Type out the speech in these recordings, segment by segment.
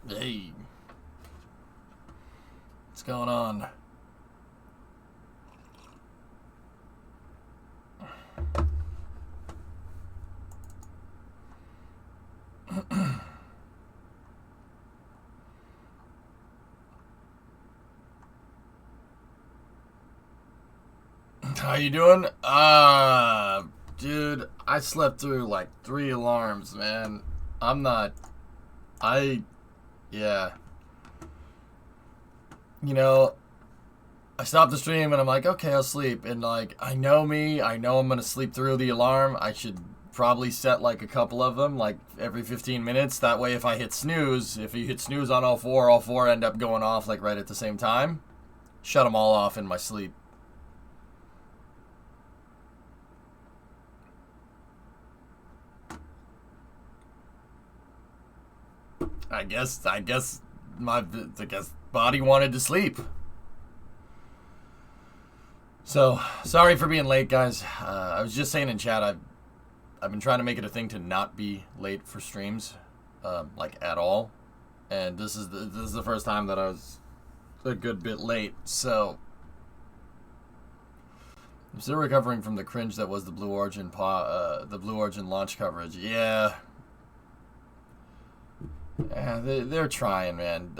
Hey, what's going on? How you doing? Dude, I slept through like 3 alarms, man. I'm not. I, yeah. You know, I stopped the stream and I'm like, okay, I'll sleep. And like, I know me. I know I'm gonna sleep through the alarm. I should probably set like a couple of them, like every 15 minutes. That way, if I hit snooze, if you hit snooze on all four end up going off like right at the same time. Shut them all off in my sleep. I guess my body wanted to sleep. So sorry for being late, guys. I was just saying in chat, I've been trying to make it a thing to not be late for streams, like at all, and this is the first time that I was a good bit late. So I'm still recovering from the cringe that was the Blue Origin launch coverage. Yeah. Yeah, they're trying, man.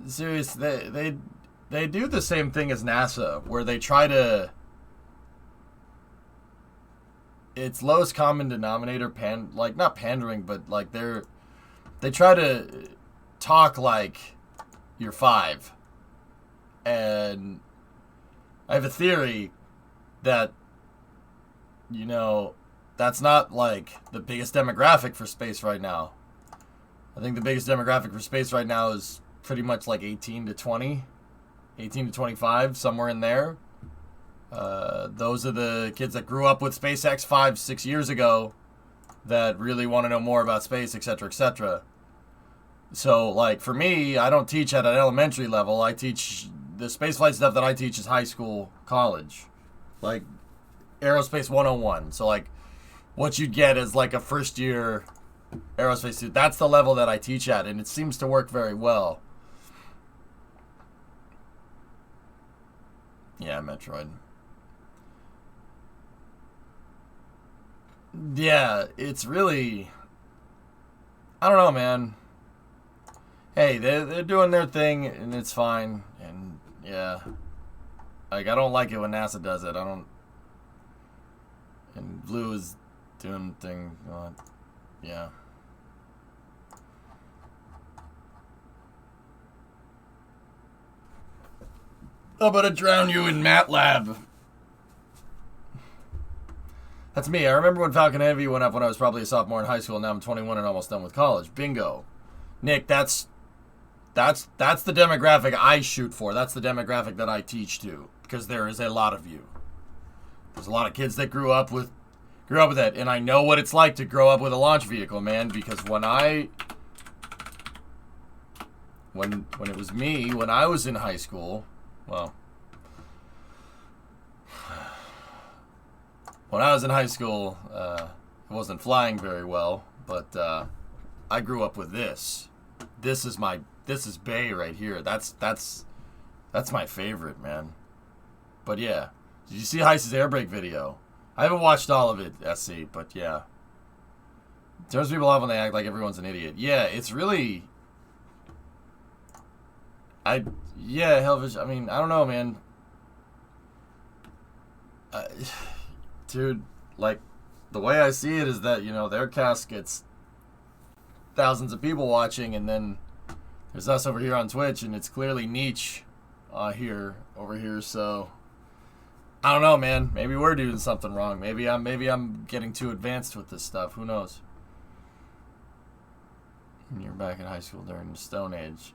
Serious, they do the same thing as NASA, where they try to. It's lowest common denominator, like not pandering, but like they try to talk like you're 5, and I have a theory that that's not like the biggest demographic for space right now. I think the biggest demographic for space right now is pretty much like 18 to 20, 18 to 25, somewhere in there. Those are the kids that grew up with SpaceX 5-6 years ago that really want to know more about space, etc., etc. So, like, for me, I don't teach at an elementary level. I teach the spaceflight stuff that I teach is high school, college. Like, Aerospace 101. So, like, what you'd get is like a first year aerospace student. That's the level that I teach at, and it seems to work very well. Yeah, Metroid. Yeah, it's really, I don't know, man. Hey, they're doing their thing, and it's fine. And yeah, like, I don't like it when NASA does it. I don't. And Blue is doing thing. Yeah. I'm gonna drown you in MATLAB. That's me. I remember when Falcon Heavy went up when I was probably a sophomore in high school. Now I'm 21 and almost done with college. Bingo. Nick, that's the demographic I shoot for. That's the demographic that I teach to, because there is a lot of you. There's a lot of kids that grew up with it, and I know what it's like to grow up with a launch vehicle, man, because when it was me, when I was in high school, well, when I was in high school, I wasn't flying very well, but I grew up with this. This is Bay right here. That's my favorite, man. But yeah, did you see Heiss's air brake video? I haven't watched all of it, SC, but yeah. Turns people off when they act like everyone's an idiot. Yeah, it's really. Hellfish. I mean, I don't know, man. Dude, like, the way I see it is that, their cast gets thousands of people watching, and then there's us over here on Twitch, and it's clearly niche over here, so I don't know, man. Maybe we're doing something wrong. Maybe I'm getting too advanced with this stuff. Who knows? And you're back in high school during the Stone Age.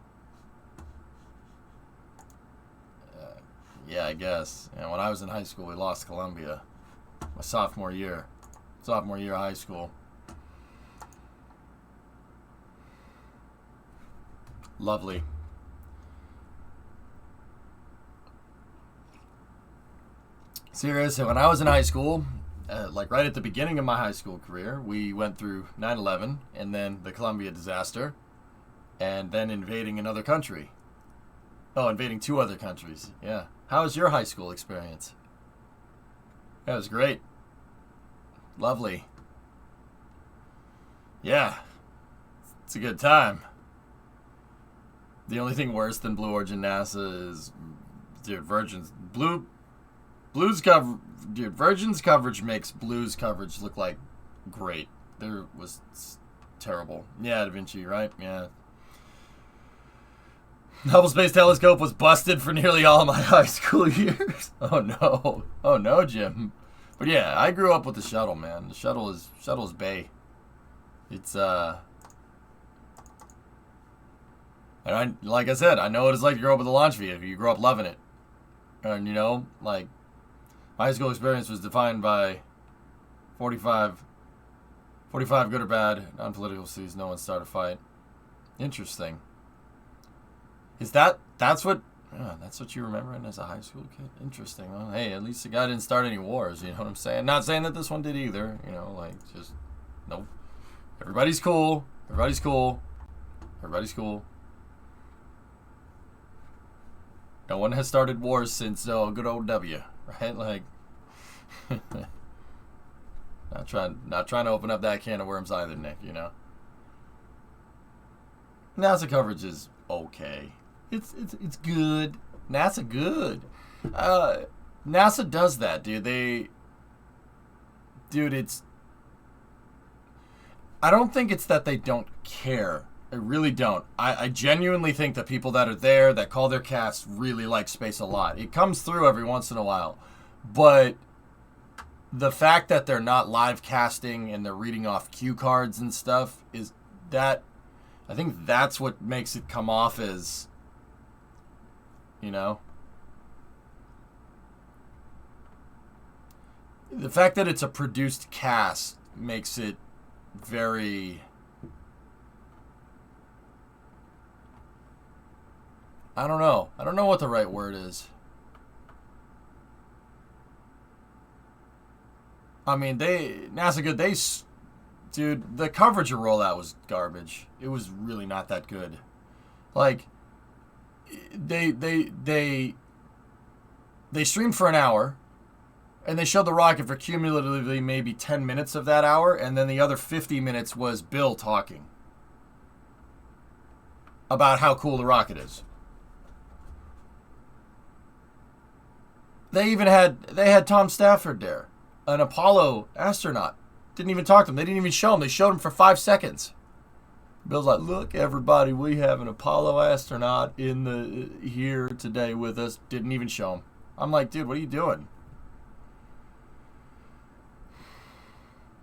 Yeah, I guess. And when I was in high school, we lost Columbia. My sophomore year of high school. Lovely. Serious. When I was in high school, like right at the beginning of my high school career, we went through 9/11 and then the Columbia disaster, and then invading another country. Oh, invading 2 other countries. Yeah. How was your high school experience? That was great. Lovely. Yeah. It's a good time. The only thing worse than Blue Origin NASA is, dude, Virgin's coverage makes Blue's coverage look like great. There was terrible. Yeah, Da Vinci, right? Yeah. Hubble Space Telescope was busted for nearly all of my high school years. Oh no. Oh no, Jim. But yeah, I grew up with the shuttle, man. The shuttle is bae. It's and like I said, I know what it's like to grow up with a launch vehicle. You grow up loving it. And, you know, like, my high school experience was defined by 45 good or bad, non-political sees no one start a fight. Interesting. That's what you remember as a high school kid? Interesting. Well, hey, at least the guy didn't start any wars, you know what I'm saying? Not saying that this one did either, you know, like, just, nope. Everybody's cool. Everybody's cool. Everybody's cool. No one has started wars since good old W, right? Like, not trying to open up that can of worms either, Nick. You know. NASA coverage is okay. It's good. NASA good. NASA does that, dude. I don't think it's that they don't care. I really don't. I genuinely think that people that are there, that call their cast, really like space a lot. It comes through every once in a while. But the fact that they're not live casting and they're reading off cue cards and stuff is that... I think that's what makes it come off as, you know... The fact that it's a produced cast makes it very... I don't know. I don't know what the right word is. I mean, NASA good. Dude, the coverage of rollout was garbage. It was really not that good. Like, they streamed for an hour, and they showed the rocket for cumulatively maybe 10 minutes of that hour, and then the other 50 minutes was Bill talking about how cool the rocket is. They had Tom Stafford there, an Apollo astronaut. Didn't even talk to him. They didn't even show him. They showed him for 5 seconds. Bill's like, "Look, everybody, we have an Apollo astronaut here today with us." Didn't even show him. I'm like, dude, what are you doing?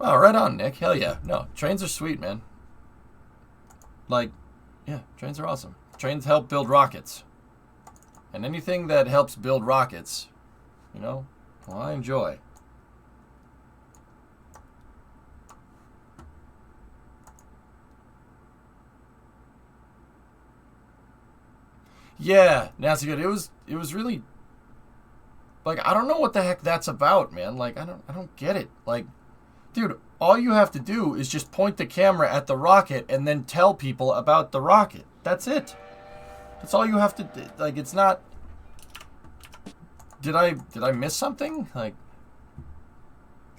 Oh, right on, Nick. Hell yeah. No, trains are sweet, man. Like, yeah, trains are awesome. Trains help build rockets. And anything that helps build rockets, you know, well, I enjoy. Yeah, NASA good. It was really, like, I don't know what the heck that's about, man. Like, I don't get it. Like, dude, all you have to do is just point the camera at the rocket and then tell people about the rocket. That's it. That's all you have to do. Like, it's not... Did I miss something? Like,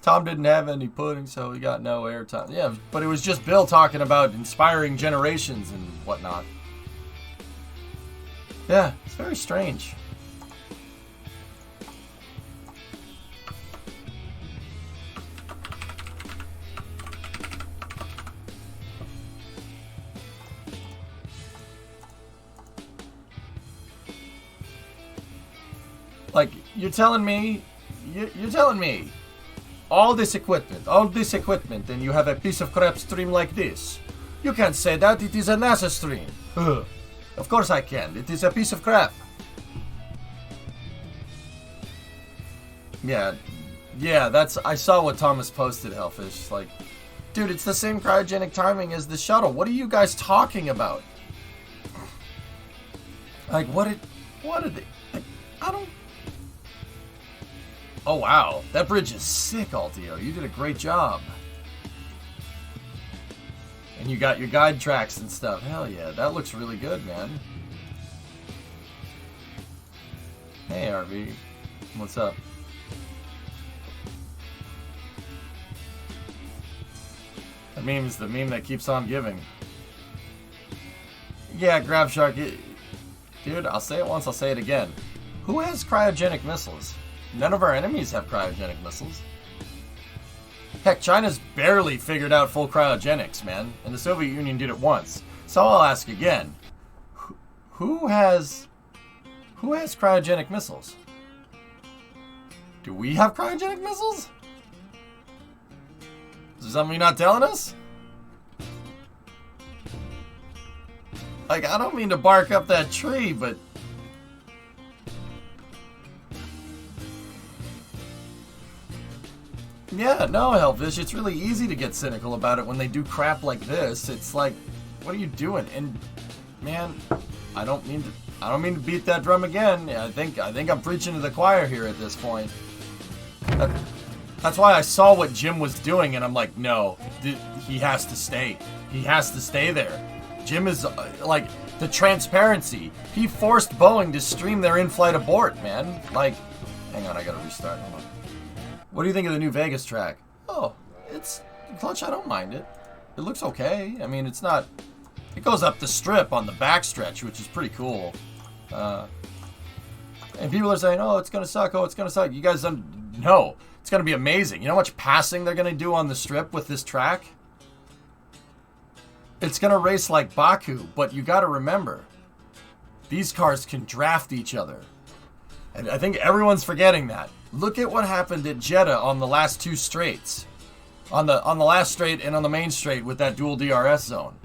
Tom didn't have any pudding, so he got no airtime. Yeah, but it was just Bill talking about inspiring generations and whatnot. Yeah, it's very strange. Like, you're telling me, all this equipment, and you have a piece of crap stream like this. You can't say that, it is a NASA stream. Ugh. Of course I can, it is a piece of crap. Yeah, I saw what Thomas posted, Hellfish. Like, dude, it's the same cryogenic timing as the shuttle. What are you guys talking about? Like, what are they, like, I don't... Oh, wow. That bridge is sick, Altio. You did a great job. And you got your guide tracks and stuff. Hell yeah. That looks really good, man. Hey, RV. What's up? The meme is the meme that keeps on giving. Yeah, Grab Shark. Dude, I'll say it once, I'll say it again. Who has cryogenic missiles? None of our enemies have cryogenic missiles. Heck, China's barely figured out full cryogenics, man. And the Soviet Union did it once. So I'll ask again. Who has cryogenic missiles? Do we have cryogenic missiles? Is there something you're not telling us? Like, I don't mean to bark up that tree, but... Yeah, no, Hellfish, it's really easy to get cynical about it when they do crap like this. It's like, what are you doing? And, man, I don't mean to beat that drum again. I think I'm preaching to the choir here at this point. That's why I saw what Jim was doing, and I'm like, no, he has to stay. He has to stay there. Jim is, like, the transparency. He forced Boeing to stream their in-flight abort, man. Like, hang on, I gotta restart. Hold on. What do you think of the new Vegas track? Oh, it's Clutch. I don't mind it. It looks okay. I mean, it's not... It goes up the strip on the backstretch, which is pretty cool. And people are saying, oh, it's gonna suck. Oh, it's gonna suck. You guys don't know. It's gonna be amazing. You know how much passing they're gonna do on the strip with this track? It's gonna race like Baku, but you gotta remember, these cars can draft each other. And I think everyone's forgetting that. Look at what happened at Jeddah on the last two straights. On the last straight and on the main straight with that dual DRS zone.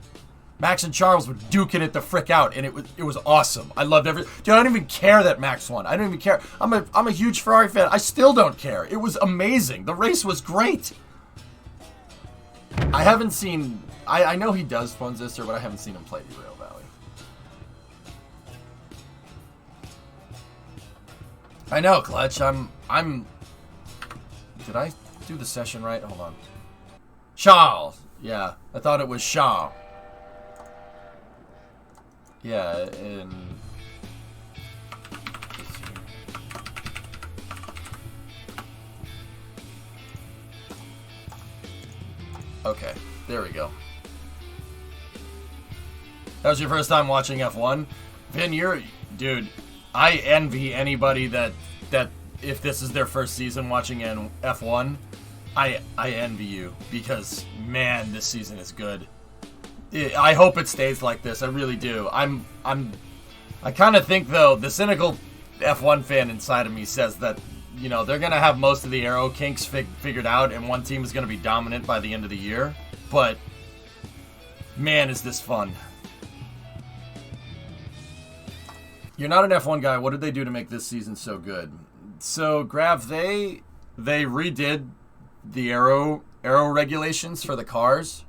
Max and Charles were duking it the frick out, and it was awesome. I loved every... Dude, I don't even care that Max won. I don't even care. I'm a huge Ferrari fan. I still don't care. It was amazing. The race was great. I haven't seen... I know he does Fonzister, but I haven't seen him play the Rail Valley. I know, Clutch. I'm... Did I do the session right? Hold on. Charles. Yeah, I thought it was Shaw. Yeah, and... Okay, there we go. That was your first time watching F1? Vin, dude, I envy anybody that if this is their first season watching F1, I envy you, because, man, this season is good. I hope it stays like this. I really do. I kind of think, though, the cynical F1 fan inside of me says that, you know, they're going to have most of the aero kinks figured out, and one team is going to be dominant by the end of the year. But, man, is this fun. You're not an F1 guy. What did they do to make this season so good? So, Grav, they redid the aero regulations for the cars.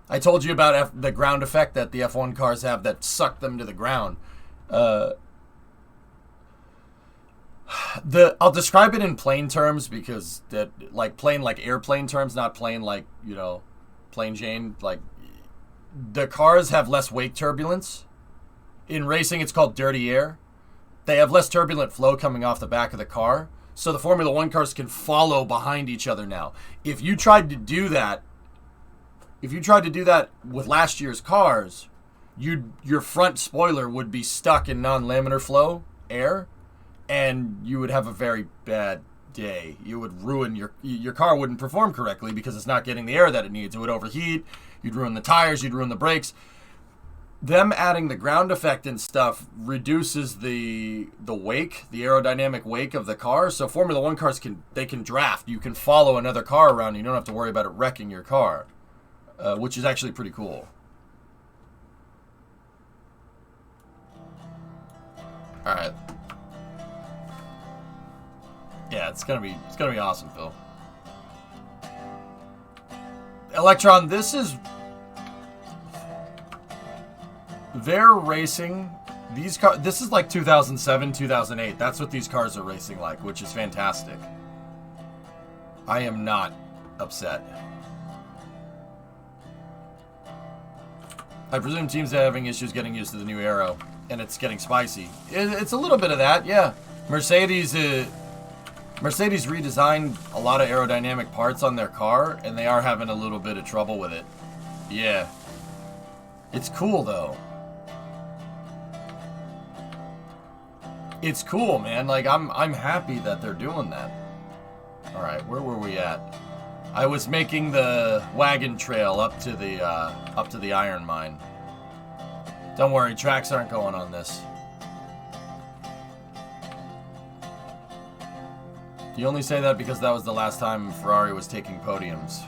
I told you about the ground effect that the F1 cars have that suck them to the ground. I'll describe it in plain terms, because plain like airplane terms, not plain like, you know, plain Jane. Like, the cars have less wake turbulence. In racing, it's called dirty air. They have less turbulent flow coming off the back of the car, so the Formula 1 cars can follow behind each other now. If you tried to do that with last year's cars, your front spoiler would be stuck in non-laminar flow air, and you would have a very bad day. You would ruin your car wouldn't perform correctly because it's not getting the air that it needs. It would overheat. You'd ruin the tires. You'd ruin the brakes. Them adding the ground effect and stuff reduces the wake, the aerodynamic wake of the car. So Formula 1 cars can draft. You can follow another car around. You don't have to worry about it wrecking your car, which is actually pretty cool. All right. Yeah, it's gonna be awesome, Phil. Electron, this is... Their racing these cars, this is like 2007, 2008. That's what these cars are racing like, which is fantastic. I am not upset. I presume teams are having issues getting used to the new aero, and it's getting spicy. It's a little bit of that, yeah. Mercedes redesigned a lot of aerodynamic parts on their car, and they are having a little bit of trouble with it. Yeah. It's cool, though. It's cool, man. Like, I'm happy that they're doing that. Alright, where were we at? I was making the wagon trail up to the iron mine. Don't worry, tracks aren't going on this. You only say that because that was the last time Ferrari was taking podiums.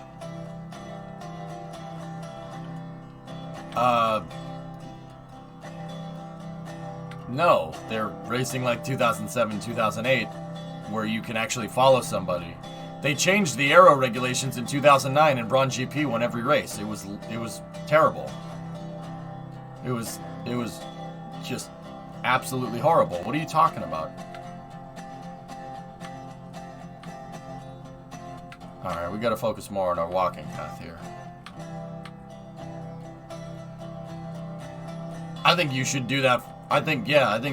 No, they're racing like 2007, 2008, where you can actually follow somebody. They changed the aero regulations in 2009 and Braun GP won every race. It was terrible. It was just absolutely horrible. What are you talking about? Alright, we gotta focus more on our walking path here. I think you should do that. I think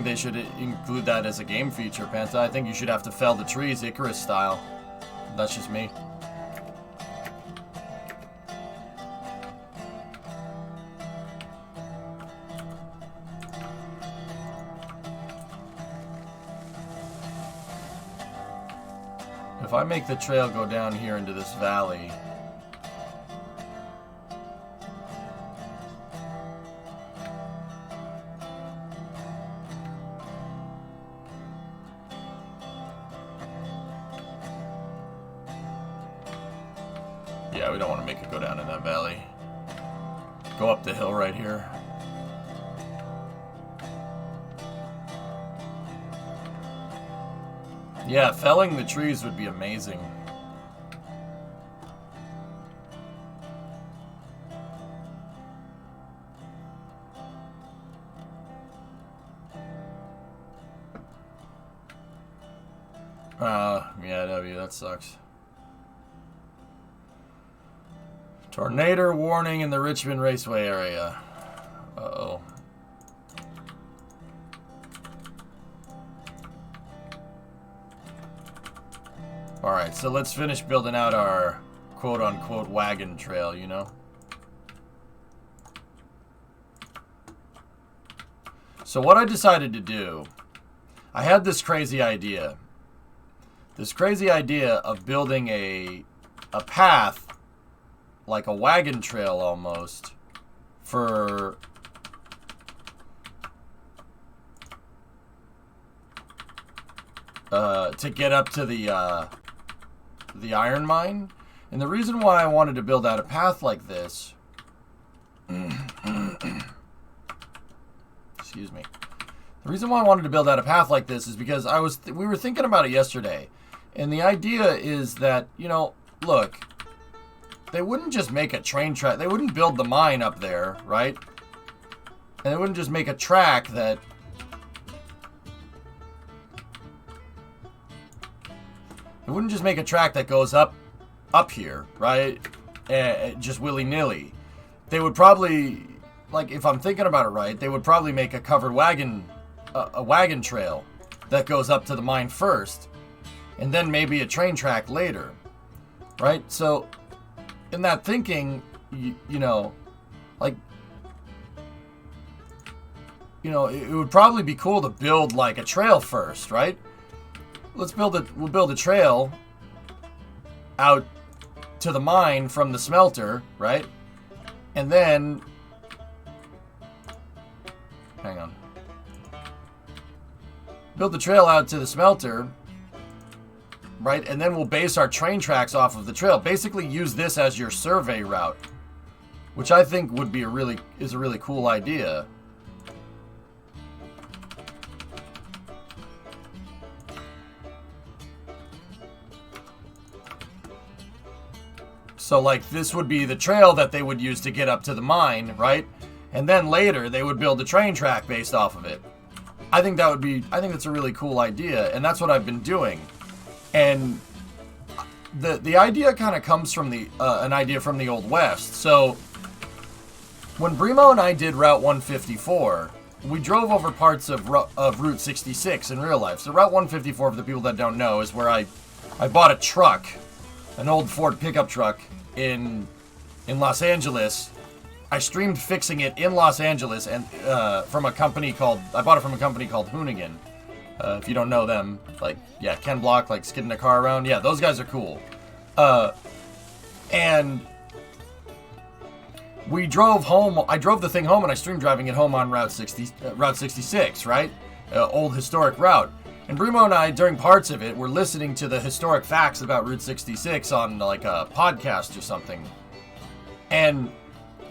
they should include that as a game feature, Panta. I think you should have to fell the trees, Icarus style. That's just me. If I make the trail go down here into this valley... Yeah, we don't want to make it go down in that valley. Go up the hill right here. Yeah, felling the trees would be amazing. Yeah, W, that sucks. Tornado warning in the Richmond Raceway area. Uh-oh. Alright, so let's finish building out our quote-unquote wagon trail, you know? So what I decided to do, I had this crazy idea. This crazy idea of building a path, like a wagon trail almost, for... to get up to the iron mine. And the reason why I wanted to build out a path like this... Excuse me. The reason why I wanted to build out a path like this is because we were thinking about it yesterday. And the idea is that, you know, look, they wouldn't just make a train track. They wouldn't build the mine up there, right? And they wouldn't just make a track that... They wouldn't just make a track that goes up here, right? Just willy-nilly. They would probably, like, if I'm thinking about it right, they would probably make a covered wagon, a wagon trail that goes up to the mine first, and then maybe a train track later, right? So, in that thinking, you know, like, you know, it would probably be cool to build, like, a trail first, right? We'll build a trail out to the mine from the smelter, right? And then, hang on. Build the trail out to the smelter, right? And then we'll base our train tracks off of the trail. Basically use this as your survey route, which I think would be a really cool idea. So, like, this would be the trail that they would use to get up to the mine, right? And then later, they would build a train track based off of it. I think that's a really cool idea, and that's what I've been doing. And the idea kind of comes from an idea from the Old West. So when Brimo and I did Route 154, we drove over parts of Route 66 in real life. So Route 154, for the people that don't know, is where I bought a truck, an old Ford pickup truck in Los Angeles. I streamed fixing it in Los Angeles, and I bought it from a company called Hoonigan. If you don't know them, like, yeah, Ken Block, like, skidding a car around. Yeah, those guys are cool. And we drove home. I drove the thing home, and I streamed driving it home on Route 66, right? Old historic route. And Brimo and I, during parts of it, were listening to the historic facts about Route 66 on, like, a podcast or something. And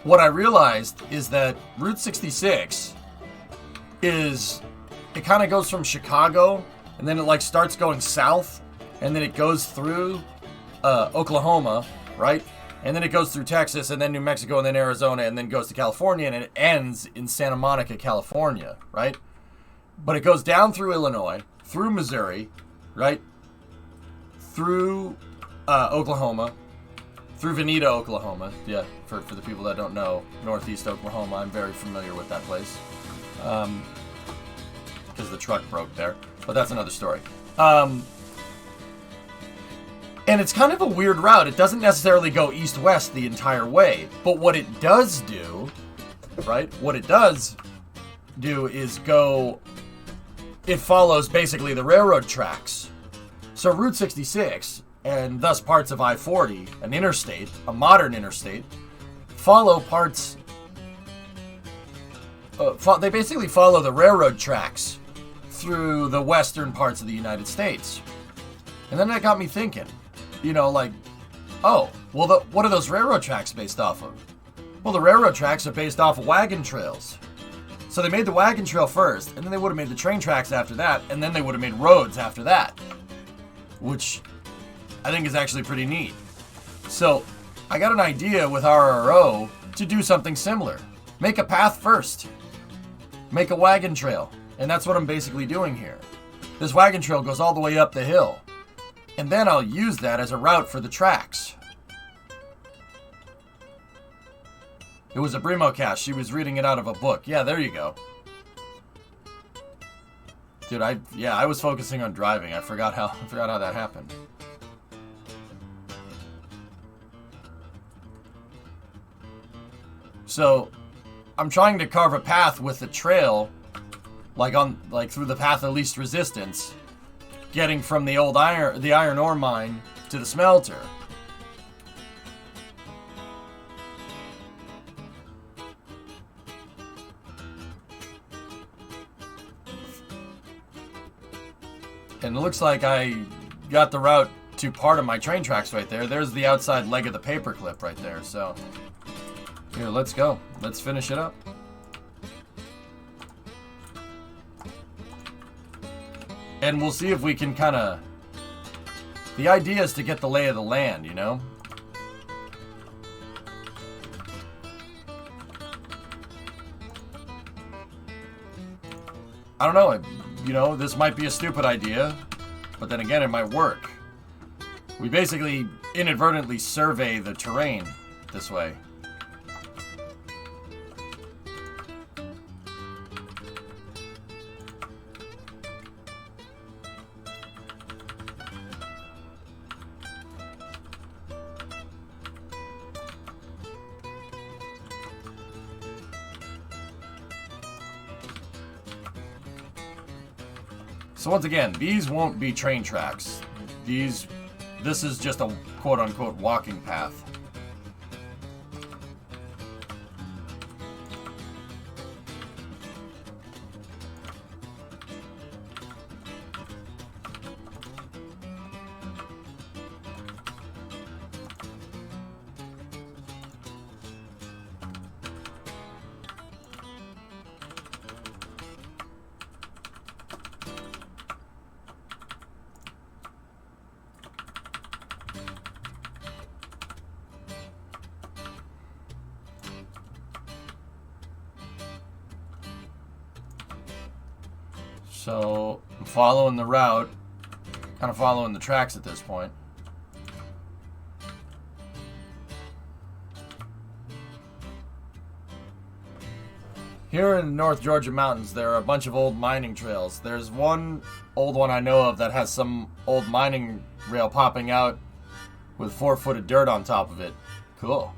what I realized is that Route 66 it kind of goes from Chicago, and then it, like, starts going south, and then it goes through Oklahoma, right? And then it goes through Texas, and then New Mexico, and then Arizona, and then goes to California, and it ends in Santa Monica, California, right? But it goes down through Illinois, through Missouri, right? Through Oklahoma, through Veneta, Oklahoma. Yeah, for the people that don't know, Northeast Oklahoma, I'm very familiar with that place. Because the truck broke there. But that's another story. And it's kind of a weird route. It doesn't necessarily go east-west the entire way. But what it does do, right? What it does do is it follows basically the railroad tracks. So Route 66, and thus parts of I-40, an interstate, a modern interstate, follow parts... they basically follow the railroad tracks through the western parts of the United States. And then that got me thinking, like, oh, well, what are those railroad tracks based off of? Well, the railroad tracks are based off of wagon trails. So they made the wagon trail first, and then they would have made the train tracks after that, and then they would have made roads after that. Which I think is actually pretty neat. So I got an idea with RRO to do something similar. Make a path first. Make a wagon trail. And that's what I'm basically doing here. This wagon trail goes all the way up the hill. And then I'll use that as a route for the tracks. It was a Brimo cast. She was reading it out of a book. Yeah, there you go. Dude, I was focusing on driving. I forgot how that happened. So, I'm trying to carve a path with the trail, like through the path of least resistance, getting from the iron ore mine to the smelter. And it looks like I got the route to part of my train tracks right there. There's the outside leg of the paperclip right there. So, here, let's go. Let's finish it up. And we'll see if we can kind of... The idea is to get the lay of the land, you know? I don't know. This might be a stupid idea, but then again, it might work. We basically inadvertently survey the terrain this way. So once again, these won't be train tracks. This is just a quote-unquote walking path. So I'm following the route, kind of following the tracks at this point. Here in the North Georgia mountains, there are a bunch of old mining trails. There's one old one I know of that has some old mining rail popping out with 4 foot of dirt on top of it. Cool.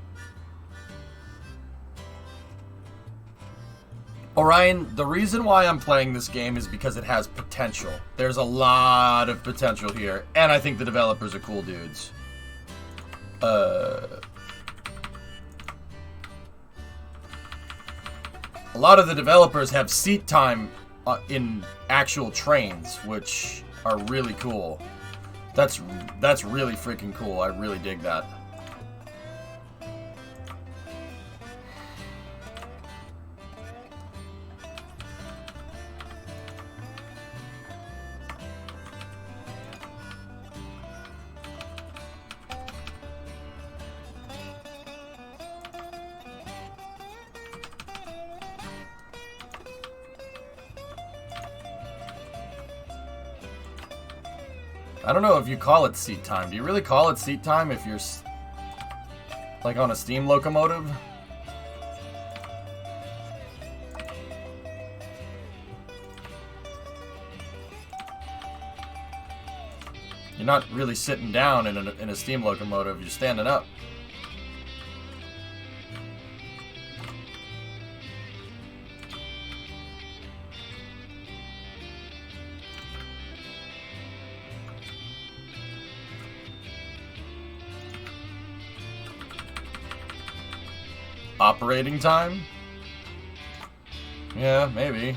Orion, the reason why I'm playing this game is because it has potential. There's a lot of potential here, and I think the developers are cool dudes. A lot of the developers have seat time in actual trains, which are really cool. That's really freaking cool. I really dig that. I don't know if you call it seat time. Do you really call it seat time if you're like on a steam locomotive? You're not really sitting down in a steam locomotive. You're standing up. Operating time? Yeah, maybe.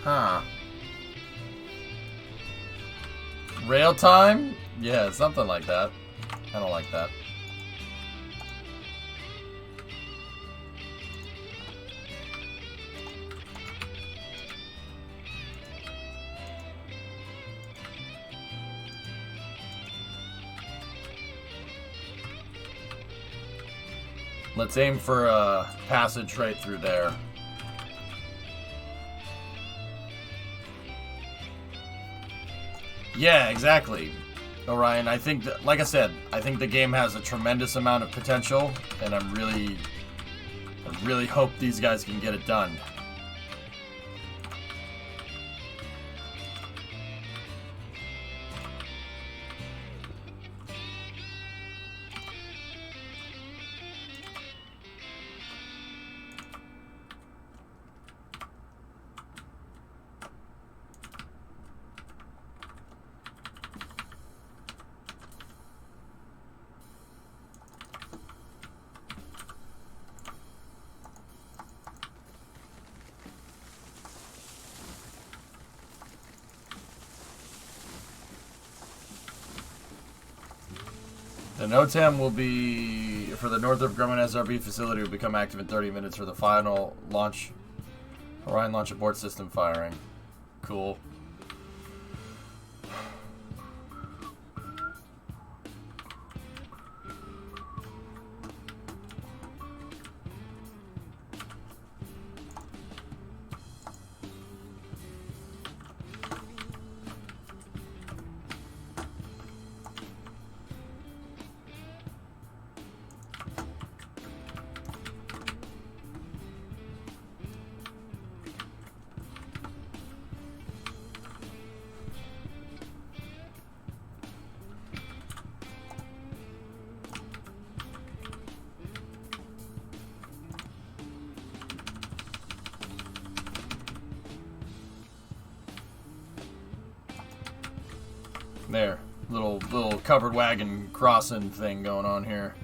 Huh. Rail time? Yeah, something like that. I don't like that. Let's aim for a passage right through there. Yeah, exactly, Orion. I think, like I said, I think the game has a tremendous amount of potential, and I really hope these guys can get it done. The NOTAM will be, for the Northrop Grumman SRB facility, will become active in 30 minutes for the final launch, Orion launch abort system firing. Cool. There, little covered wagon crossing thing going on here.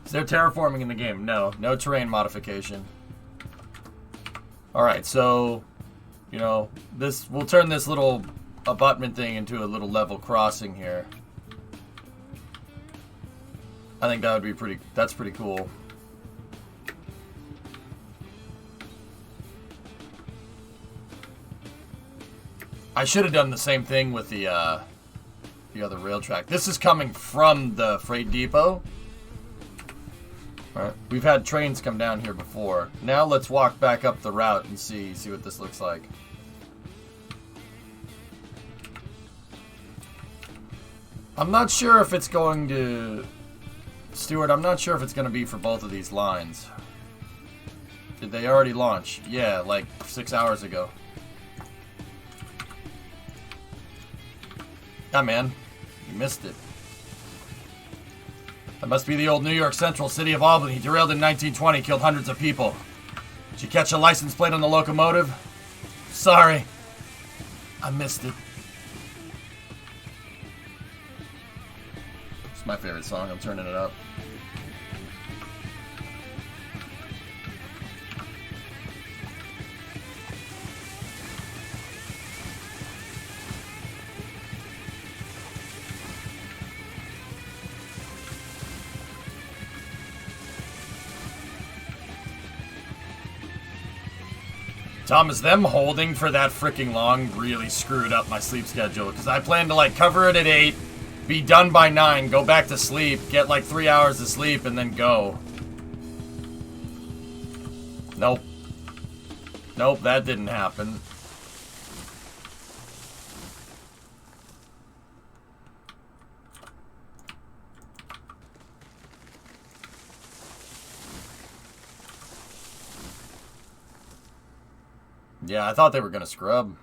Is there terraforming in the game? No. No terrain modification. Alright, so, you know, we'll turn this little abutment thing into a little level crossing here. I think that would be that's pretty cool. I should have done the same thing with the other rail track. This is coming from the freight depot. Alright, we've had trains come down here before. Now let's walk back up the route and see what this looks like. I'm not sure if it's going to... Stuart, I'm not sure if it's going to be for both of these lines. Did they already launch? Yeah, like 6 hours ago. Yeah, man. You missed it. That must be the old New York Central, City of Albany. Derailed in 1920, killed hundreds of people. Did you catch a license plate on the locomotive? Sorry. I missed it. It's my favorite song. I'm turning it up. Thomas, them holding for that freaking long really screwed up my sleep schedule. Because I planned to, like, cover it at 8, be done by 9, go back to sleep, get, like, 3 hours of sleep, and then go. Nope. Nope, that didn't happen. Yeah, I thought they were going to scrub.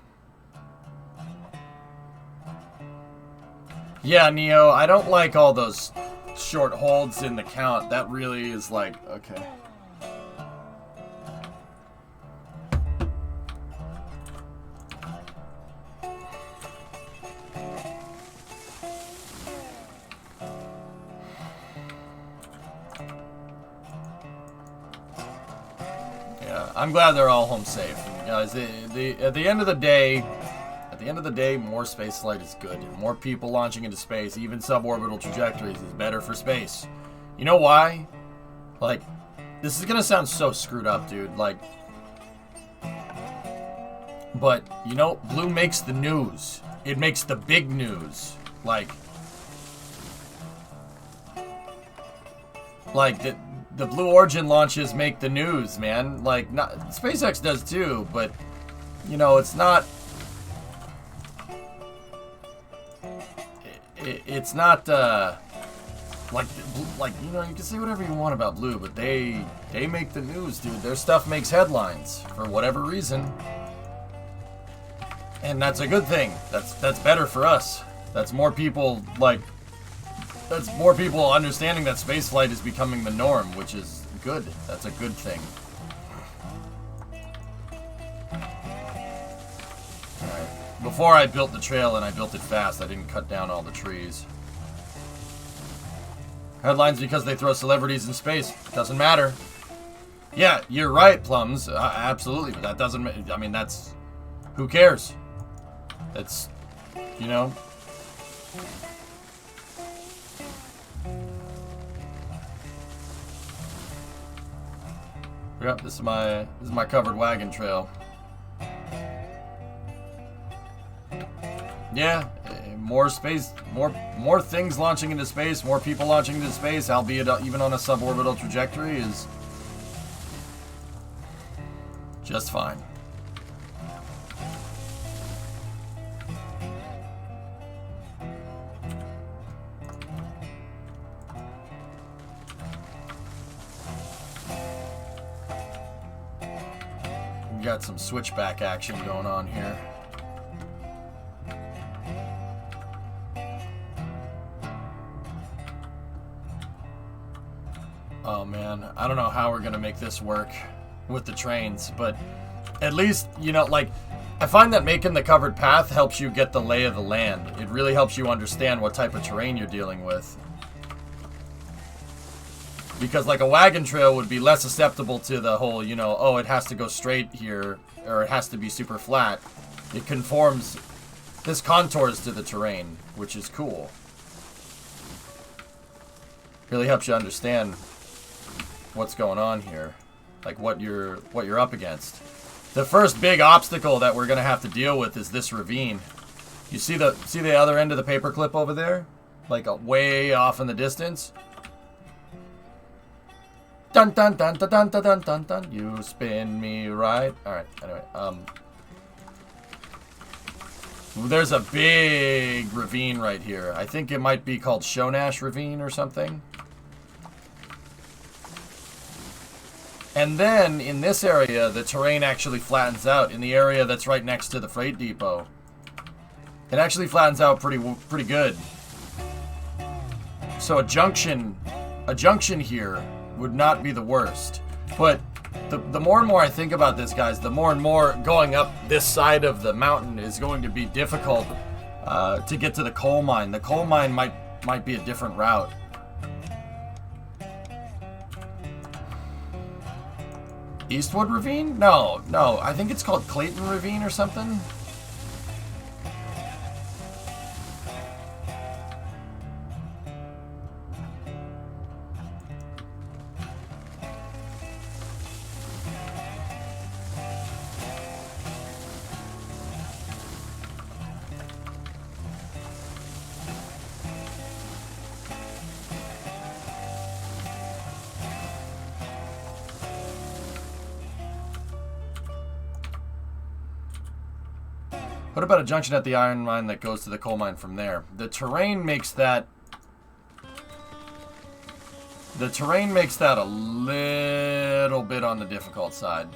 Yeah, Neo, I don't like all those short holds in the count. That really is like, okay. Yeah, I'm glad they're all home safe. Guys, at the end of the day, more space flight is good. More people launching into space, even suborbital trajectories, is better for space. You know why? Like, this is gonna sound so screwed up, dude. Like, but you know, blue makes the news. It makes the big news. Like the Blue Origin launches make the news, man. Like, not SpaceX does too, but you know, it's not. It's not like you know, you can say whatever you want about Blue, but they make the news, dude. Their stuff makes headlines for whatever reason, and that's a good thing. That's better for us. That's more people That's more people understanding that spaceflight is becoming the norm, which is good. That's a good thing. Alright. Before I built the trail, and I built it fast, I didn't cut down all the trees. Headlines because they throw celebrities in space. Doesn't matter. Yeah, you're right, Plums. Absolutely, but that doesn't... I mean, that's... Who cares? That's... You know... Yep, this is my covered wagon trail. Yeah, more space, more things launching into space, more people launching into space, albeit even on a suborbital trajectory, is just fine. Got some switchback action going on here. Oh man, I don't know how we're gonna make this work with the trains, but at least, you know, like, I find that making the covered path helps you get the lay of the land. It really helps you understand what type of terrain you're dealing with. Because, like, a wagon trail would be less susceptible to the whole, you know, oh, it has to go straight here, or it has to be super flat. It conforms, this contours to the terrain, which is cool. Really helps you understand what's going on here. Like, what you're up against. The first big obstacle that we're going to have to deal with is this ravine. You see the other end of the paperclip over there? Like, way off in the distance? Dun dun dun dun dun dun dun dun dun. You spin me right. Alright, anyway. There's a big ravine right here. I think it might be called Shonash Ravine or something. And then, in this area, the terrain actually flattens out. In the area that's right next to the freight depot. It actually flattens out pretty good. So a junction here would not be the worst. But the more and more I think about this, guys, the more and more going up this side of the mountain is going to be difficult to get to the coal mine. The coal mine might be a different route. Eastwood Ravine? No. I think it's called Clayton Ravine or something. What about a junction at the iron mine that goes to the coal mine from there? The terrain makes that a little bit on the difficult side.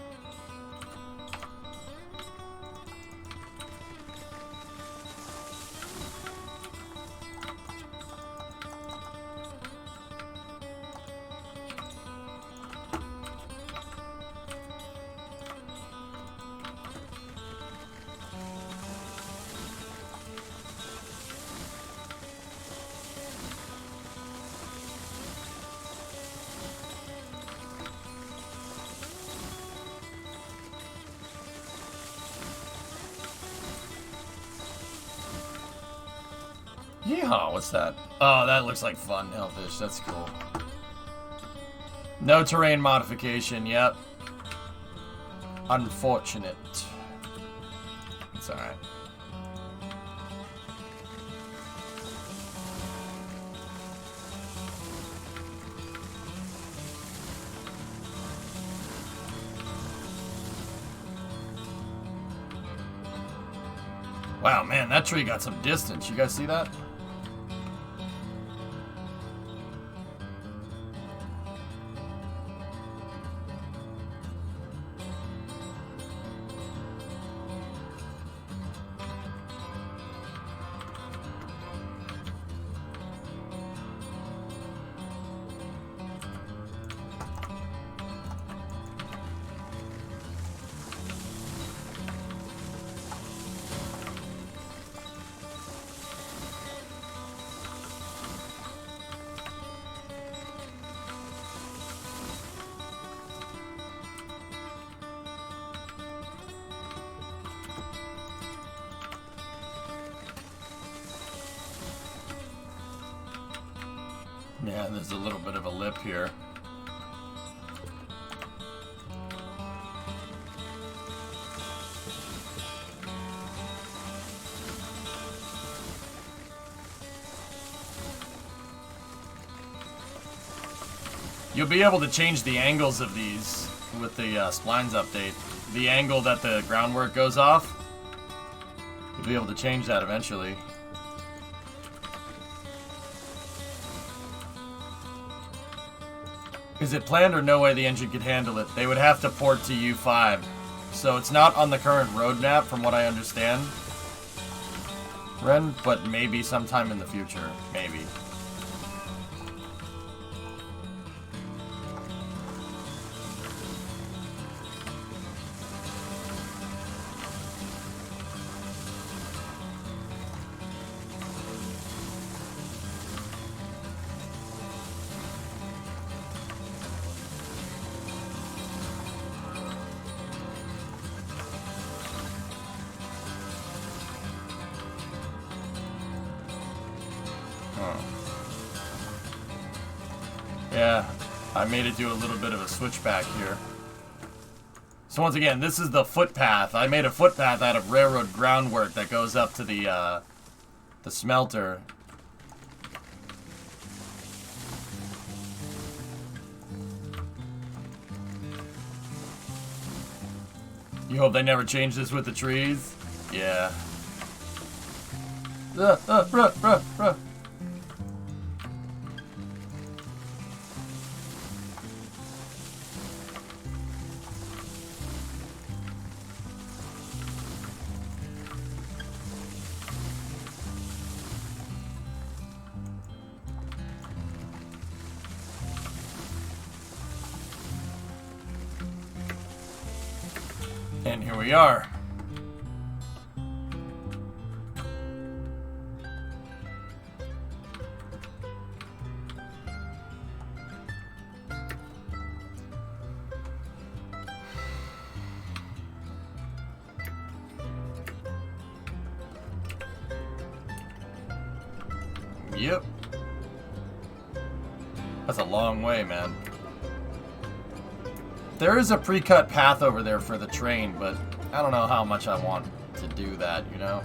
Yeehaw, what's that? Oh, that looks like fun, Hellfish. That's cool. No terrain modification, yep. Unfortunate. It's alright. Wow, man, that tree got some distance. You guys see that? Yeah, there's a little bit of a lip here. You'll be able to change the angles of these with the splines update. The angle that the groundwork goes off, you'll be able to change that eventually. Is it planned or no way the engine could handle it? They would have to port to U5. So it's not on the current roadmap from what I understand, Ren, but maybe sometime in the future. Maybe. Yeah, I made it do a little bit of a switchback here. So once again, this is the footpath. I made a footpath out of railroad groundwork that goes up to the smelter. You hope they never change this with the trees? Yeah. Ruh. And here we are. Yep. That's a long way, man. There is a pre-cut path over there for the train, but I don't know how much I want to do that, you know?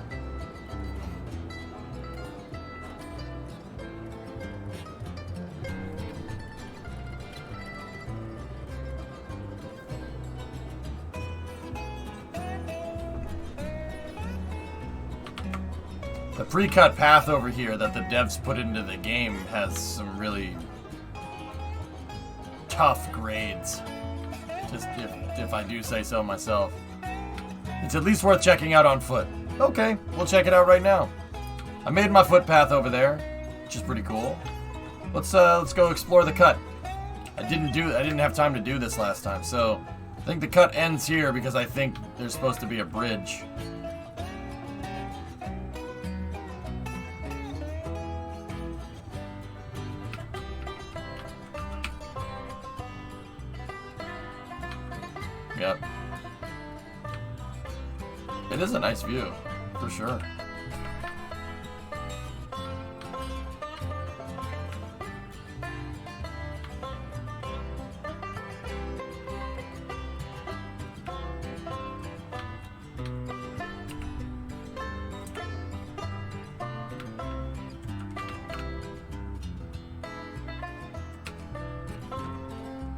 The pre-cut path over here that the devs put into the game has some really tough grades. Just if I do say so myself. It's at least worth checking out on foot. Okay, we'll check it out right now. I made my footpath over there, which is pretty cool. Let's go explore the cut. I didn't have time to do this last time, so I think the cut ends here because I think there's supposed to be a bridge. Yep. It is a nice view, for sure.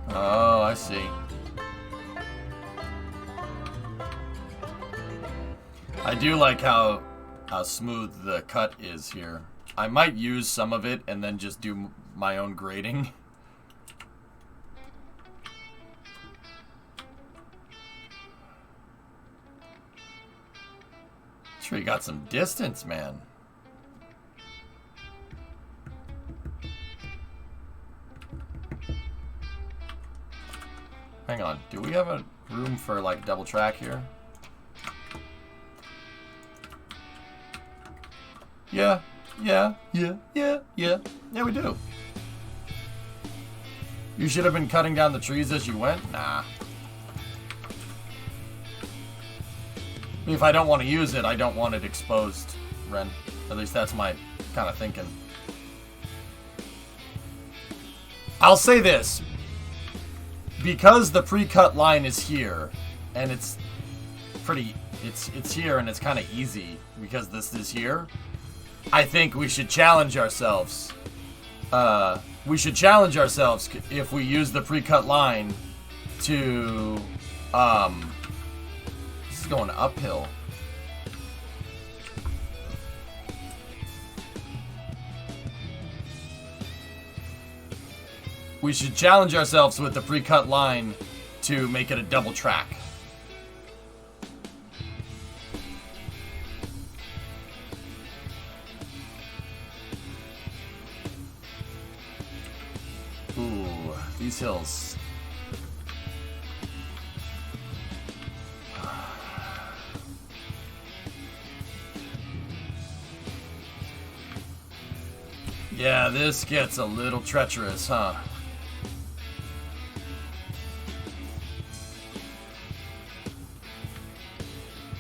Oh, I see. I do like how smooth the cut is here. I might use some of it and then just do my own grading. Sure, you got some distance, man. Hang on, do we have a room for like double track here? Yeah, we do. You should have been cutting down the trees as you went? Nah. If I don't want to use it, I don't want it exposed, Ren. At least that's my kind of thinking. I'll say this. Because the pre-cut line is here, and it's here and it's kind of easy because this is here, I think we should challenge ourselves. We should challenge ourselves if we use the pre-cut line to, this is going uphill. We should challenge ourselves with the pre-cut line to make it a double track. Ooh, these hills. Yeah, this gets a little treacherous, huh?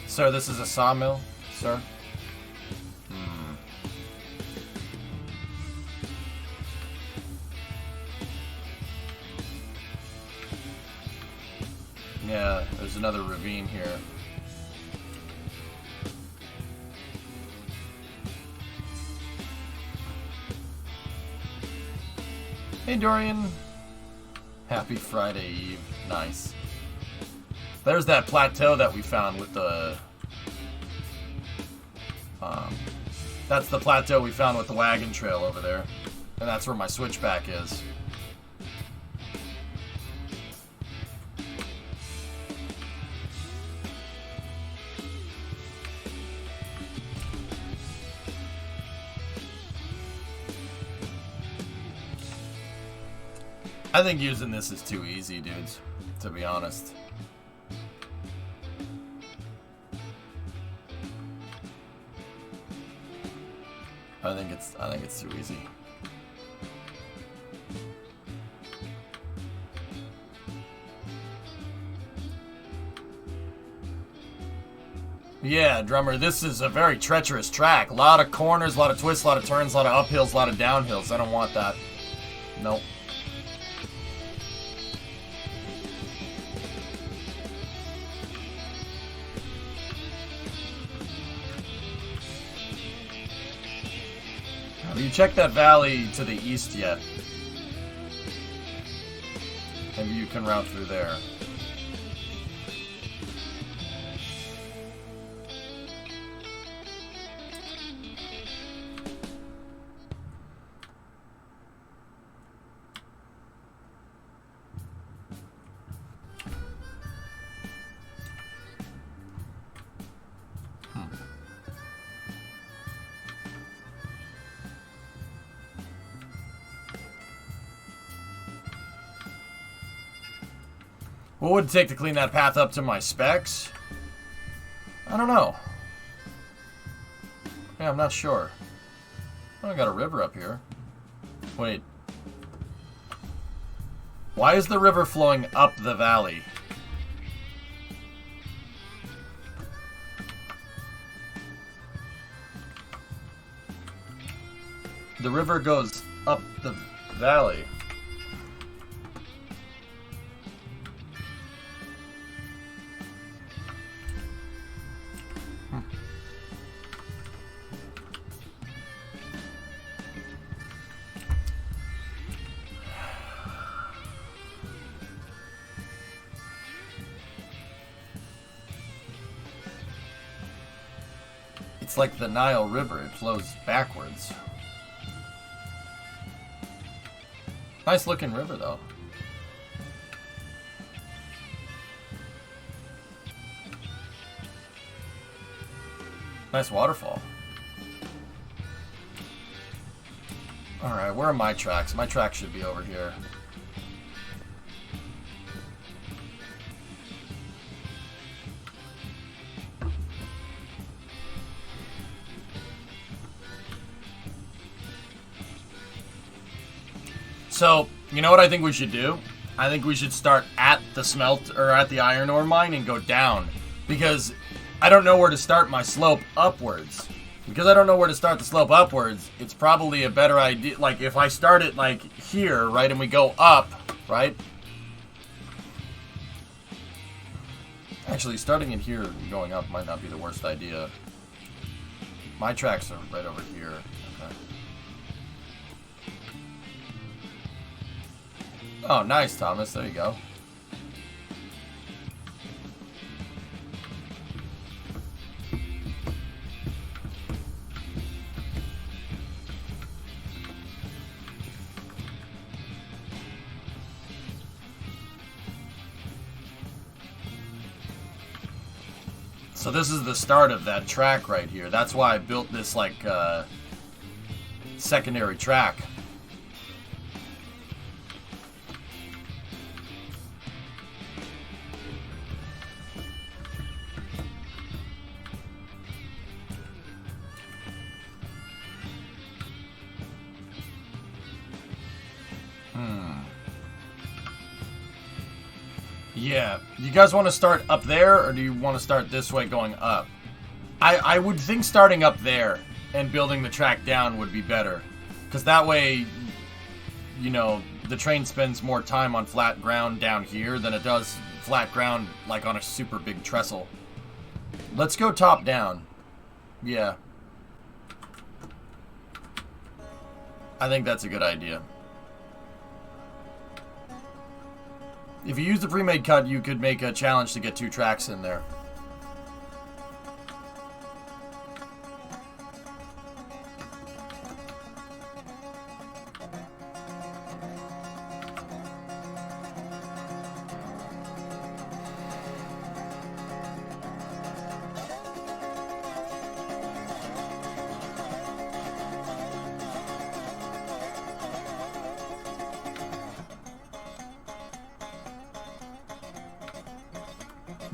Sir, this is a sawmill, sir? Yeah, there's another ravine here. Hey, Dorian. Happy Friday Eve. Nice. There's that plateau that we found with the... that's the plateau we found with the wagon trail over there. And that's where my switchback is. I think using this is too easy, dudes, to be honest. I think it's too easy. Yeah, drummer, this is a very treacherous track. A lot of corners, a lot of twists, a lot of turns, a lot of uphills, a lot of downhills. I don't want that. Nope. Have you checked that valley to the east yet? Maybe you can route through there. What would it take to clean that path up to my specs? I don't know. Yeah, I'm not sure. Oh, I got a river up here. Wait. Why is the river flowing up the valley? The river goes up the valley. It's like the Nile River. It flows backwards. Nice looking river, though. Nice waterfall. Alright, where are my tracks? My tracks should be over here. So, you know what I think we should do? I think we should start at the or at the iron ore mine and go down. Because I don't know where to start my slope upwards. Because I don't know where to start the slope upwards, it's probably a better idea. Like, if I start it, like, here, right, and we go up, right? Actually, starting it here and going up might not be the worst idea. My tracks are right over here. Okay. Oh, nice, Thomas. There you go. So this is the start of that track right here. That's why I built this, like, secondary track. Yeah. You guys want to start up there, or do you want to start this way going up? I would think starting up there and building the track down would be better. Because that way, you know, the train spends more time on flat ground down here than it does flat ground like on a super big trestle. Let's go top down. Yeah. I think that's a good idea. If you use the pre-made cut, you could make a challenge to get 2 tracks in there.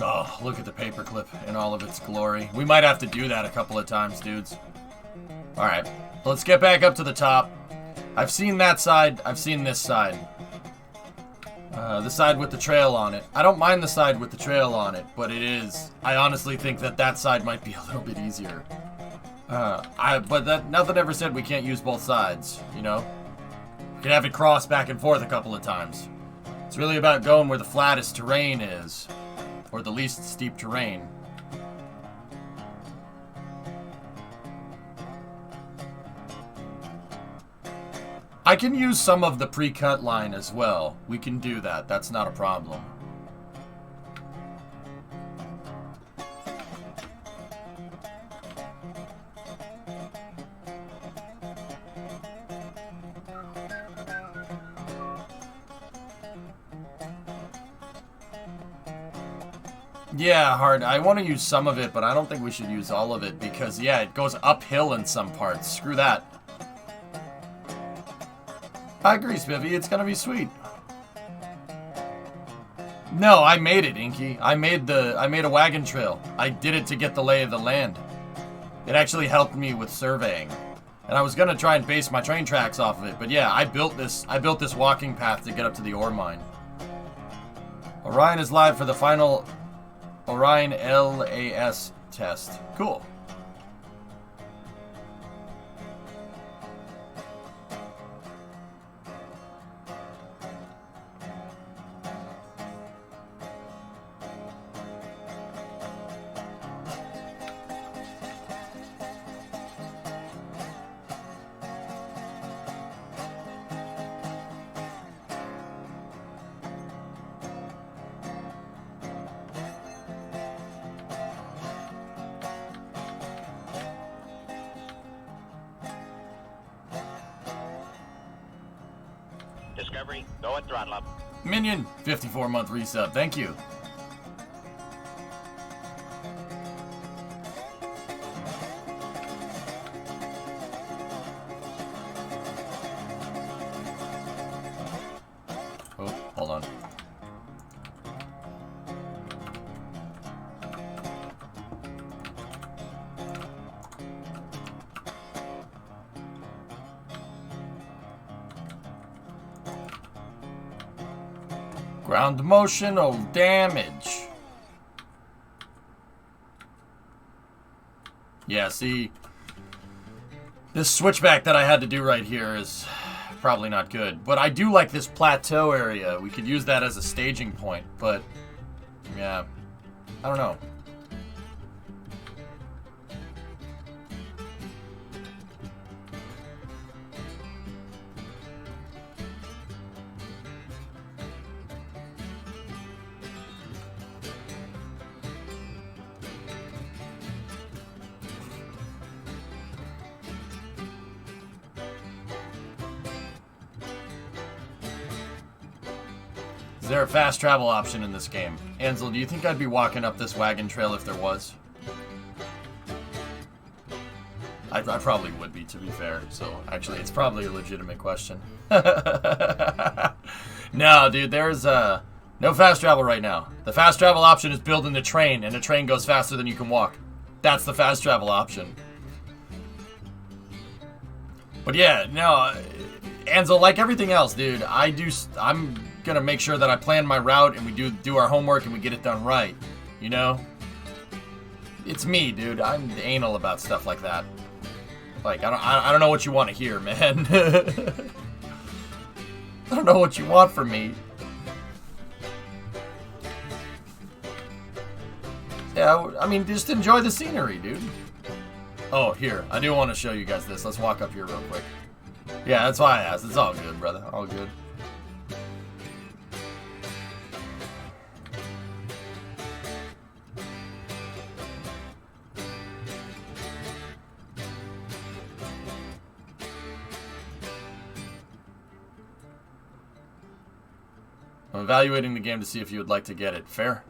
Oh, look at the paperclip in all of its glory. We might have to do that a couple of times, dudes. Alright, let's get back up to the top. I've seen that side. I've seen this side. The side with the trail on it. I don't mind the side with the trail on it, but it is... I honestly think that that side might be a little bit easier. But nothing ever said we can't use both sides, you know? We can have it cross back and forth a couple of times. It's really about going where the flattest terrain is. Or the least steep terrain. I can use some of the pre-cut line as well. We can do that. That's not a problem. Yeah, hard. I want to use some of it, but I don't think we should use all of it because, yeah, it goes uphill in some parts. Screw that. I agree, Spiffy. It's gonna be sweet. No, I made it, Inky. I made a wagon trail. I did it to get the lay of the land. It actually helped me with surveying. And I was gonna try and base my train tracks off of it, but yeah, I built this walking path to get up to the ore mine. Orion is live for the final Orion LAS test. Cool. Discovery, go and throttle up. Minion, 54-month resub. Thank you. Oh, hold on. Ground emotional damage. Yeah, see, this switchback that I had to do right here is probably not good. But I do like this plateau area. We could use that as a staging point, but yeah, I don't know. Is there a fast travel option in this game? Ansel, do you think I'd be walking up this wagon trail if there was? I probably would be, to be fair. So, actually, it's probably a legitimate question. No, dude, there's no fast travel right now. The fast travel option is building the train, and the train goes faster than you can walk. That's the fast travel option. But yeah, no, Ansel, like everything else, dude, I'm gonna make sure that I plan my route and we do our homework and we get it done right, you know? It's me, dude. I'm anal about stuff like that. Like, I don't know what you want to hear, man. I don't know what you want from me. Yeah, I mean, just enjoy the scenery, dude. Oh, here. I do want to show you guys this. Let's walk up here real quick. Yeah, that's why I asked. It's all good, brother. All good. I'm evaluating the game to see if you would like to get it. Fair?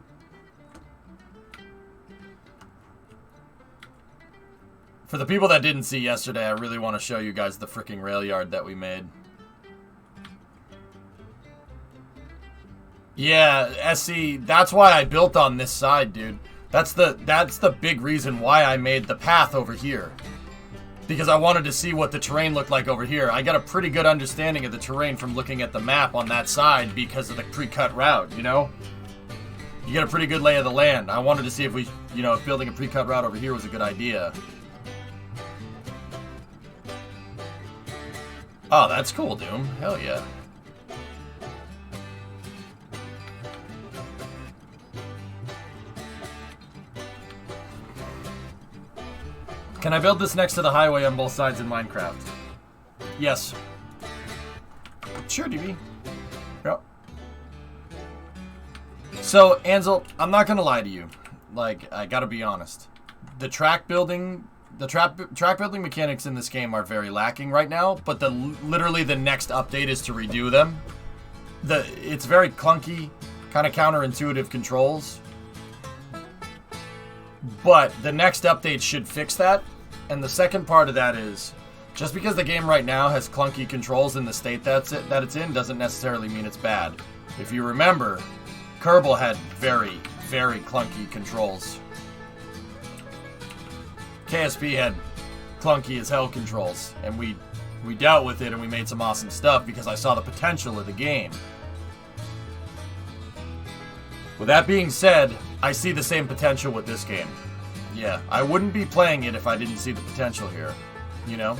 For the people that didn't see yesterday, I really want to show you guys the freaking rail yard that we made. Yeah, SC, that's why I built on this side, dude. That's the big reason why I made the path over here. Because I wanted to see what the terrain looked like over here. I got a pretty good understanding of the terrain from looking at the map on that side because of the pre-cut route, you know? You get a pretty good lay of the land. I wanted to see if if building a pre-cut route over here was a good idea. Oh, that's cool, Doom. Hell yeah. Can I build this next to the highway on both sides in Minecraft? Yes. Sure, DB. Yep. So, Ansel, I'm not gonna lie to you. Like, I gotta be honest. The track building mechanics in this game are very lacking right now, but literally the next update is to redo them. It's very clunky, kind of counterintuitive controls. But the next update should fix that. And the second part of that is, just because the game right now has clunky controls in the state that it's in doesn't necessarily mean it's bad. If you remember, Kerbal had very, very clunky controls. KSP had clunky as hell controls, and we dealt with it and we made some awesome stuff because I saw the potential of the game. With that being said, I see the same potential with this game. Yeah, I wouldn't be playing it if I didn't see the potential here, you know?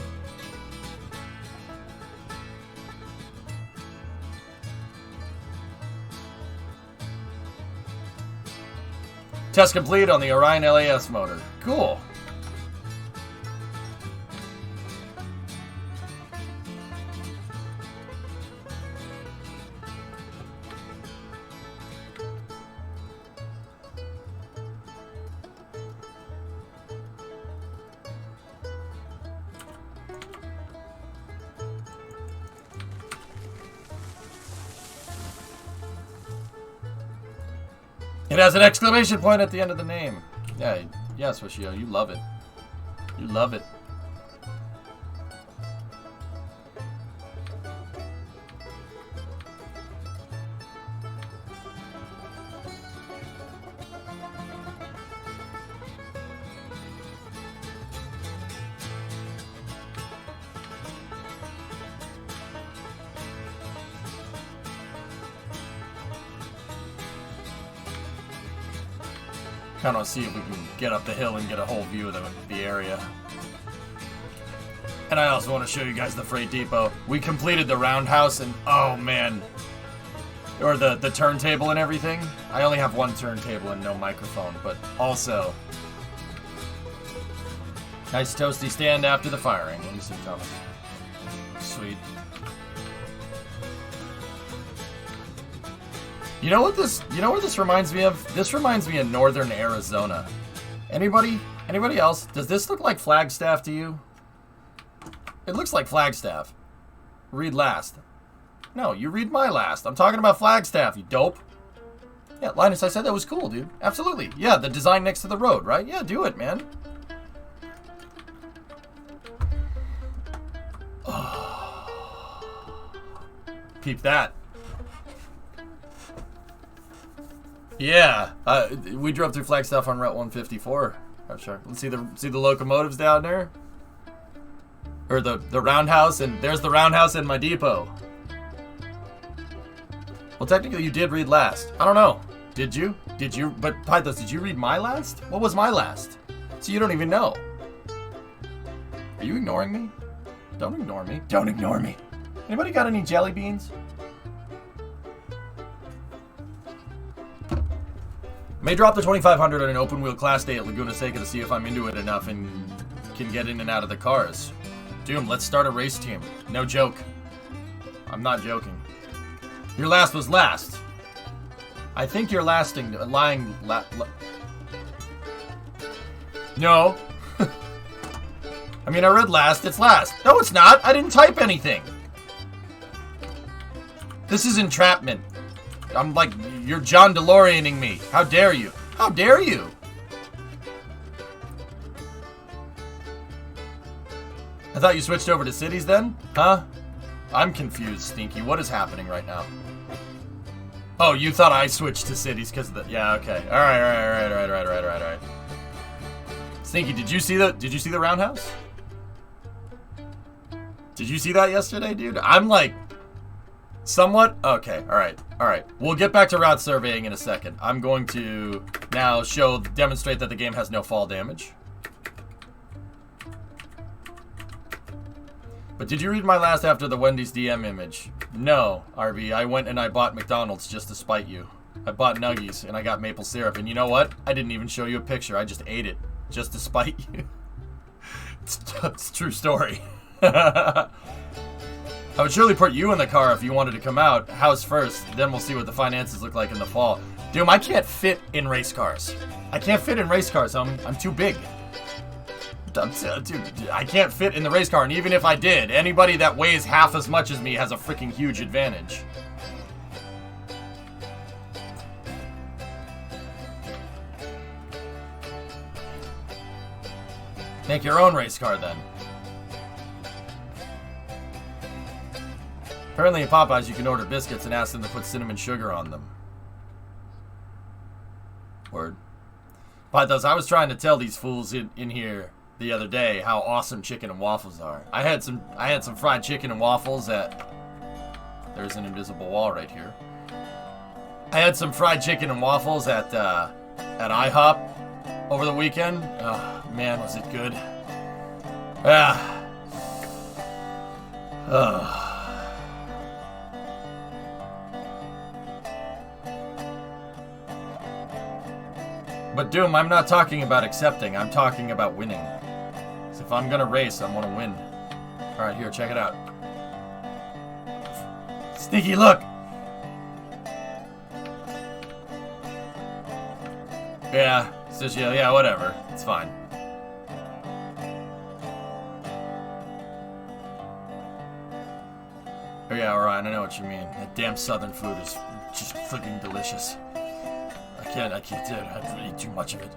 Test complete on the Orion LAS motor. Cool. It has an exclamation point at the end of the name. Yeah, yes, Wishio, you love it. You love it. Kind of want to see if we can get up the hill and get a whole view of the area. And I also want to show you guys the freight depot. We completed the roundhouse and oh man. Or the turntable and everything. I only have one turntable and no microphone, but also nice toasty stand after the firing. Let me see, Thomas. Sweet. You know what this reminds me of? This reminds me of northern Arizona. Anybody else? Does this look like Flagstaff to you? It looks like Flagstaff. Read last. No, you read my last. I'm talking about Flagstaff, you dope. Yeah, Linus, I said that was cool, dude. Absolutely. Yeah, the design next to the road, right? Yeah, do it, man. Oh. Peep that. Yeah, we drove through Flagstaff on Route 154. I'm sure. Let's see the locomotives down there, or the roundhouse, and there's the roundhouse in my depot. Well, technically, you did read last. I don't know. Did you? Did you? But Pythos, did you read my last? What was my last? So you don't even know. Are you ignoring me? Don't ignore me. Don't ignore me. Anybody got any jelly beans? May drop the 2500 on an open wheel class day at Laguna Seca to see if I'm into it enough and can get in and out of the cars. Doom, let's start a race team. No joke. I'm not joking. Your last was last. I think you're lying. No. I mean, I read last. It's last. No, it's not. I didn't type anything. This is entrapment. I'm like, you're John DeLoreaning me. How dare you? How dare you? I thought you switched over to cities then? Huh? I'm confused, Stinky. What is happening right now? Oh, you thought I switched to cities because of the... Yeah, okay. Alright. Stinky, did you see the roundhouse? Did you see that yesterday, dude? I'm like... Somewhat? Okay, alright. We'll get back to route surveying in a second. I'm going to now demonstrate that the game has no fall damage. But did you read my last after the Wendy's DM image? No, RB. I went and I bought McDonald's just to spite you. I bought Nuggies and I got maple syrup. And you know what? I didn't even show you a picture. I just ate it just to spite you. It's a true story. I would surely put you in the car if you wanted to come out. House first, then we'll see what the finances look like in the fall. Doom, I can't fit in race cars. I can't fit in race cars, homie. I'm too big. Dude, I can't fit in the race car, and even if I did, anybody that weighs half as much as me has a freaking huge advantage. Make your own race car, then. Apparently in Popeyes, you can order biscuits and ask them to put cinnamon sugar on them. Word. But those, I was trying to tell these fools in here the other day how awesome chicken and waffles are. I had some fried chicken and waffles at... There's an invisible wall right here. I had some fried chicken and waffles at IHOP over the weekend. Oh, man, was it good. But Doom, I'm not talking about accepting, I'm talking about winning. So if I'm gonna race, I wanna win. Alright, here, check it out. Sneaky, look! Yeah, it's just, yeah, whatever. It's fine. Oh yeah, alright, I know what you mean. That damn southern food is just freaking delicious. I can't do it. I have to eat too much of it.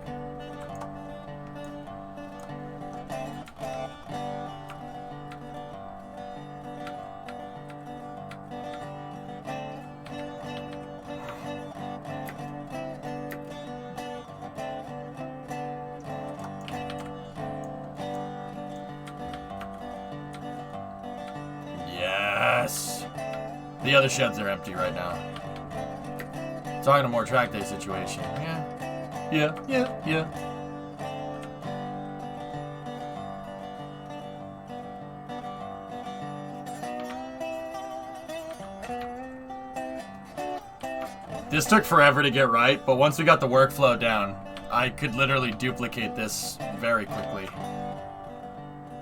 Yes! The other sheds are empty right now. Talking a more track day situation. Yeah. This took forever to get right, but once we got the workflow down, I could literally duplicate this very quickly.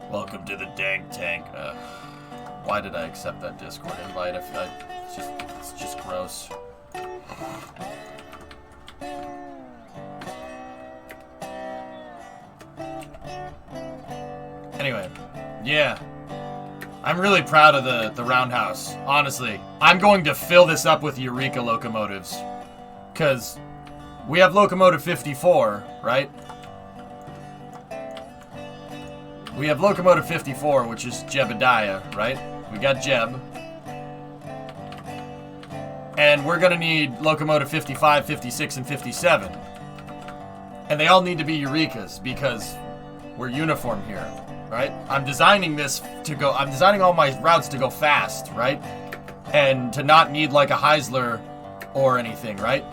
Welcome to the dank tank. Why did I accept that Discord invite? It's just gross. Anyway, yeah. I'm really proud of the roundhouse, honestly. I'm going to fill this up with Eureka locomotives. Because we have locomotive 54, right? We have locomotive 54, which is Jebediah, right? We got Jeb. And we're going to need locomotive 55, 56, and 57. And they all need to be Eurekas because we're uniform here, right? I'm designing all my routes to go fast, right? And to not need like a Heisler or anything, right?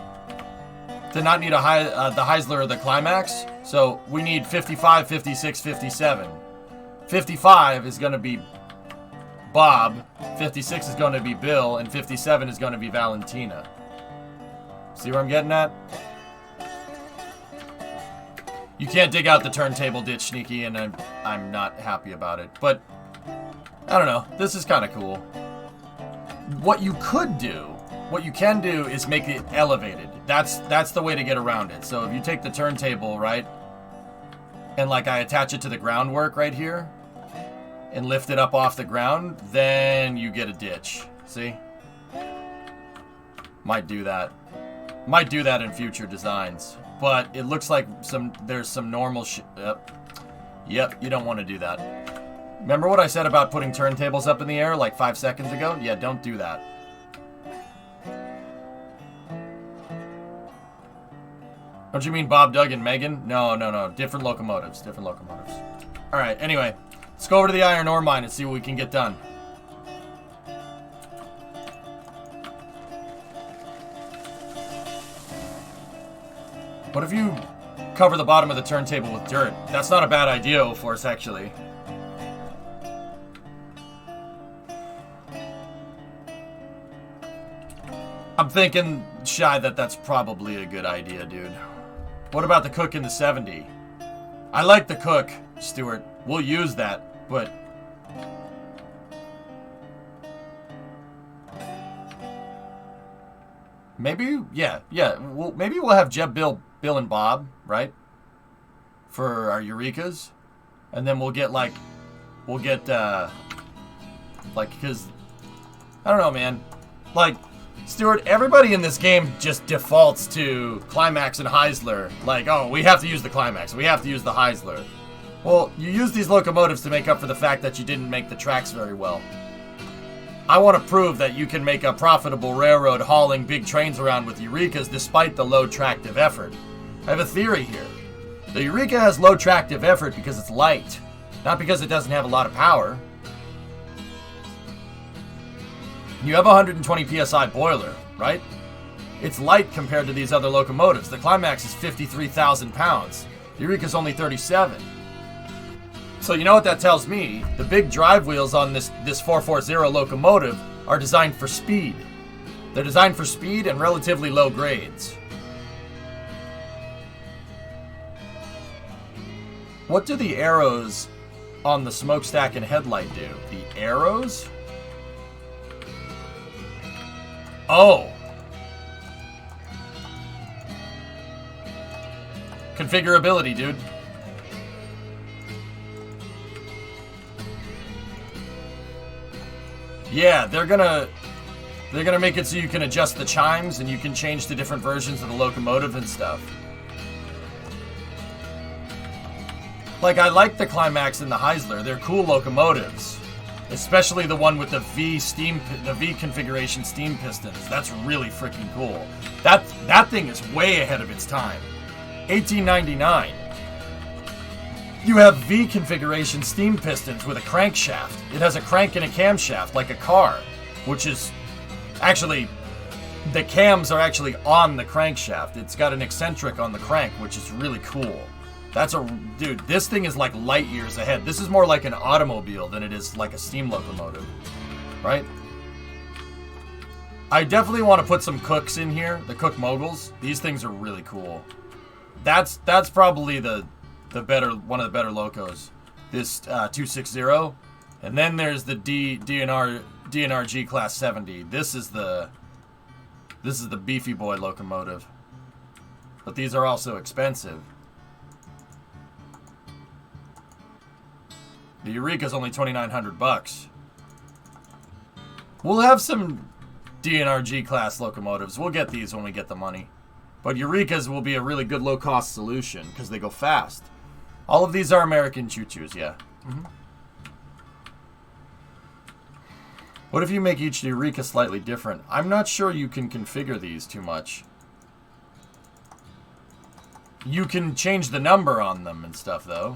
To not need the Heisler or the Climax. So we need 55, 56, 57. 55 is going to be Bob, 56 is going to be Bill, and 57 is going to be Valentina. See where I'm getting at? You can't dig out the turntable ditch, Sneaky, and I'm not happy about it. But, I don't know. This is kind of cool. What you can do is make it elevated. That's the way to get around it. So if you take the turntable, right, and like I attach it to the groundwork right here, and lift it up off the ground, then you get a ditch. See? Might do that. Might do that in future designs. But it looks like there's some normal Yep, you don't want to do that. Remember what I said about putting turntables up in the air like 5 seconds ago? Yeah, don't do that. Don't you mean Bob, Doug, and Megan? No. Different locomotives. Alright, anyway. Let's go over to the iron ore mine and see what we can get done. What if you cover the bottom of the turntable with dirt? That's not a bad idea, for us, actually. I'm thinking, Shy, that's probably a good idea, dude. What about the cook in the 70? I like the cook, Stuart. We'll use that, but... Maybe, yeah. Maybe we'll have Jeb, Bill, and Bob, right? For our Eurekas. And then because... I don't know, man. Like, Stuart, everybody in this game just defaults to Climax and Heisler. Like, oh, we have to use the Climax. We have to use the Heisler. Well, you use these locomotives to make up for the fact that you didn't make the tracks very well. I want to prove that you can make a profitable railroad hauling big trains around with Eurekas despite the low tractive effort. I have a theory here. The Eureka has low tractive effort because it's light, not because it doesn't have a lot of power. You have a 120 psi boiler, right? It's light compared to these other locomotives. The Climax is 53,000 pounds. The Eureka's only 37. So you know what that tells me? The big drive wheels on this 440 locomotive are designed for speed. They're designed for speed and relatively low grades. What do the arrows on the smokestack and headlight do? The arrows? Oh! Configurability, dude. Yeah, they're gonna make it so you can adjust the chimes and you can change to different versions of the locomotive and stuff. Like, I like the Climax and the Heisler. They're cool locomotives. Especially the one with the V configuration steam pistons. That's really freaking cool. That thing is way ahead of its time. 1899. You have V configuration steam pistons with a crankshaft. It has a crank and a camshaft like a car, which is actually, the cams are actually on the crankshaft. It's got an eccentric on the crank, which is really cool. Dude, this thing is like light years ahead. This is more like an automobile than it is like a steam locomotive, right? I definitely want to put some cooks in here, the cook moguls. These things are really cool. That's probably one of the better locos. This 260, and then there's the DNR Class 70. This is the beefy boy locomotive. But these are also expensive. The Eureka's only $2,900. We'll have some DNRG class locomotives. We'll get these when we get the money. But Eureka's will be a really good low-cost solution because they go fast. All of these are American choo-choos, yeah. Mm-hmm. What if you make each Eureka slightly different? I'm not sure you can configure these too much. You can change the number on them and stuff, though.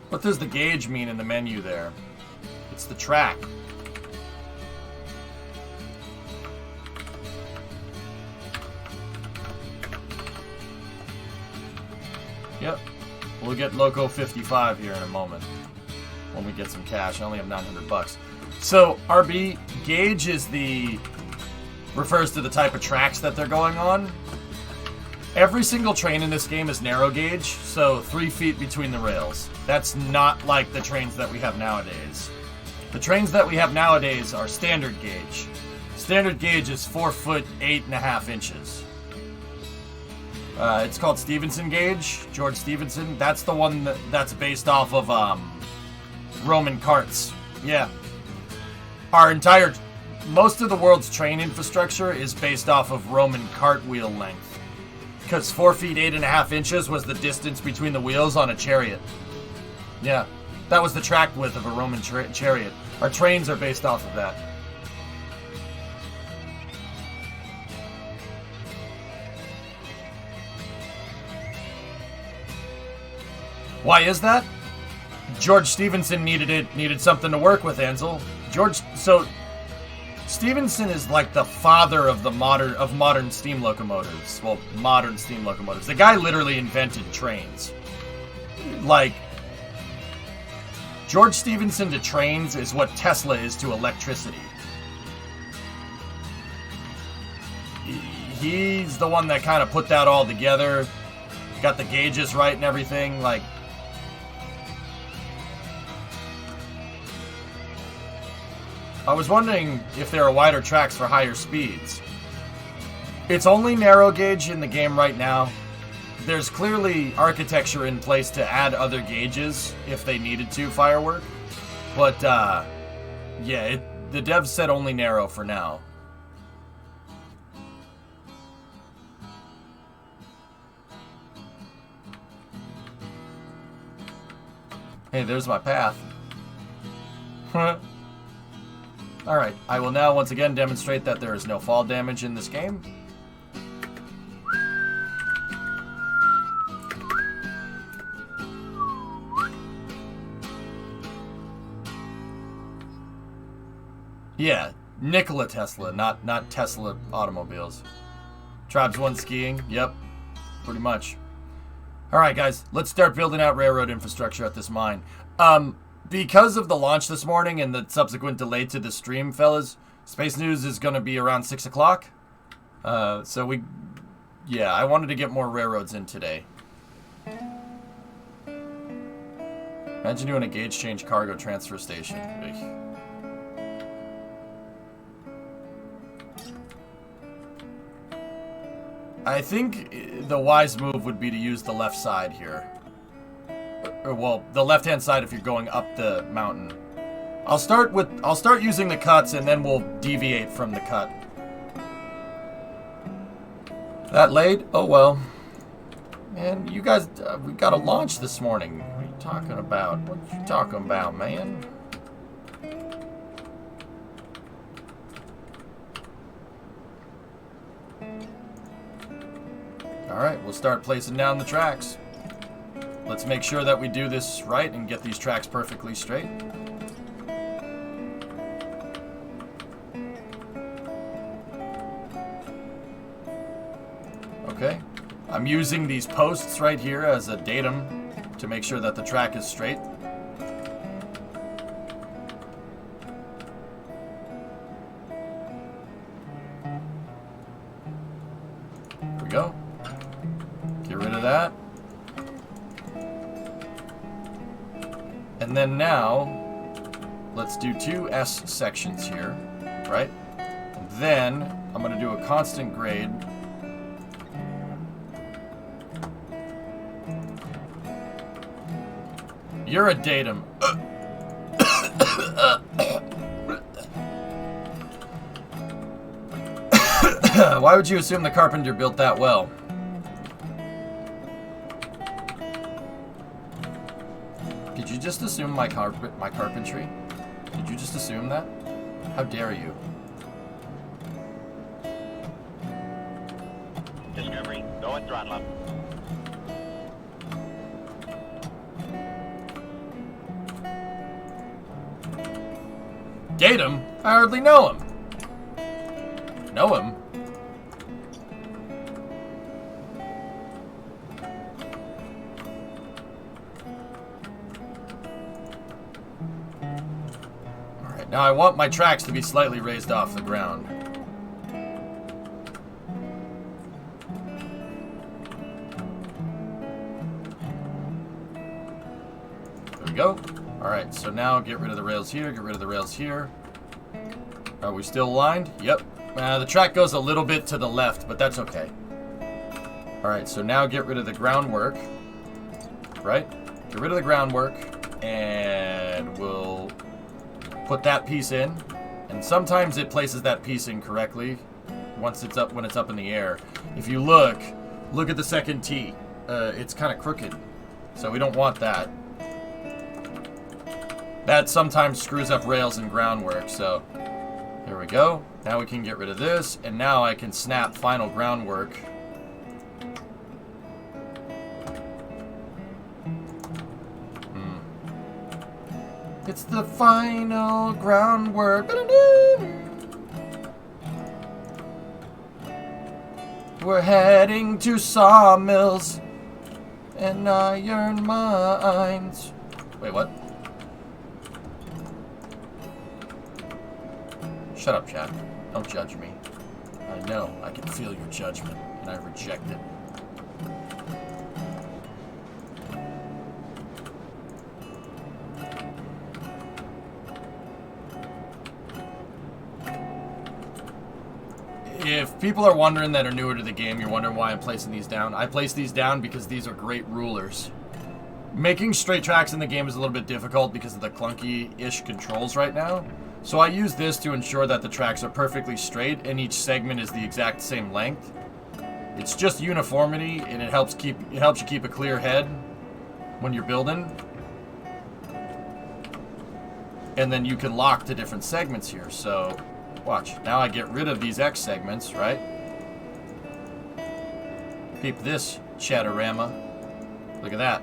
What does the gauge mean in the menu there? It's the track. Yep. We'll get Loco 55 here in a moment when we get some cash. I only have 900 bucks. So, RB, gauge is refers to the type of tracks that they're going on. Every single train in this game is narrow gauge, so 3 feet between the rails. That's not like the trains that we have nowadays. The trains that we have nowadays are standard gauge. Standard gauge is 4 foot 8.5 inches. It's called Stevenson gauge, George Stevenson. That's the one that's based off of Roman carts. Yeah. Most of the world's train infrastructure is based off of Roman cartwheel length. Because 4 feet 8.5 inches was the distance between the wheels on a chariot. Yeah. That was the track width of a Roman chariot. Our trains are based off of that. Why is that? George Stevenson needed something to work with, Ansel. Stevenson is like the father of modern steam locomotives. Well, modern steam locomotives. The guy literally invented trains. Like, George Stevenson to trains is what Tesla is to electricity. He's the one that kind of put that all together, got the gauges right and everything. Like, I was wondering if there are wider tracks for higher speeds. It's only narrow gauge in the game right now. There's clearly architecture in place to add other gauges if they needed to firework. But, yeah, the devs said only narrow for now. Hey, there's my path. Alright, I will now once again demonstrate that there is no fall damage in this game. Yeah, Nikola Tesla, not Tesla automobiles. Tribes 1 skiing, yep, pretty much. Alright guys, let's start building out railroad infrastructure at this mine. Because of the launch this morning and the subsequent delay to the stream, fellas, Space News is going to be around 6 o'clock. I wanted to get more railroads in today. Imagine doing a gauge change cargo transfer station. I think the wise move would be to use the left side here. Well, the left-hand side if you're going up the mountain. I'll start using the cuts and then we'll deviate from the cut. That late? Oh well. Man, you guys, we got a launch this morning. What are you talking about? What are you talking about, man? Alright, we'll start placing down the tracks. Let's make sure that we do this right and get these tracks perfectly straight. Okay. I'm using these posts right here as a datum to make sure that the track is straight. There we go. Get rid of that. And then now, let's do 2 S sections here, right? And then I'm going to do a constant grade. You're a datum. Why would you assume the carpenter built that well? Did you just assume my carpentry? Did you just assume that? How dare you? Discovery, go and throttle up. Datum? I hardly know him. Know him? Now I want my tracks to be slightly raised off the ground. There we go. Alright, so now get rid of the rails here, get rid of the rails here. Are we still aligned? Yep. The track goes a little bit to the left, but that's okay. Alright, so now get rid of the groundwork. Right? Get rid of the groundwork, and we'll put that piece in. And sometimes it places that piece incorrectly once it's up, when it's up in the air. If you look at the second T. It's kind of crooked, so we don't want that. That sometimes screws up rails and groundwork, so there we go. Now we can get rid of this, and now I can snap final groundwork. It's the final groundwork. We're heading to Sawmills and iron mines. Wait, what? Shut up, chat. Don't judge me. I know. I can feel your judgment, and I reject it. If people are wondering that are newer to the game, you're wondering why I'm placing these down. I place these down because these are great rulers. Making straight tracks in the game is a little bit difficult because of the clunky-ish controls right now. So I use this to ensure that the tracks are perfectly straight and each segment is the exact same length. It's just uniformity, and it helps you keep a clear head when you're building. And then you can lock to different segments here. So watch. Now I get rid of these X segments, right? Peep this, Chatterama. Look at that.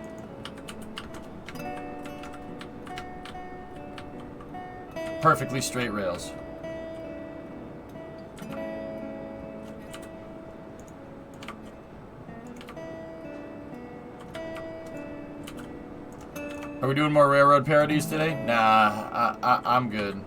Perfectly straight rails. Are we doing more railroad parodies today? Nah, I'm good.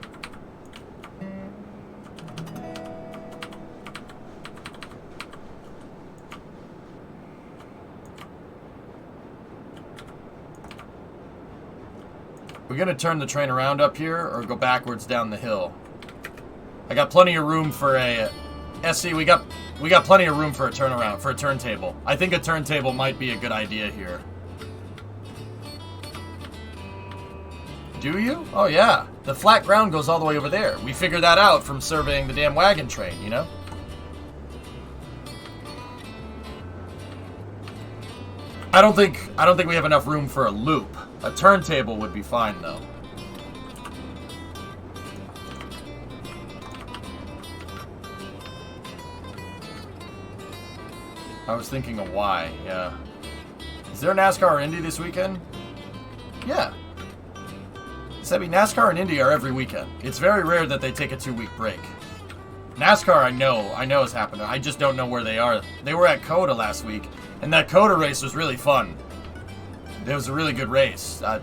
We're gonna turn the train around up here or go backwards down the hill. I got plenty of room for a SC. We got plenty of room for a turnaround, for a turntable. I think a turntable might be a good idea here. Do you? Oh yeah. The flat ground goes all the way over there. We figured that out from surveying the damn wagon train, you know? I don't think we have enough room for a loop. A turntable would be fine, though. I was thinking of why, yeah. Is there a NASCAR or Indy this weekend? Yeah. Sebby, NASCAR and Indy are every weekend. It's very rare that they take a 2-week break. NASCAR, I know is happening. I just don't know where they are. They were at COTA last week, and that COTA race was really fun. It was a really good race. I'll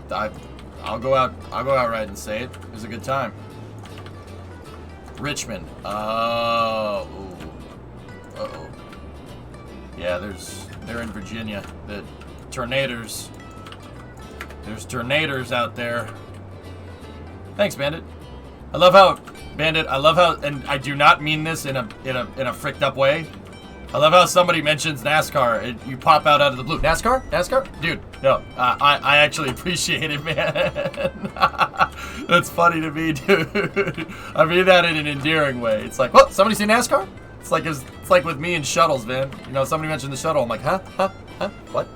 go out right and say it. It was a good time. Richmond. Oh. Uh-oh. Yeah, they're in Virginia. The tornadoes. There's tornadoes out there. Thanks, Bandit. I love how, and I do not mean this in a fricked up way. I love how somebody mentions NASCAR and you pop out of the blue. NASCAR? Dude, no. I actually appreciate it, man. That's funny to me, dude. I mean that in an endearing way. It's like, what? Somebody say NASCAR? It's like with me and shuttles, man. You know, somebody mentioned the shuttle. I'm like, huh? What?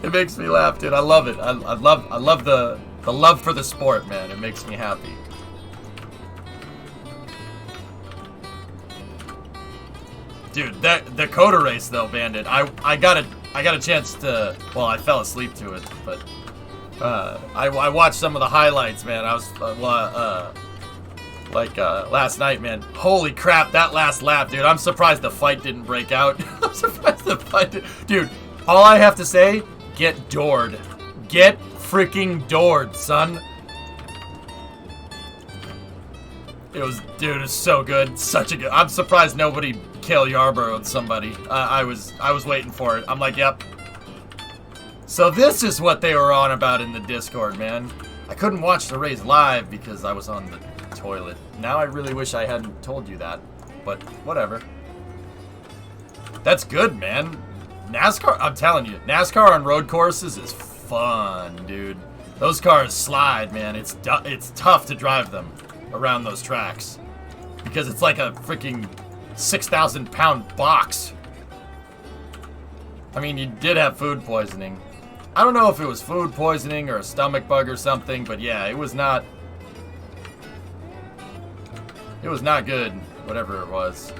It makes me laugh, dude. I love it. I love the love for the sport, man. It makes me happy. Dude, the COTA race though, Bandit. I got a chance to. Well, I fell asleep to it, but I watched some of the highlights, man. I was last night, man. Holy crap, that last lap, dude. I'm surprised the fight didn't break out. Dude, all I have to say, get doored. Get freaking doored, son. It was, dude, it's so good. Such a good. I'm surprised nobody Kale Yarborough'd somebody. I was waiting for it. I'm like, yep. So this is what they were on about in the Discord, man. I couldn't watch the race live because I was on the toilet. Now I really wish I hadn't told you that, but whatever. That's good, man. NASCAR, I'm telling you, NASCAR on road courses is fun, dude. Those cars slide, man. It's tough to drive them around those tracks because it's like a freaking 6,000-pound box. I mean, you did have food poisoning. I don't know if it was food poisoning or a stomach bug or something, but yeah, it was not good, whatever it was.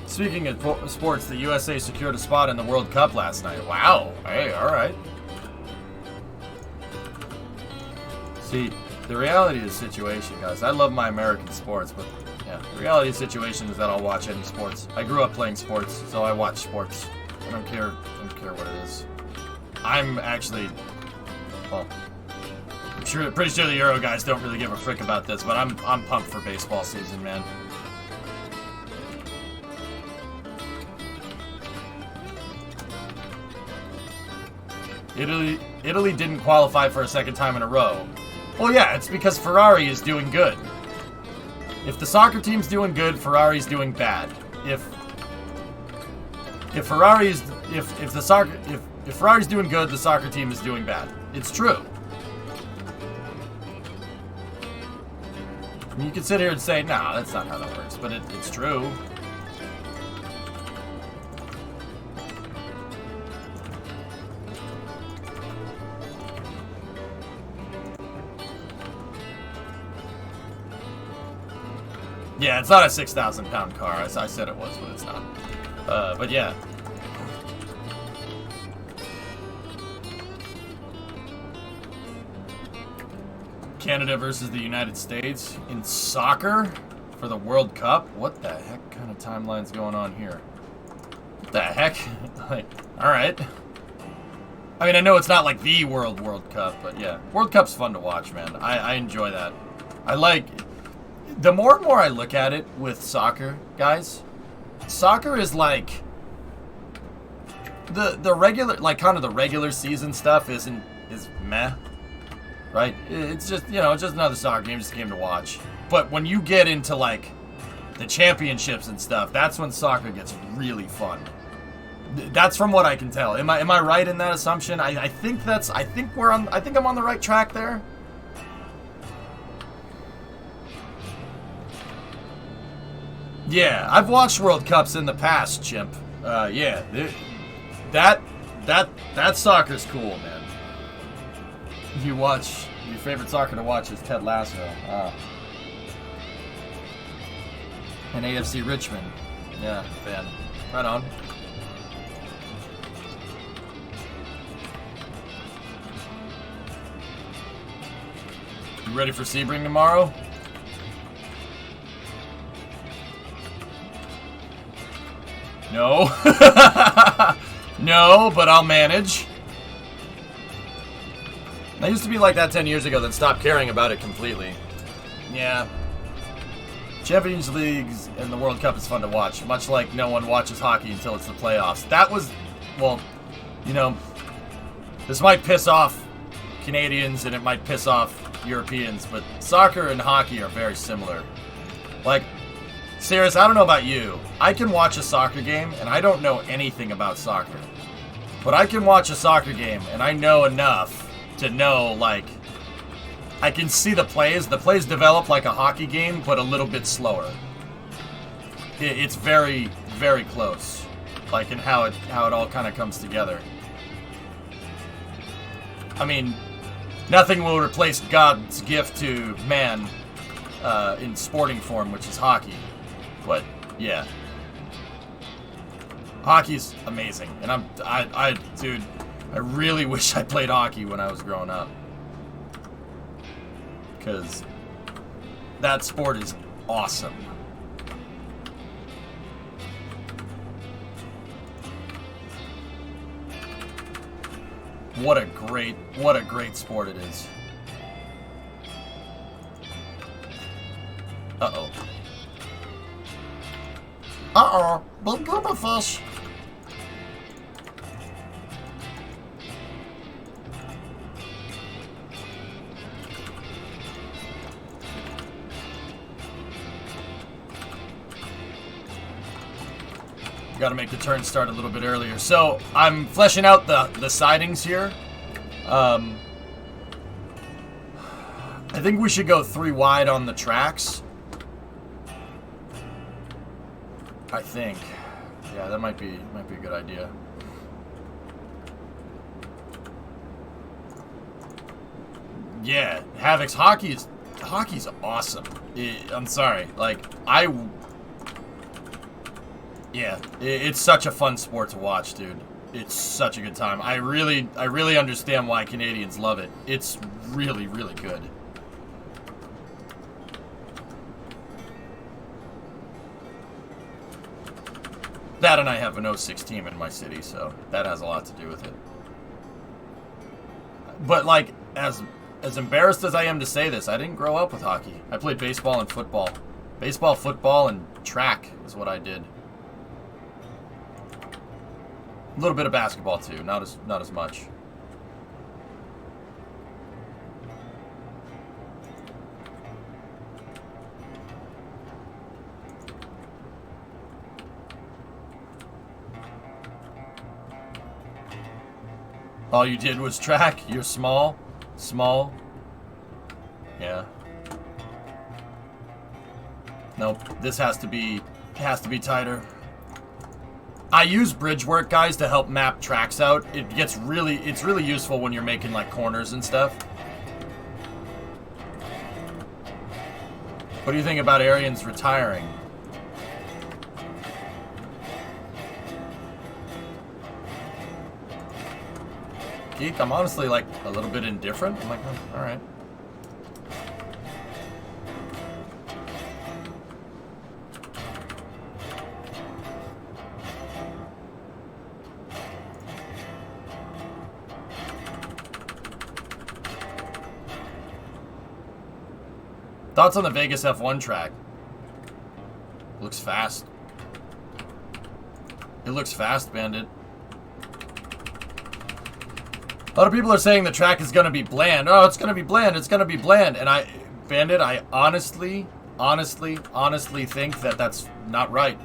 Speaking of sports, the USA secured a spot in the World Cup last night. Wow. Hey, all right. See, the reality of the situation, guys, I love my American sports, but yeah, the reality of the situation is that I'll watch any sports. I grew up playing sports, so I watch sports. I don't care what it is. I'm actually, well, pretty sure the Euro guys don't really give a frick about this, but I'm pumped for baseball season, man. Italy didn't qualify for a second time in a row. Well, yeah, it's because Ferrari is doing good. If the soccer team's doing good, Ferrari's doing bad. If Ferrari's doing good, the soccer team is doing bad. It's true. And you can sit here and say, "Nah, that's not how that works," but it's true. Yeah, it's not a 6,000-pound car. I said it was, but it's not. But yeah. Canada versus the United States in soccer for the World Cup? What the heck kind of timeline's going on here? What the heck? Like, alright. I mean, I know it's not like the World Cup, but yeah. World Cup's fun to watch, man. I enjoy that. I like... The more and more I look at it with soccer, guys, soccer is like the regular, like kind of the regular season stuff is meh, right? It's just, you know, it's just another soccer game, just a game to watch. But when you get into like the championships and stuff, that's when soccer gets really fun. That's from what I can tell. Am I right in that assumption? I think I'm on the right track there. Yeah, I've watched World Cups in the past, Chimp. Yeah, that soccer's cool, man. You watch, your favorite soccer to watch is Ted Lasso. And AFC Richmond. Yeah, fan. Right on. You ready for Sebring tomorrow? No. No, but I'll manage. I used to be like that 10 years ago, then stopped caring about it completely. Yeah. Champions Leagues and the World Cup is fun to watch, much like no one watches hockey until it's the playoffs. That was, well, you know, this might piss off Canadians and it might piss off Europeans, but soccer and hockey are very similar. Like, Sirius, I don't know about you. I can watch a soccer game, and I don't know anything about soccer. But I can watch a soccer game, and I know enough to know, like, I can see the plays. The plays develop like a hockey game, but a little bit slower. It's very, very close, like in how it all kind of comes together. I mean, nothing will replace God's gift to man in sporting form, which is hockey. But, yeah. Hockey's amazing, and dude, I really wish I played hockey when I was growing up, because that sport is awesome. What a great sport it is. Uh-oh. Uh-oh. Big grouper fish. Got to make the turn start a little bit earlier. So I'm fleshing out the sidings here. I think we should go 3 wide on the tracks. I think. Yeah, that might be a good idea. Yeah, Havoc's hockey's awesome. I'm sorry, like yeah, it's such a fun sport to watch, dude. It's such a good time. I really understand why Canadians love it. It's really good. That and I have an 06 team in my city, so that has a lot to do with it. But like, as embarrassed as I am to say this, I didn't grow up with hockey. I played baseball and football. Baseball, football, and track is what I did. A little bit of basketball too, not as much. All you did was track. You're small. Yeah. Nope. This has to be tighter. I use bridge work, guys, to help map tracks out. It's really useful when you're making like corners and stuff. What do you think about Arians retiring? Geek, I'm honestly like a little bit indifferent. I'm like, oh, all right. Thoughts on the Vegas F1 track? Looks fast. It looks fast, Bandit. A lot of people are saying the track is going to be bland. Oh, it's going to be bland. It's going to be bland. And Bandit, I honestly think that that's not right.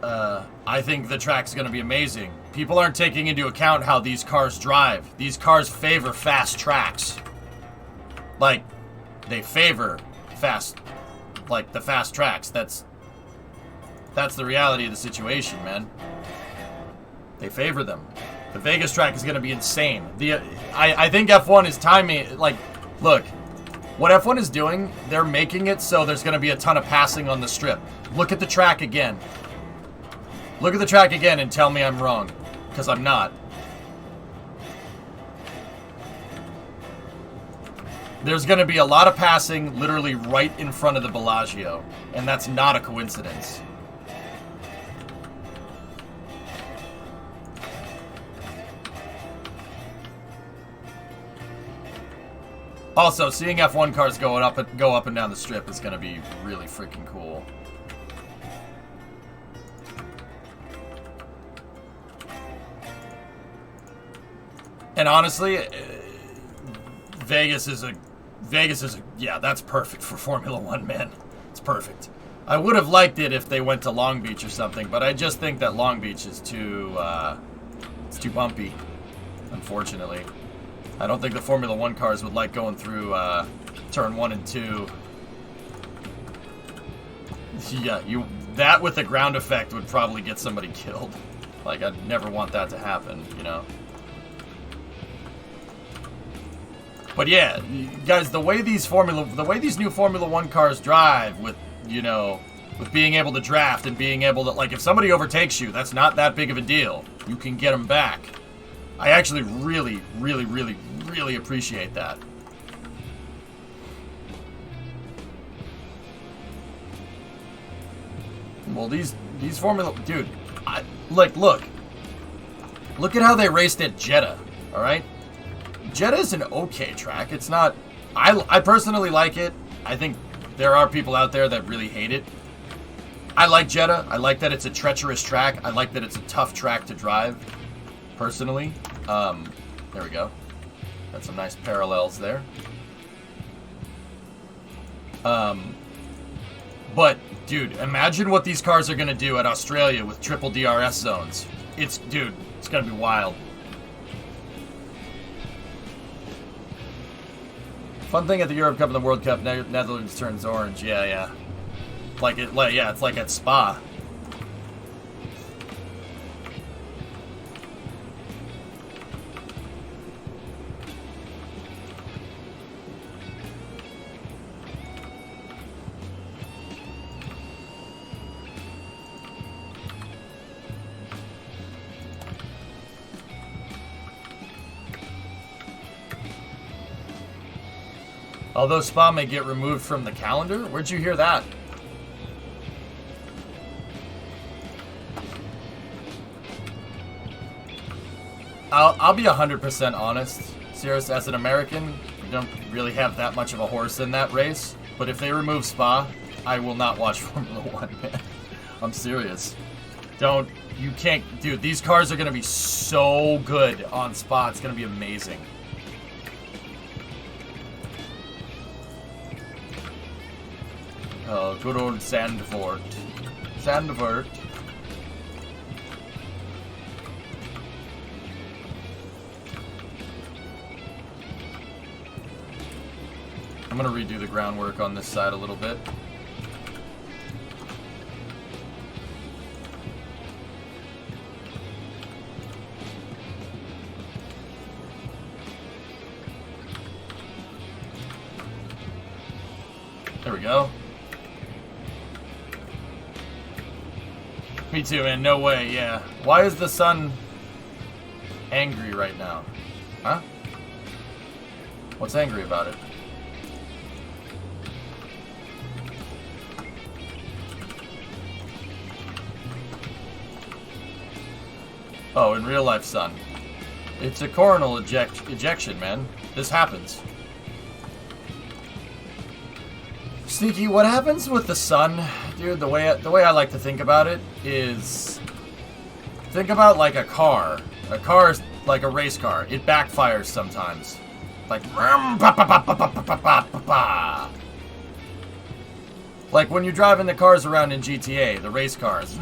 I think the track's going to be amazing. People aren't taking into account how these cars drive. These cars favor fast tracks. Like, they favor fast, like the fast tracks. That's the reality of the situation, man. They favor them. The Vegas track is going to be insane. I think F1 is timing, like, look, what F1 is doing, they're making it so there's going to be a ton of passing on the strip. Look at the track again. Look at the track again and tell me I'm wrong, because I'm not. There's going to be a lot of passing literally right in front of the Bellagio, and that's not a coincidence. Also, seeing F1 cars go up and down the strip is going to be really freaking cool. And honestly, Vegas is a yeah, that's perfect for Formula 1, man. It's perfect. I would have liked it if they went to Long Beach or something, but I just think that Long Beach is too bumpy, unfortunately. I don't think the Formula 1 cars would like going through turn 1 and 2. Yeah, that with the ground effect would probably get somebody killed. Like, I'd never want that to happen, you know? But yeah, guys, the way these new Formula 1 cars drive with, you know, with being able to draft and being able to, like, if somebody overtakes you, that's not that big of a deal. You can get them back. I actually really, really, really, really appreciate that. Well, these Formula... Dude, look at how they raced at Jeddah, alright? Jeddah is an okay track. It's not... I personally like it. I think there are people out there that really hate it. I like Jeddah. I like that it's a treacherous track. I like that it's a tough track to drive, personally. There we go. Got some nice parallels there. But, dude, imagine what these cars are going to do at Australia with triple DRS zones. Dude, it's going to be wild. Fun thing at the Europe Cup and the World Cup, Netherlands turns orange. Yeah. It's like at Spa. Although Spa may get removed from the calendar? Where'd you hear that? I'll be 100% honest. Serious, as an American, you don't really have that much of a horse in that race. But if they remove Spa, I will not watch Formula 1, man. I'm serious. You can't, dude, these cars are going to be so good on Spa. It's going to be amazing. Oh, good old Zandvoort. Zandvoort. I'm gonna redo the groundwork on this side a little bit. There we go. Me too, man. No way, yeah. Why is the sun angry right now? Huh? What's angry about it? Oh, in real life, sun. It's a coronal ejection, man. This happens. Sneaky, what happens with the sun, dude, the way I like to think about it is, think about like a car. A car is like a race car. It backfires sometimes. Like, like when you're driving the cars around in GTA, the race cars.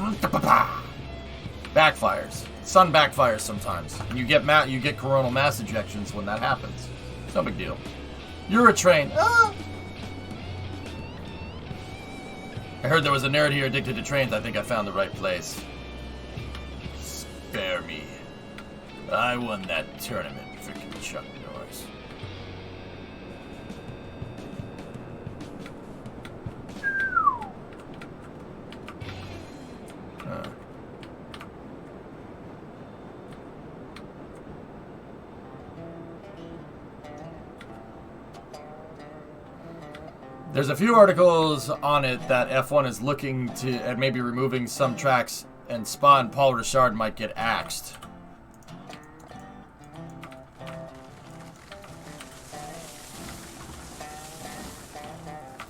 Backfires. Sun backfires sometimes. You get coronal mass ejections when that happens. It's no big deal. You're a train. I heard there was a nerd here addicted to trains. I think I found the right place. Spare me. I won that tournament. Freaking Chuck Norris. There's a few articles on it that F1 is looking at maybe removing some tracks, and Spa and Paul Ricard might get axed.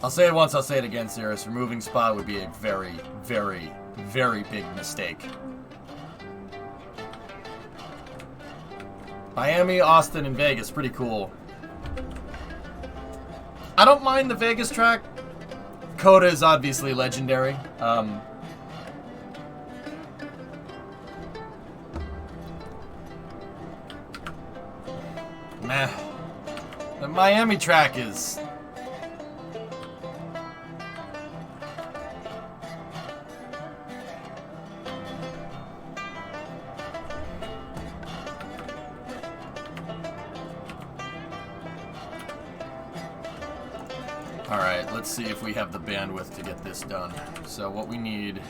I'll say it once, I'll say it again, Sirius. Removing Spa would be a very, very, very big mistake. Miami, Austin, and Vegas, pretty cool. I don't mind the Vegas track. Coda is obviously legendary. Meh. The Miami track is... Alright, let's see if we have the bandwidth to get this done. So what we need...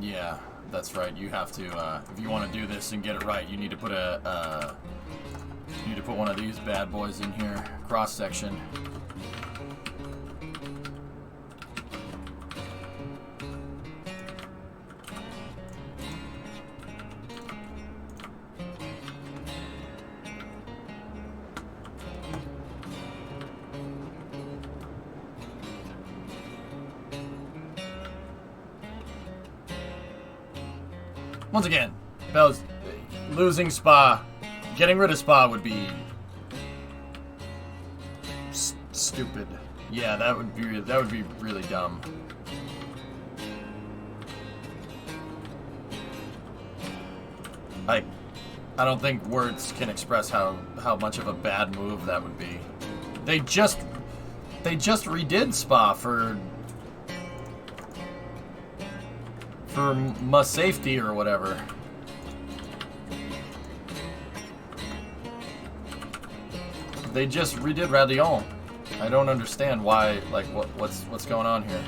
Yeah, that's right. You have to, if you want to do this and get it right, you need to put one of these bad boys in here, cross section. Once again, Bells, losing Spa, getting rid of Spa would be stupid. Yeah, that would be really dumb. I don't think words can express how much of a bad move that would be. They just redid Spa for must safety or whatever. They just redid Ravine. I don't understand why, like, what's going on here.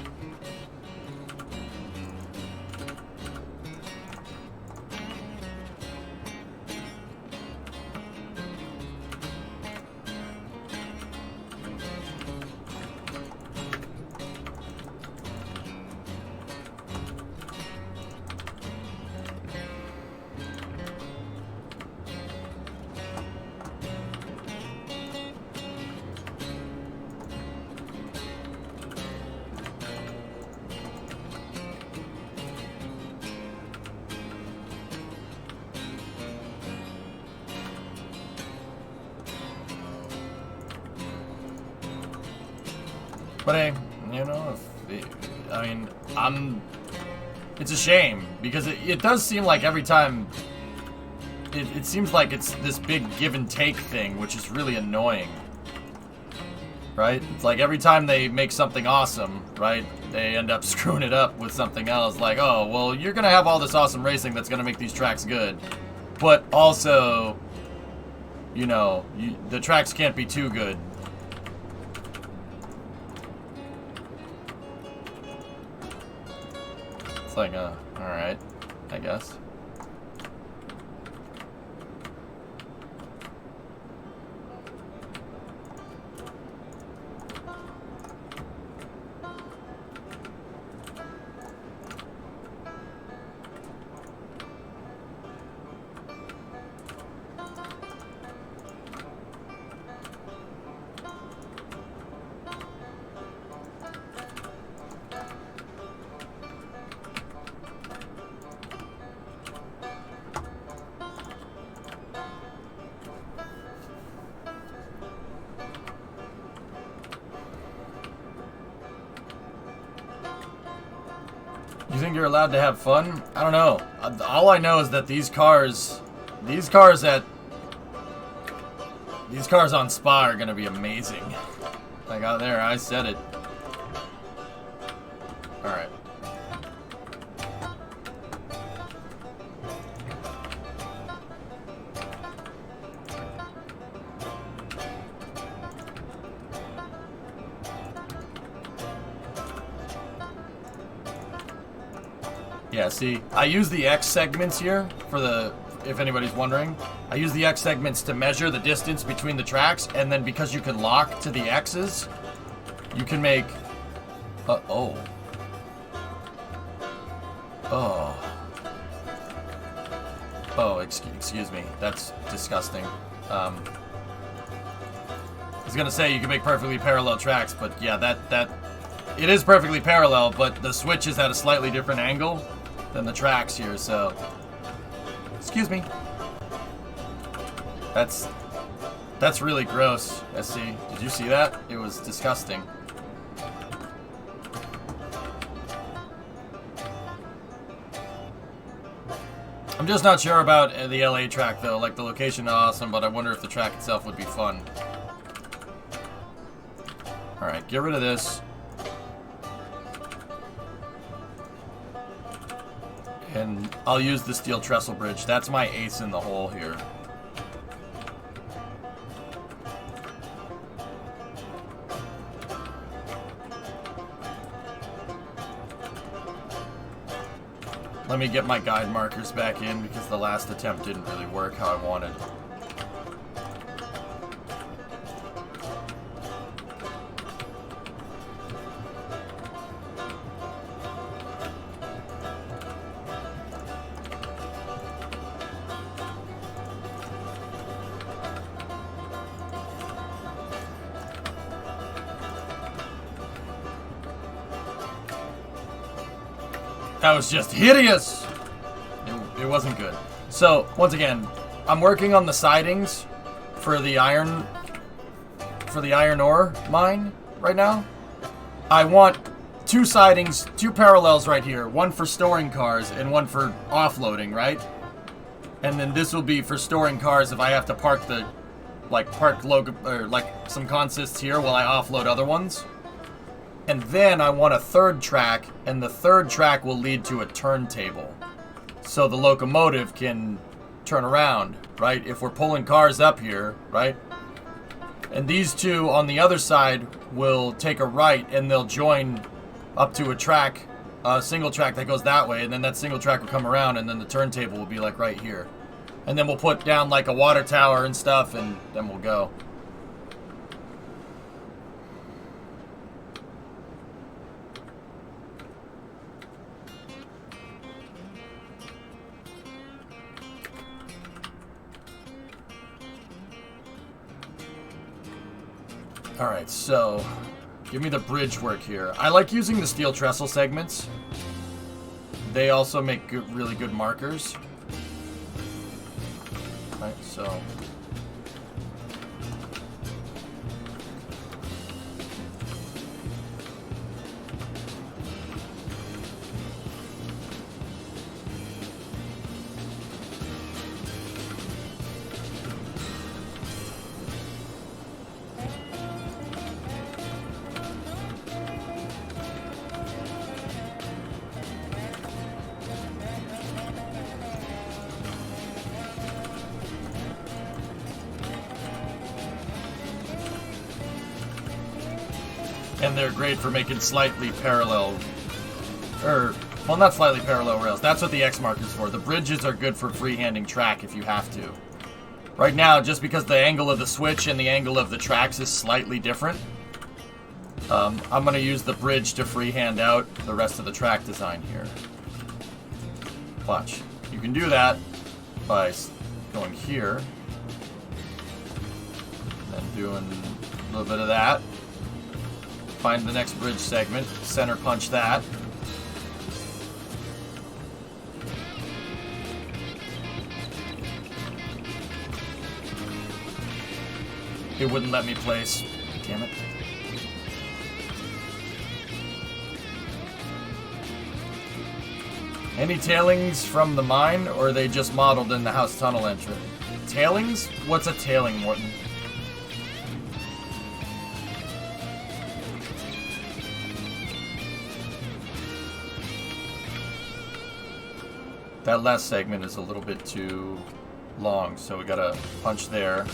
But hey, you know, it's a shame, because it does seem like every time, it seems like it's this big give and take thing, which is really annoying, right? It's like every time they make something awesome, right, they end up screwing it up with something else, like, oh, well, you're gonna have all this awesome racing that's gonna make these tracks good, but also, you know, the tracks can't be too good. Like, alright, I guess. You think you're allowed to have fun? I don't know. All I know is that these cars on Spa are gonna be amazing. Like out there, I said it. Alright. Yeah, see, I use the X segments here for the, if anybody's wondering. I use the X segments to measure the distance between the tracks, and then because you can lock to the X's, you can make, oh. Oh, excuse me. That's disgusting. I was gonna say you can make perfectly parallel tracks, but yeah, that it is perfectly parallel, but the switch is at a slightly different angle than the tracks here, so excuse me. That's really gross, SC. Did you see that? It was disgusting. I'm just not sure about the LA track though. Like, the location is awesome, but I wonder if the track itself would be fun. Alright, get rid of this. And I'll use the steel trestle bridge. That's my ace in the hole here. Let me get my guide markers back in because the last attempt didn't really work how I wanted. That was just hideous. It wasn't good. So, once again, I'm working on the sidings for the iron ore mine right now. I want two sidings, two parallels right here, one for storing cars and one for offloading, right? And then this will be for storing cars if I have to park some consists here while I offload other ones. And then I want a third track, and the third track will lead to a turntable. So the locomotive can turn around, right? If we're pulling cars up here, right? And these two on the other side will take a right, and they'll join up to a track, a single track that goes that way, and then that single track will come around, and then the turntable will be like right here. And then we'll put down like a water tower and stuff, and then we'll go. Alright, so give me the bridge work here. I like using the steel trestle segments. They also make really good markers. Right, so and they're great for making slightly parallel, well, not slightly parallel rails. That's what the X mark is for. The bridges are good for freehanding track if you have to. Right now, just because the angle of the switch and the angle of the tracks is slightly different, I'm going to use the bridge to freehand out the rest of the track design here. Watch. You can do that by going here, and then doing a little bit of that. Find the next bridge segment, center punch that. It wouldn't let me place. Damn it. Any tailings from the mine, or are they just modeled in the house tunnel entrance? Tailings? What's a tailing, Morton? That last segment is a little bit too long, so we gotta punch there.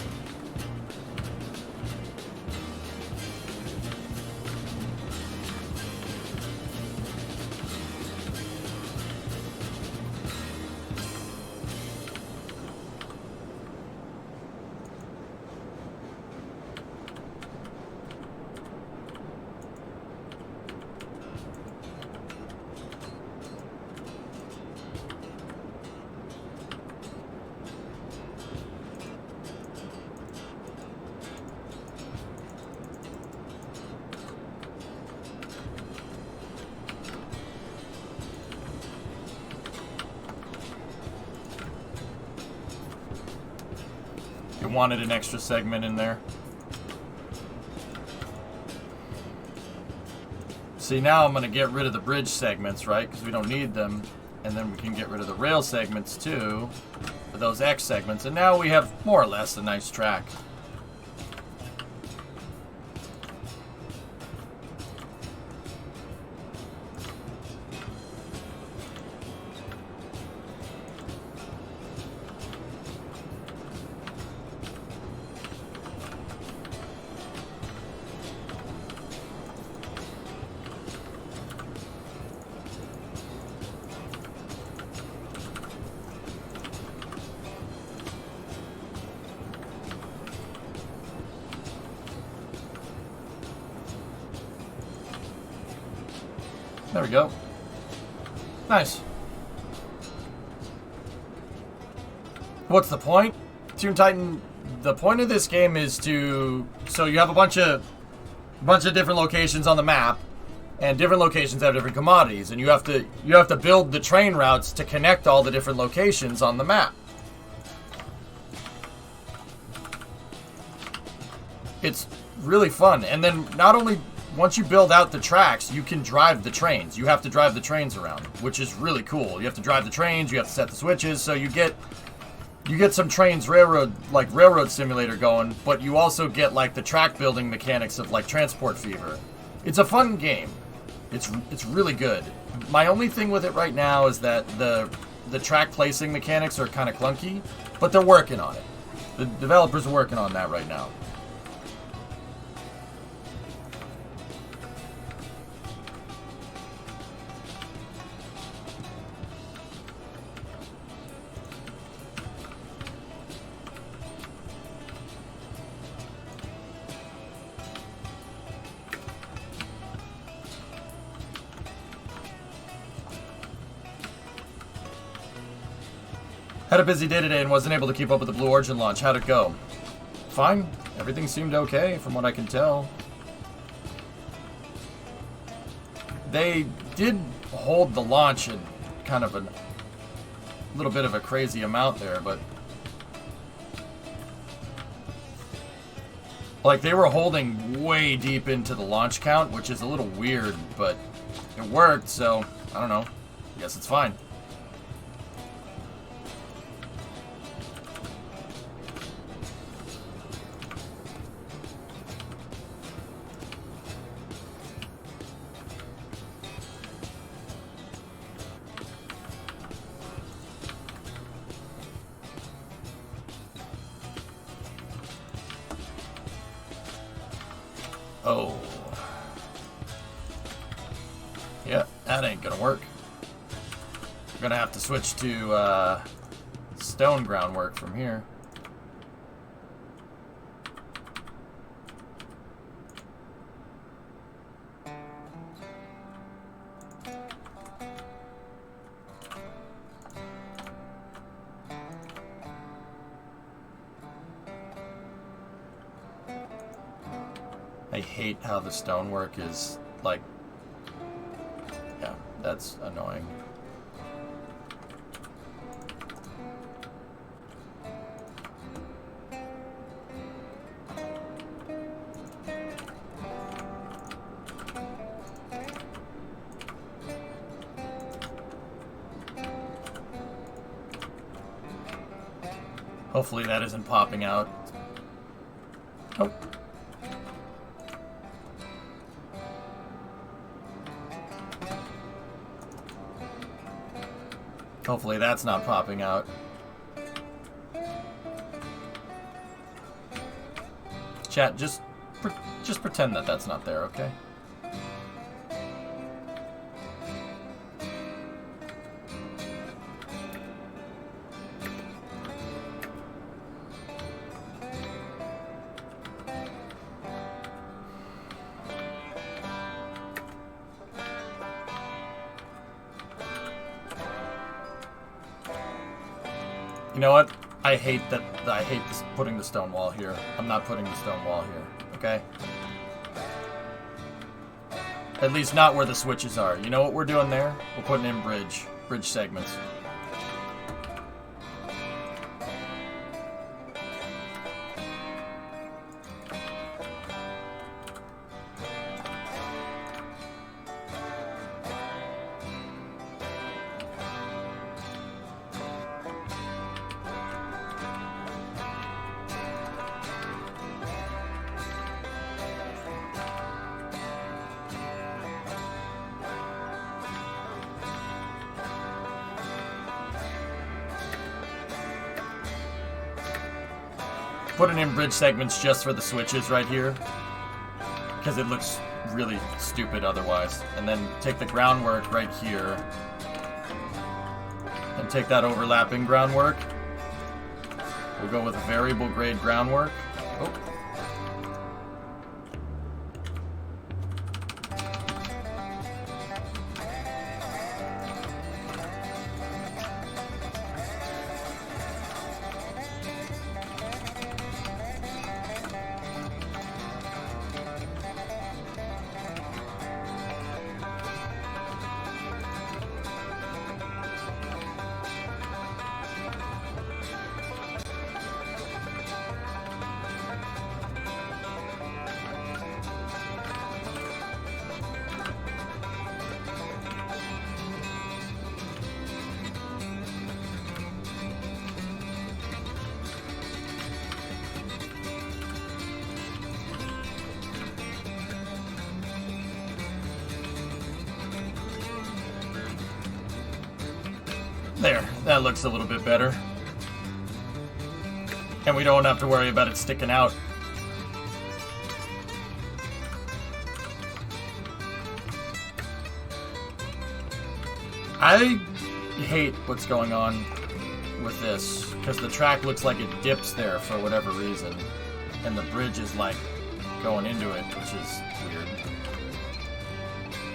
wanted an extra segment in there. See, now I'm going to get rid of the bridge segments, right? Because we don't need them. And then we can get rid of the rail segments, too. For those X segments. And now we have more or less a nice track. There we go. Nice. What's the point? Toon Titan, the point of this game is to... So you have a bunch of different locations on the map, and different locations have different commodities, and you have to build the train routes to connect all the different locations on the map. It's really fun. And then not only... Once you build out the tracks, you can drive the trains. You have to drive the trains around, which is really cool. You have to drive the trains, you have to set the switches, so you get some trains railroad simulator going, but you also get like the track building mechanics of like Transport Fever. It's a fun game. It's really good. My only thing with it right now is that the track placing mechanics are kind of clunky, but they're working on it. The developers are working on that right now. Had a busy day today and wasn't able to keep up with the Blue Origin launch. How'd it go? Fine. Everything seemed okay from what I can tell. They did hold the launch at kind of a little bit of a crazy amount there, but... Like, they were holding way deep into the launch count, which is a little weird, but it worked, so I don't know. I guess it's fine. Oh. Yeah, that ain't gonna work. We're gonna have to switch to stone groundwork from here. I hate how the stonework is, like, yeah, that's annoying. Hopefully that isn't popping out. Oh. Hopefully that's not popping out. Chat, just pretend that that's not there, okay? You know what? I hate this, putting the stone wall here. I'm not putting the stone wall here, okay? At least not where the switches are. You know what we're doing there? We're putting in bridge segments. putting in bridge segments just for the switches right here, because it looks really stupid otherwise. And then take the groundwork right here, and take that overlapping groundwork. We'll go with variable grade groundwork. Oh. There, that looks a little bit better. And we don't have to worry about it sticking out. I hate what's going on with this, because the track looks like it dips there for whatever reason. And the bridge is like going into it, which is weird.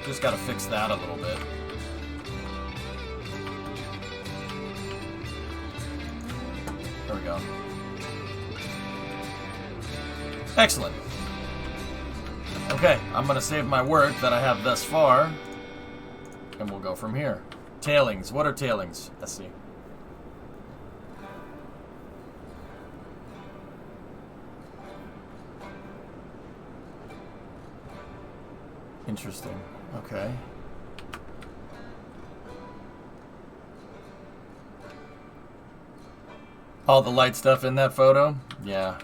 Just gotta fix that a little bit. There we go. Excellent. Okay, I'm gonna save my work that I have thus far, and we'll go from here. Tailings. What are tailings? Let's see. Interesting. Okay. All the light stuff in that photo? Yeah.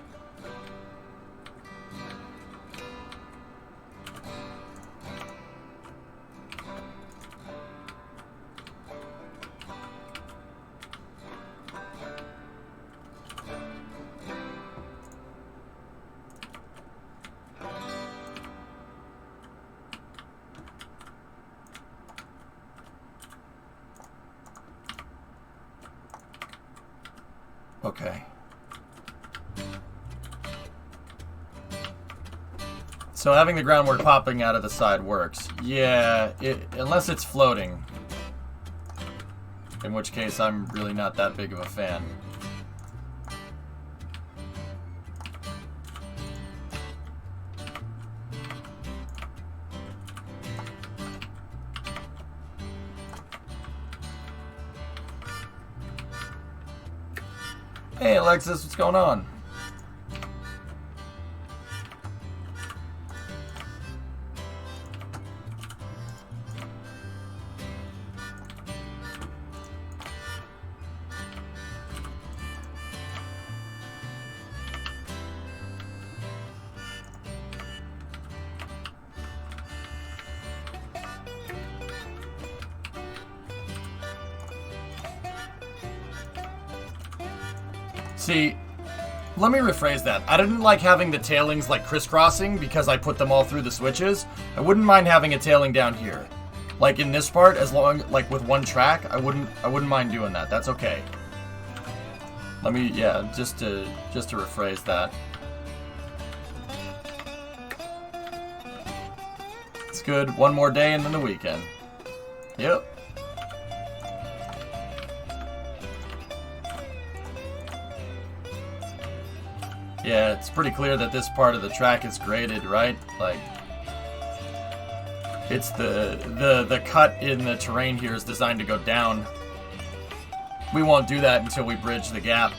Okay. So having the groundwork popping out of the side works. Yeah, unless it's floating. In which case, I'm really not that big of a fan. Hey Alexis, what's going on? See, let me rephrase that. I didn't like having the tailings like crisscrossing because I put them all through the switches. I wouldn't mind having a tailing down here. Like in this part, as long like with one track, I wouldn't mind doing that. That's okay. Let me just to rephrase that. It's good. One more day and then the weekend. Yep. Yeah, it's pretty clear that this part of the track is graded, right? Like, it's the cut in the terrain here is designed to go down. We won't do that until we bridge the gap.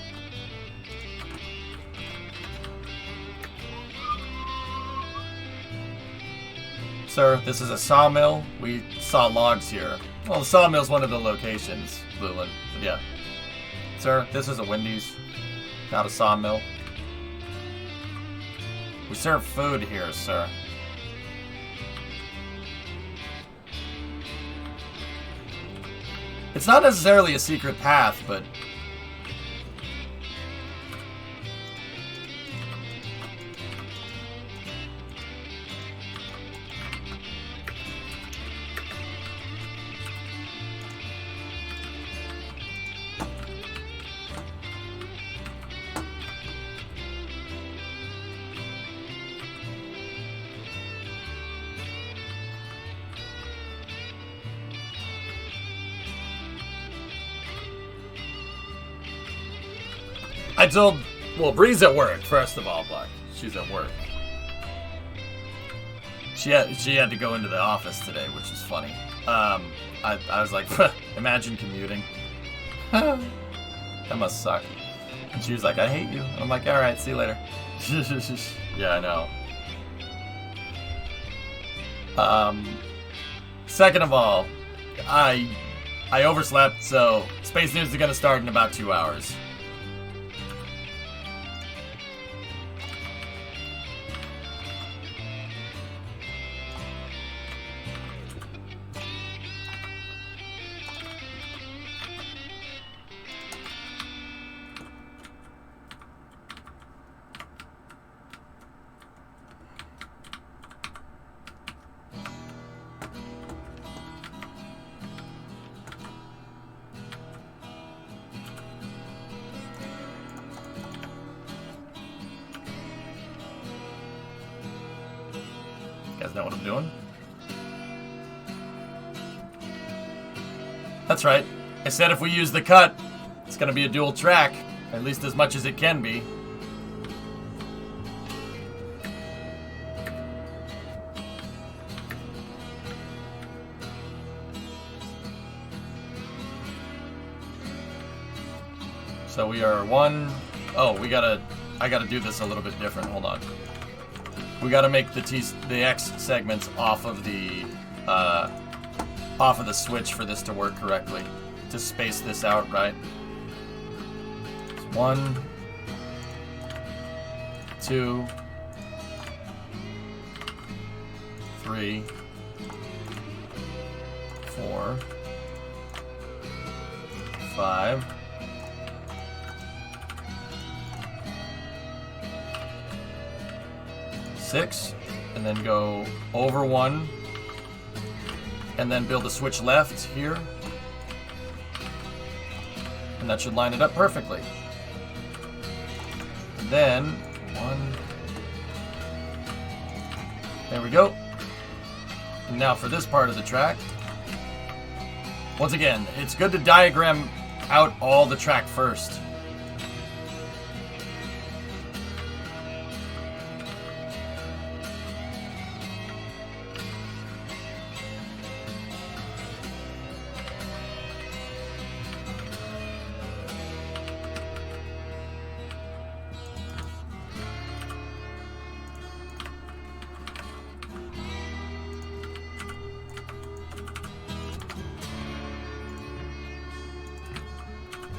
Sir, this is a sawmill. We saw logs here. Well, the sawmill's one of the locations, Lulin. But yeah. Sir, this is a Wendy's, not a sawmill. We serve food here, sir. It's not necessarily a secret path, but I told... Well, Bree's at work, first of all, but she's at work. She had to go into the office today, which is funny. I was like, imagine commuting. That must suck. And she was like, I hate you. And I'm like, alright, see you later. Yeah, I know. Second of all, I overslept, so Space News is going to start in about 2 hours. You guys know what I'm doing? That's right. I said if we use the cut, it's going to be a dual track, at least as much as it can be. So we are one... Oh, I gotta do this a little bit different. Hold on. We gotta make the X segments off of the switch for this to work correctly. To space this out, right? It's 1, 2, 3, 4, 5. 6, and then go over 1, and then build a switch left here, and that should line it up perfectly. And then 1, there we go. And now for this part of the track, once again, it's good to diagram out all the track first.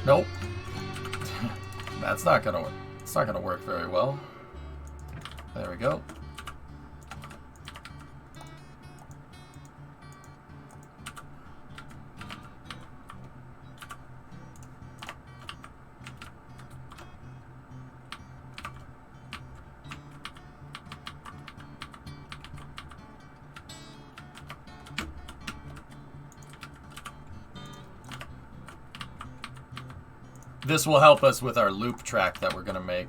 Nope. That's not gonna work. It's not gonna work very well. There we go. This will help us with our loop track that we're going to make.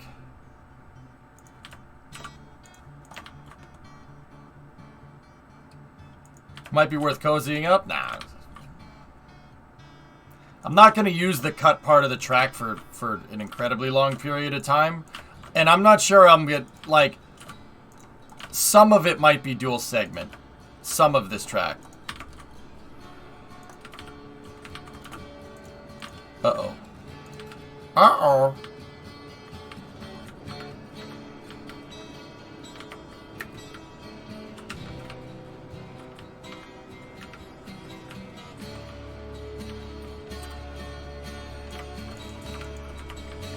Might be worth cozying up? Nah. I'm not going to use the cut part of the track for an incredibly long period of time. And I'm not sure I'm going to, like, some of it might be dual segment. Some of this track. Uh-oh. Uh-oh.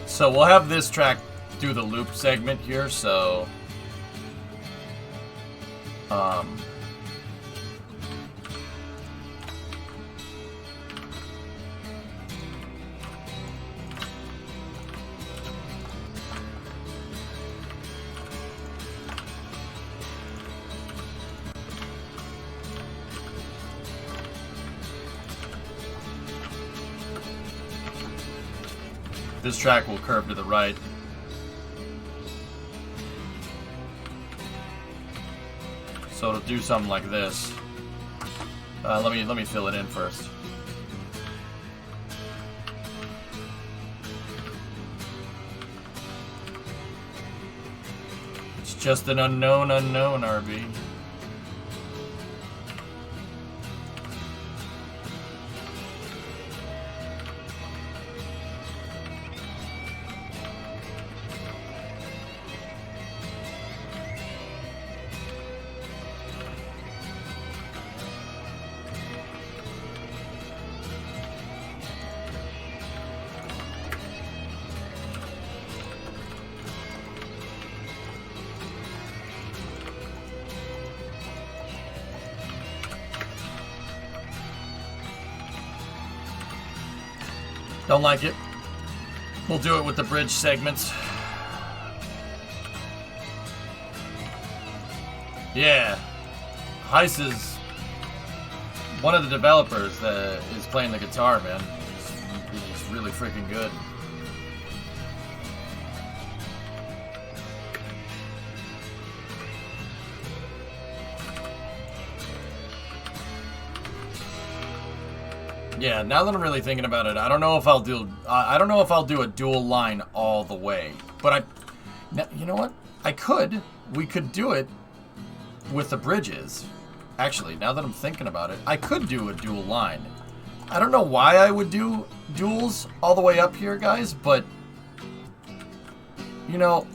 So we'll have this track do the loop segment here, so... This track will curve to the right. So it'll do something like this. Let me fill it in first. Just an unknown, RB. Don't like it. We'll do it with the bridge segments. Yeah. Heiss is one of the developers that is playing the guitar, man. He's really freaking good. Yeah, now that I'm really thinking about it, I don't know if I'll do a dual line all the way. But you know what? We could do it with the bridges. Actually, now that I'm thinking about it, I could do a dual line. I don't know why I would do duals all the way up here, guys, but you know,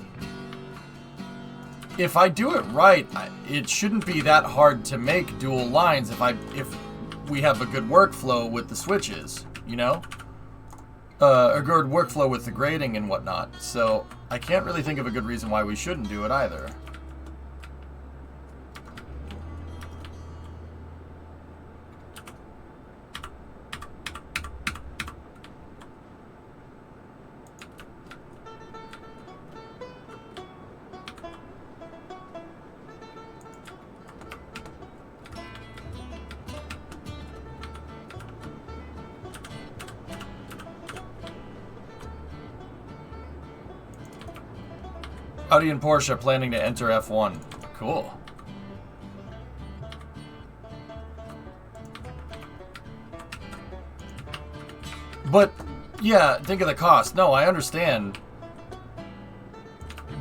if I do it right, it shouldn't be that hard to make dual lines if we have a good workflow with the switches, you know? A good workflow with the grading and whatnot. So I can't really think of a good reason why we shouldn't do it either. Audi and Porsche planning to enter F1. Cool. But, yeah, think of the cost. No, I understand.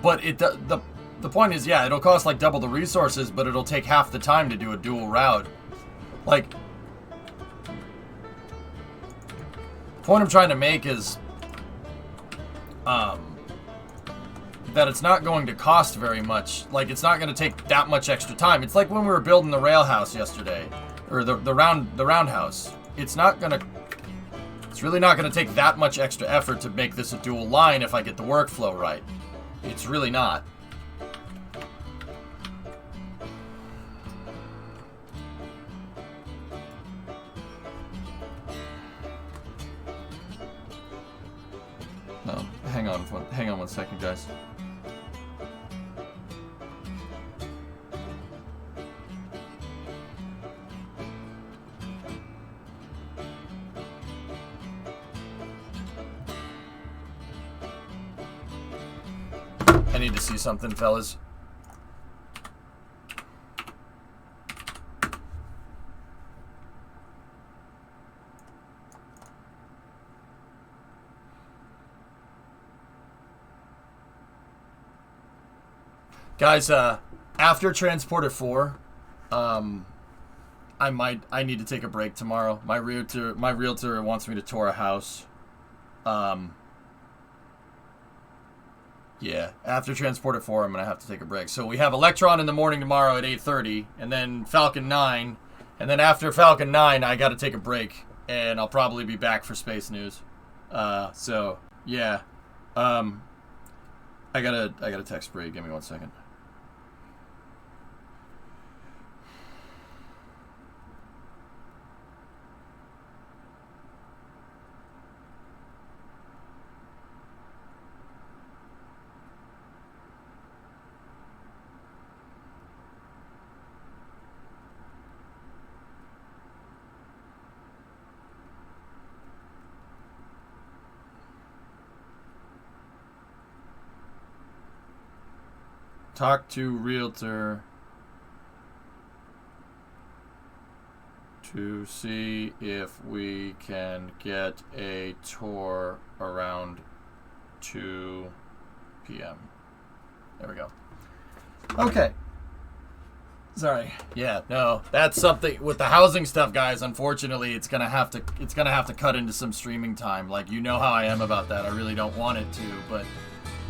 But the point is, yeah, it'll cost like double the resources, but it'll take half the time to do a dual route. Like, the point I'm trying to make is, that it's not going to cost very much. Like, it's not going to take that much extra time. It's like when we were building the rail house yesterday, or the roundhouse. It's really not going to take that much extra effort to make this a dual line if I get the workflow right. It's really not. No, hang on one second, guys. I need to see something, fellas. Guys, after Transporter 4, I need to take a break tomorrow. My realtor wants me to tour a house. Yeah, after Transporter 4, I'm going to have to take a break. So we have Electron in the morning tomorrow at 8:30, and then Falcon 9, and then after Falcon 9, I got to take a break, and I'll probably be back for Space News. So, yeah. I gotta text Bray. Give me 1 second. Talk to realtor to see if we can get a tour around 2 p.m. There we go. Okay. Sorry. Yeah, no, that's something with the housing stuff, guys. Unfortunately, it's gonna have to cut into some streaming time. Like, you know how I am about that. I really don't want it to, but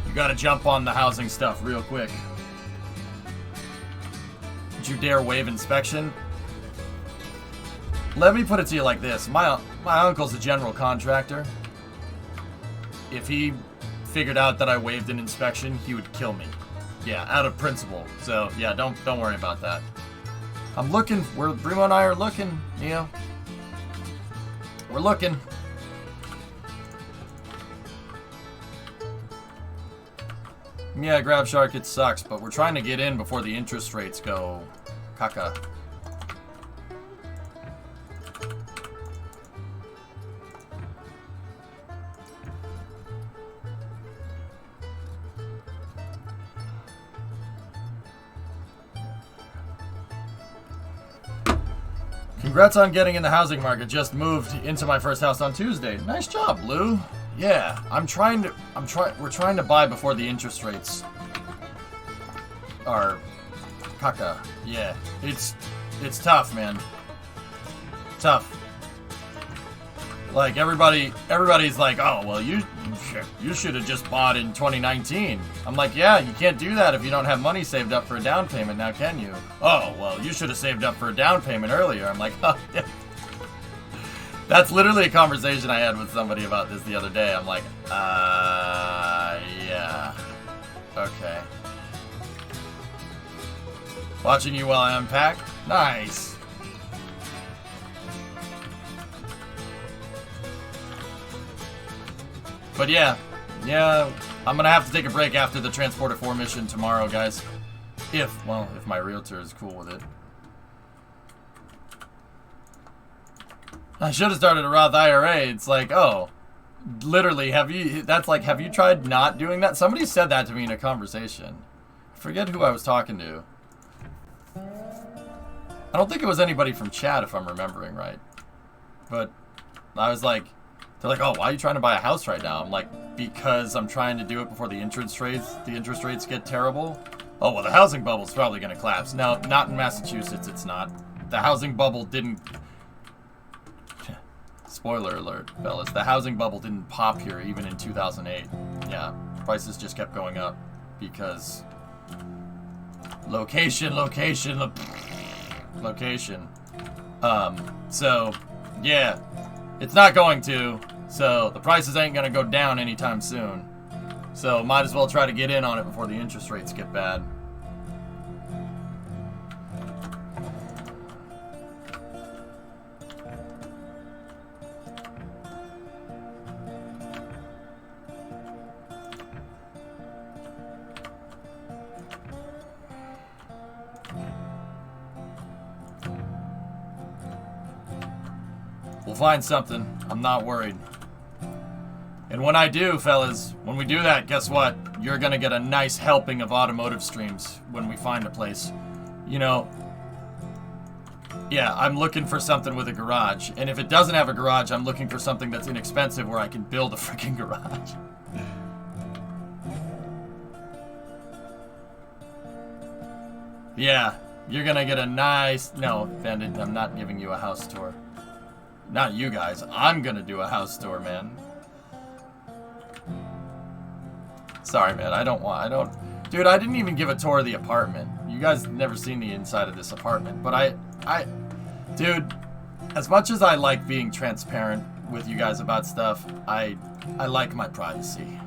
you gotta jump on the housing stuff real quick. Did you dare waive inspection? Let me put it to you like this: my uncle's a general contractor. If he figured out that I waived an inspection, he would kill me. Yeah, out of principle. So, yeah, don't worry about that. I'm looking. Brimo and I are looking, you know. We're looking. Yeah, Grab Shark, it sucks, but we're trying to get in before the interest rates go caca. Congrats on getting in the housing market. Just moved into my first house on Tuesday. Nice job, Lou. Yeah, we're trying to buy before the interest rates are caca. Yeah, it's tough, man. Tough. Like everybody's like, oh well, you should have just bought in 2019. I'm like, yeah, you can't do that if you don't have money saved up for a down payment now, can you? Oh well, you should have saved up for a down payment earlier. I'm like, oh yeah. That's literally a conversation I had with somebody about this the other day. I'm like, yeah, okay. Watching you while I unpack. Nice. But yeah, I'm gonna have to take a break after the Transporter 4 mission tomorrow, guys. If my realtor is cool with it. I should have started a Roth IRA. It's like, oh, literally, have you tried not doing that? Somebody said that to me in a conversation. I forget who I was talking to. I don't think it was anybody from chat, if I'm remembering right. But I was like, they're like, oh, why are you trying to buy a house right now? I'm like, because I'm trying to do it before the interest rates get terrible. Oh, well, the housing bubble's probably going to collapse. No, not in Massachusetts, it's not. The housing bubble didn't... Spoiler alert, fellas. The housing bubble didn't pop here even in 2008. Yeah, prices just kept going up because... Location. So, yeah. It's not going to, so the prices ain't gonna go down anytime soon. So might as well try to get in on it before the interest rates get bad. We'll find something. I'm not worried. And when I do, fellas, when we do that, guess what? You're gonna get a nice helping of automotive streams when we find a place. You know, yeah, I'm looking for something with a garage. And if it doesn't have a garage, I'm looking for something that's inexpensive where I can build a freaking garage. Yeah, you're gonna get a nice... No, Bandit, I'm not giving you a house tour. Not you guys. I'm gonna do a house tour, man. Sorry, man. Dude, I didn't even give a tour of the apartment. You guys never seen the inside of this apartment. But dude, as much as I like being transparent with you guys about stuff, I like my privacy.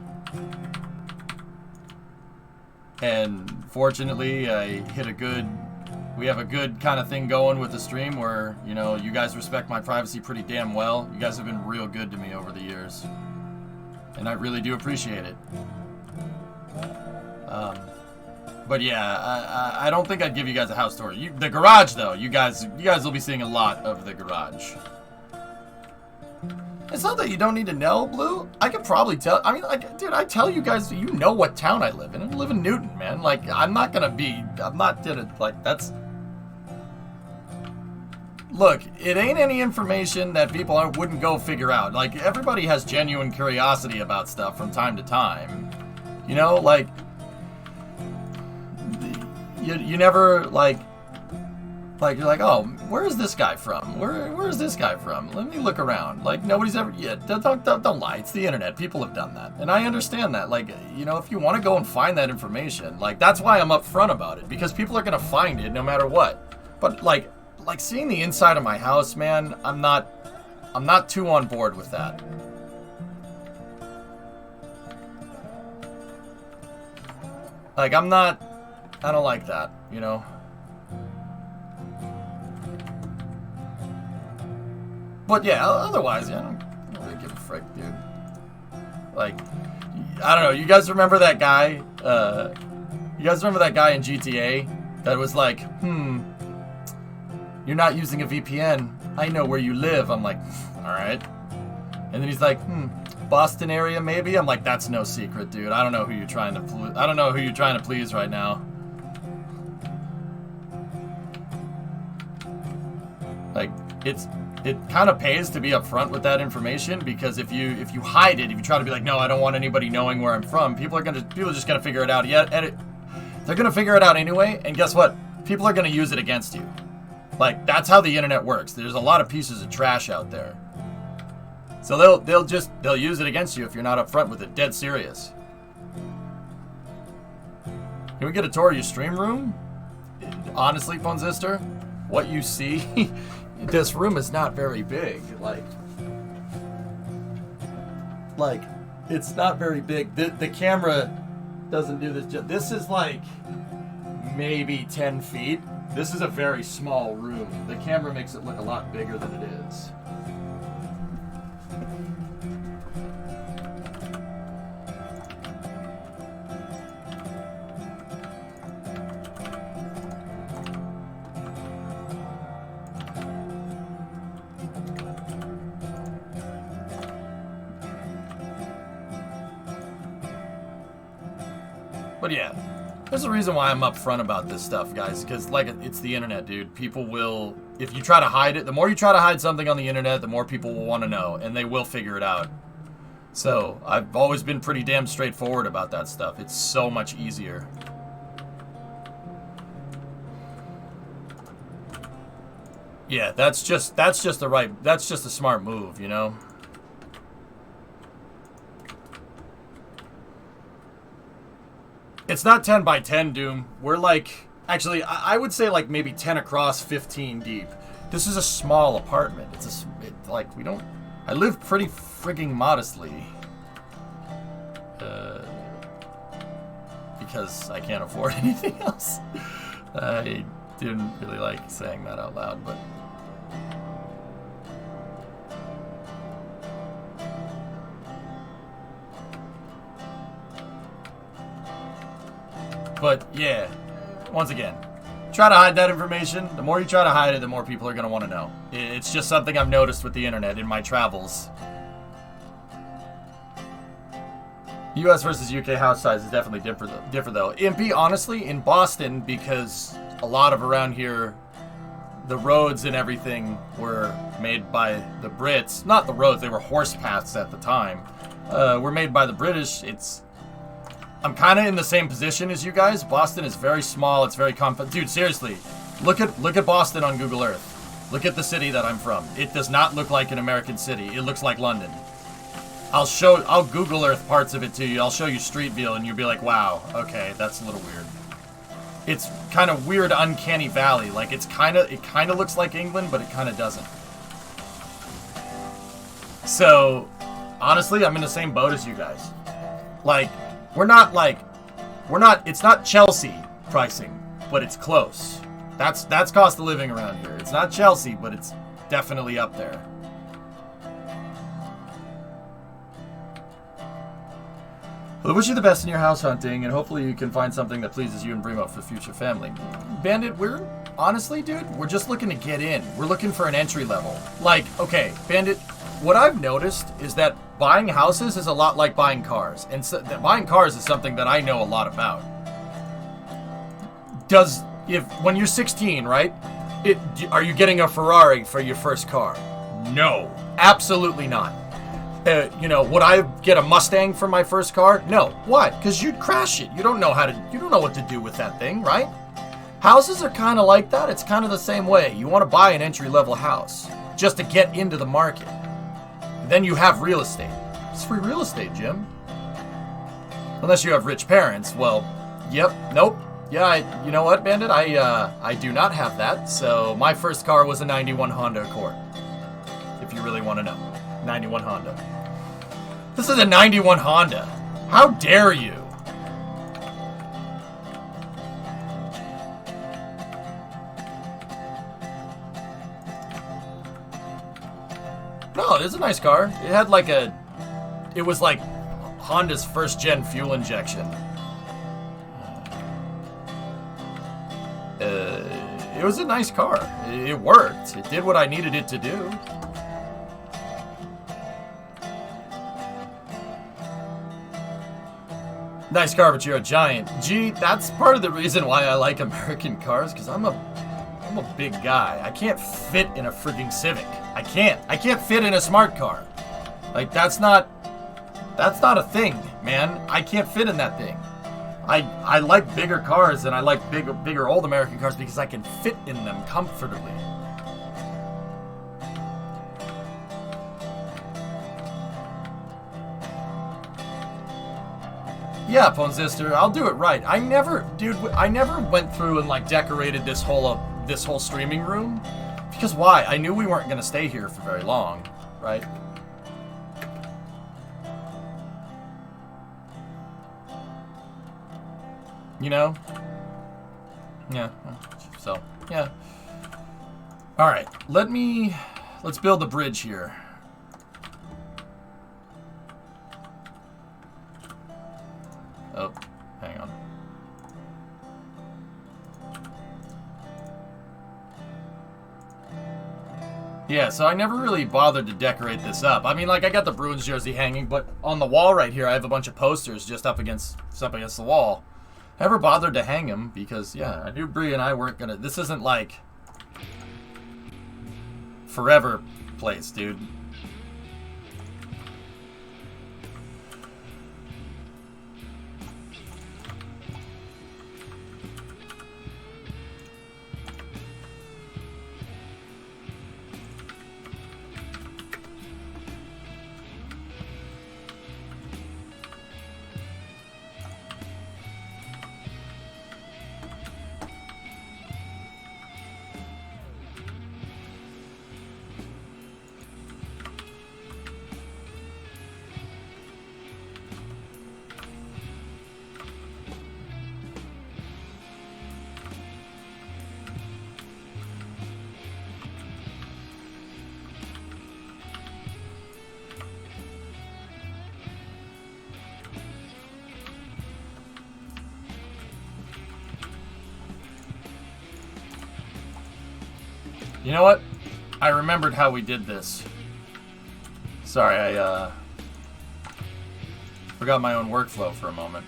And fortunately, we have a good kind of thing going with the stream where, you know, you guys respect my privacy pretty damn well. You guys have been real good to me over the years. And I really do appreciate it. But yeah, I don't think I'd give you guys a house tour. The garage, though, you guys will be seeing a lot of the garage. It's not that you don't need to know, Blue. I could probably tell. I mean, like, dude, I tell you guys, you know what town I live in. I live in Newton, man. Like, I'm not gonna, like, that's... Look, it ain't any information that people wouldn't go figure out. Like, everybody has genuine curiosity about stuff from time to time. You know, like... you never like you're like, oh, where is this guy from? Where is this guy from? Let me look around. Like, nobody's ever, yeah, don't lie. It's the internet. People have done that. And I understand that. Like, you know, if you want to go and find that information, like, that's why I'm upfront about it, because people are going to find it no matter what. But like seeing the inside of my house, man, I'm not too on board with that. Like, I don't like that, you know? But yeah, otherwise, yeah, I don't really give a frick, dude. Like, I don't know. You guys remember that guy? You guys remember that guy in GTA that was like, you're not using a VPN. I know where you live. I'm like, all right. And then he's like, Boston area maybe. I'm like, that's no secret, dude. I don't know who you're trying to please right now. Like, it kind of pays to be upfront with that information, because if you hide it, if you try to be like, no, I don't want anybody knowing where I'm from, people are just gonna figure it out. They're gonna figure it out anyway, and guess what? People are gonna use it against you. Like, that's how the internet works. There's a lot of pieces of trash out there. So they'll use it against you if you're not upfront with it. Dead serious. Can we get a tour of your stream room? Honestly, Ponzister, what you see, this room is not very big. Like it's not very big. The camera doesn't do this. This is like maybe 10 feet. This is a very small room. The camera makes it look a lot bigger than it is. But yeah, there's a reason why I'm upfront about this stuff, guys, because like it's the internet, dude. People will, if you try to hide it, the more you try to hide something on the internet, the more people will want to know, and they will figure it out. So I've always been pretty damn straightforward about that stuff. It's so much easier. Yeah, that's just a smart move, you know? It's not 10 by 10, Doom. We're like, actually, I would say like maybe 10 across, 15 deep. This is a small apartment. I live pretty frigging modestly. Because I can't afford anything else. I didn't really like saying that out loud, but... But yeah, once again, try to hide that information. The more you try to hide it, the more people are going to want to know. It's just something I've noticed with the internet in my travels. US versus UK house size is definitely different though. Impy, honestly, in Boston, because a lot of around here, the roads and everything were made by the Brits. Not the roads, they were horse paths at the time. Were made by the British. I'm kind of in the same position as you guys. Boston is very small. It's very compact. Dude, seriously, look at Boston on Google Earth. Look at the city that I'm from. It does not look like an American city. It looks like London. I'll Google Earth parts of it to you. I'll show you Street View, and you'll be like, wow, okay, that's a little weird. It's kind of weird, uncanny valley. Like it kind of looks like England, but it kind of doesn't. So, honestly, I'm in the same boat as you guys. Like. It's not Chelsea pricing, but it's close. That's cost of living around here. It's not Chelsea, but it's definitely up there. Well, I wish you the best in your house hunting, and hopefully you can find something that pleases you and bring up for future family. Bandit, honestly, dude, we're just looking to get in. We're looking for an entry level. Like, okay, Bandit, what I've noticed is that buying houses is a lot like buying cars. And so, buying cars is something that I know a lot about. When you're 16, right? Are you getting a Ferrari for your first car? No, absolutely not. Would I get a Mustang for my first car? No. Why? Because you'd crash it. You don't know what to do with that thing, right? Houses are kind of like that. It's kind of the same way. You want to buy an entry-level house just to get into the market. Then you have real estate. It's free real estate, Jim. Unless you have rich parents. Well, yep, nope. Yeah, you know what, Bandit? I do not have that. So my first car was a 91 Honda Accord. If you really want to know. 91 Honda. This is a 91 Honda. How dare you? No, it is a nice car. It had like it was like Honda's first gen fuel injection. It was a nice car. It worked. It did what I needed it to do. Nice car, but you're a giant. Gee, that's part of the reason why I like American cars, because I'm a big guy. I can't fit in a frigging Civic. I can't fit in a smart car. Like, that's not a thing, man. I can't fit in that thing. I like bigger cars and I like bigger old American cars because I can fit in them comfortably. Yeah, Ponzister, I'll do it right. I never went through and like decorated this whole streaming room. Because why? I knew we weren't gonna stay here for very long, right? You know? Yeah. So, yeah. Alright, let's build the bridge here. Oh, hang on. Yeah, so I never really bothered to decorate this up. I mean, like, I got the Bruins jersey hanging, but on the wall right here, I have a bunch of posters just up against the wall. I never bothered to hang them because, yeah, I knew Bree and I weren't gonna... This isn't, like, forever place, dude. You know what? I remembered how we did this. Sorry, I forgot my own workflow for a moment.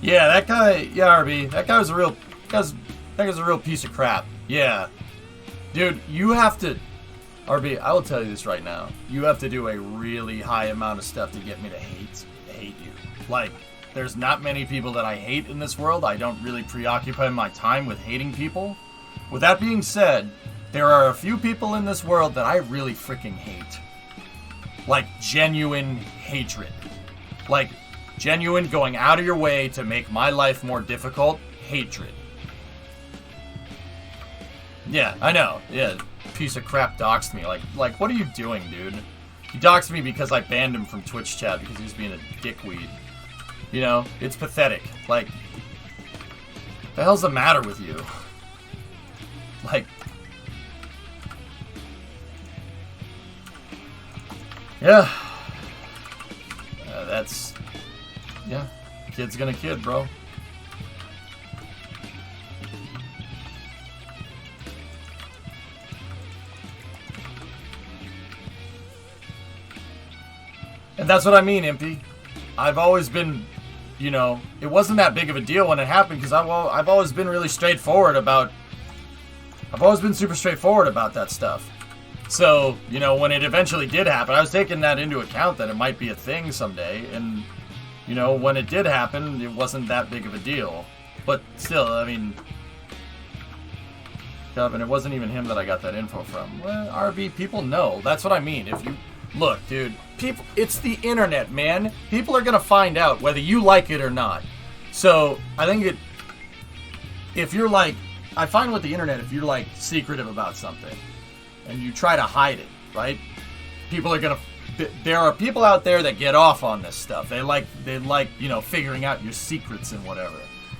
Yeah, that guy, yeah, RB, that guy was a real piece of crap. Yeah. Dude, you have to... RB, I will tell you this right now. You have to do a really high amount of stuff to get me to hate you. Like, there's not many people that I hate in this world. I don't really preoccupy my time with hating people. With that being said, there are a few people in this world that I really freaking hate. Like, genuine hatred. Like, genuine going out of your way to make my life more difficult hatred. Yeah, I know. Yeah, piece of crap doxed me. Like, what are you doing, dude? He doxed me because I banned him from Twitch chat because he was being a dickweed. You know, it's pathetic. Like, the hell's the matter with you? Like, yeah. That's, yeah. Kid's gonna kid, bro. And that's what I mean, Impy. I've always been you know, it wasn't that big of a deal when it happened because I've always been really straightforward about. I've always been super straightforward about that stuff. So, you know, when it eventually did happen, I was taking that into account that it might be a thing someday. And, you know, when it did happen, it wasn't that big of a deal. But still, I mean, and it wasn't even him that I got that info from. Well, RB, people know. That's what I mean. If you look, dude, people, it's the internet, man. People are gonna find out whether you like it or not. So I think if you're like, I find with the internet, if you're like secretive about something and you try to hide it, right? People are gonna. There are people out there that get off on this stuff. They like, you know, figuring out your secrets and whatever.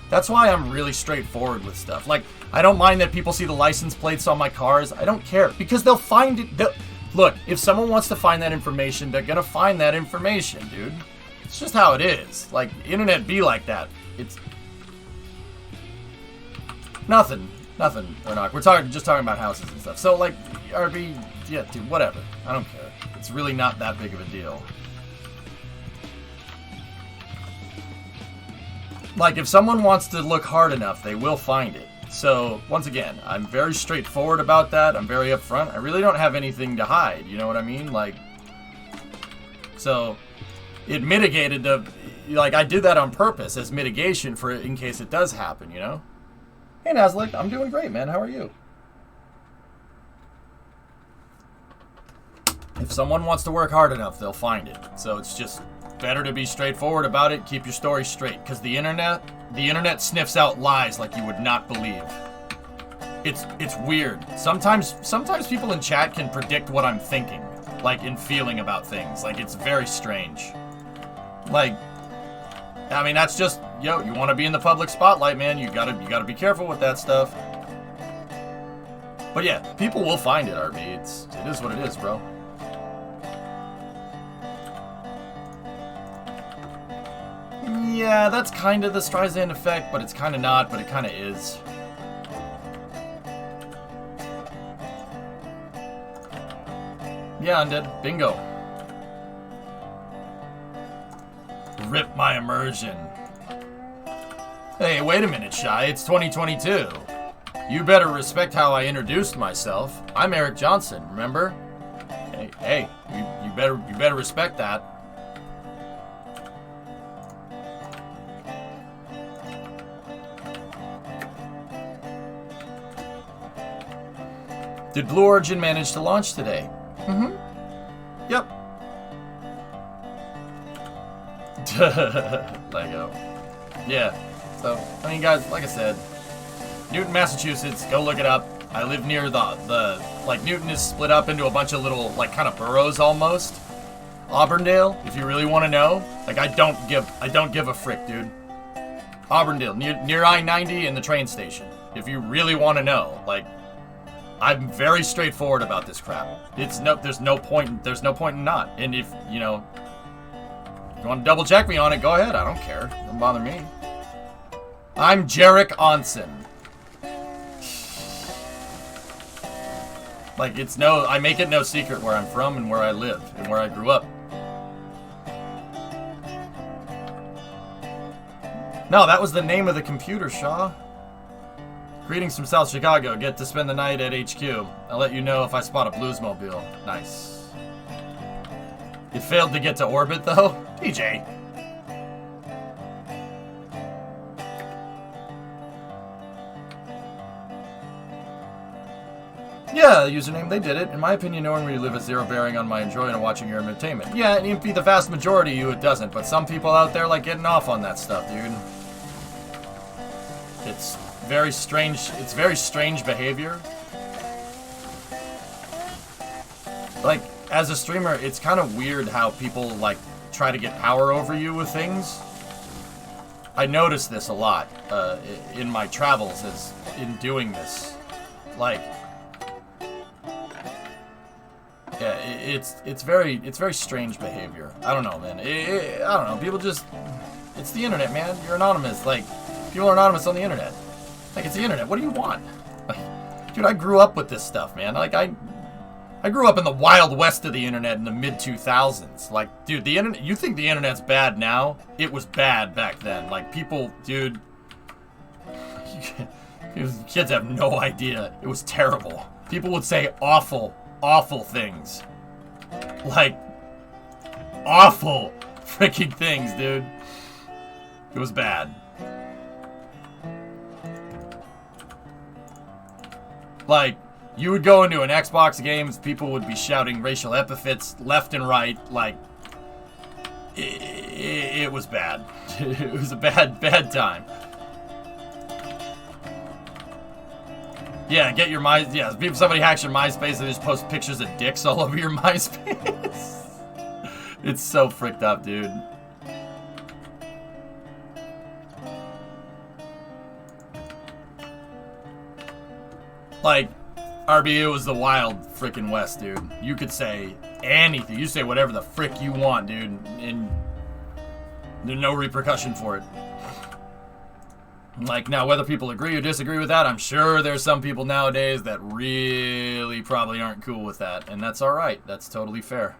That's why I'm really straightforward with stuff. Like, I don't mind that people see the license plates on my cars. I don't care. Because they'll find it. Look, if someone wants to find that information, they're going to find that information, dude. It's just how it is. Like, internet be like that. It's... Nothing. We're just talking about houses and stuff. So, like, RB, yeah, dude, whatever. I don't care. It's really not that big of a deal. Like, if someone wants to look hard enough, they will find it. So, once again, I'm very straightforward about that. I'm very upfront. I really don't have anything to hide, you know what I mean? Like, so, it mitigated the... Like, I did that on purpose as mitigation for in case it does happen, you know? Hey, Nazlik, I'm doing great, man. How are you? If someone wants to work hard enough, they'll find it. So, it's just... better to be straightforward about it. Keep your story straight, because the internet sniffs out lies like you would not believe. It's weird. Sometimes people in chat can predict what I'm thinking, like in feeling about things. Like, it's very strange. Like, I mean, that's just, yo, you want to be in the public spotlight, man. You gotta be careful with that stuff. But yeah, people will find it, RB. It is what it is, bro. Yeah, that's kind of the Streisand effect, but it's kind of not, but it kind of is. Yeah, Undead. Bingo. Rip my immersion. Hey, wait a minute, Shy. It's 2022. You better respect how I introduced myself. I'm Eric Johnson, remember? Hey, you better respect that. Did Blue Origin manage to launch today? Mm-hmm. Yep. Lego. Yeah. So, I mean, guys, like I said, Newton, Massachusetts, go look it up. I live near the like, Newton is split up into a bunch of little, like, kind of boroughs almost. Auburndale, if you really want to know. Like, I don't give a frick, dude. Auburndale, near I-90 and the train station. If you really want to know, like, I'm very straightforward about this crap. There's no point in not. And if, you know, you want to double check me on it, go ahead. I don't care. Doesn't bother me. I'm Jarek Onsen. Like, I make it no secret where I'm from and where I live and where I grew up. No, that was the name of the computer, Shaw. Greetings from South Chicago. Get to spend the night at HQ. I'll let you know if I spot a Bluesmobile. Nice. It failed to get to orbit, though? DJ. Yeah, username, they did it. In my opinion, knowing where you live has zero bearing on my enjoying and watching your entertainment. Yeah, and it'd be the vast majority of you, it doesn't. But some people out there like getting off on that stuff, dude. It's very strange. It's very strange behavior. Like, as a streamer, it's kind of weird how people, like, try to get power over you with things. I notice this a lot in my travels in doing this. Like, yeah, it's very strange behavior. I don't know, man. I don't know. People just, it's the internet, man. You're anonymous. Like, people are anonymous on the internet. Like, it's the internet. What do you want? Like, dude, I grew up with this stuff, man. Like, I grew up in the wild west of the internet in the mid-2000s. Like, dude, the internet, you think the internet's bad now? It was bad back then. Like, people, dude, kids have no idea. It was terrible. People would say awful, awful things. Like, awful freaking things, dude. It was bad. Like, you would go into an Xbox game, people would be shouting racial epithets left and right. Like, it was bad. It was a bad time. Yeah, get your if somebody hacks your MySpace, they just post pictures of dicks all over your MySpace. It's so fricked up, dude. Like, RBU was the wild frickin' West, dude. You could say anything. You say whatever the frick you want, dude, and there's no repercussion for it. Like, now, whether people agree or disagree with that, I'm sure there's some people nowadays that really probably aren't cool with that, and that's alright. That's totally fair.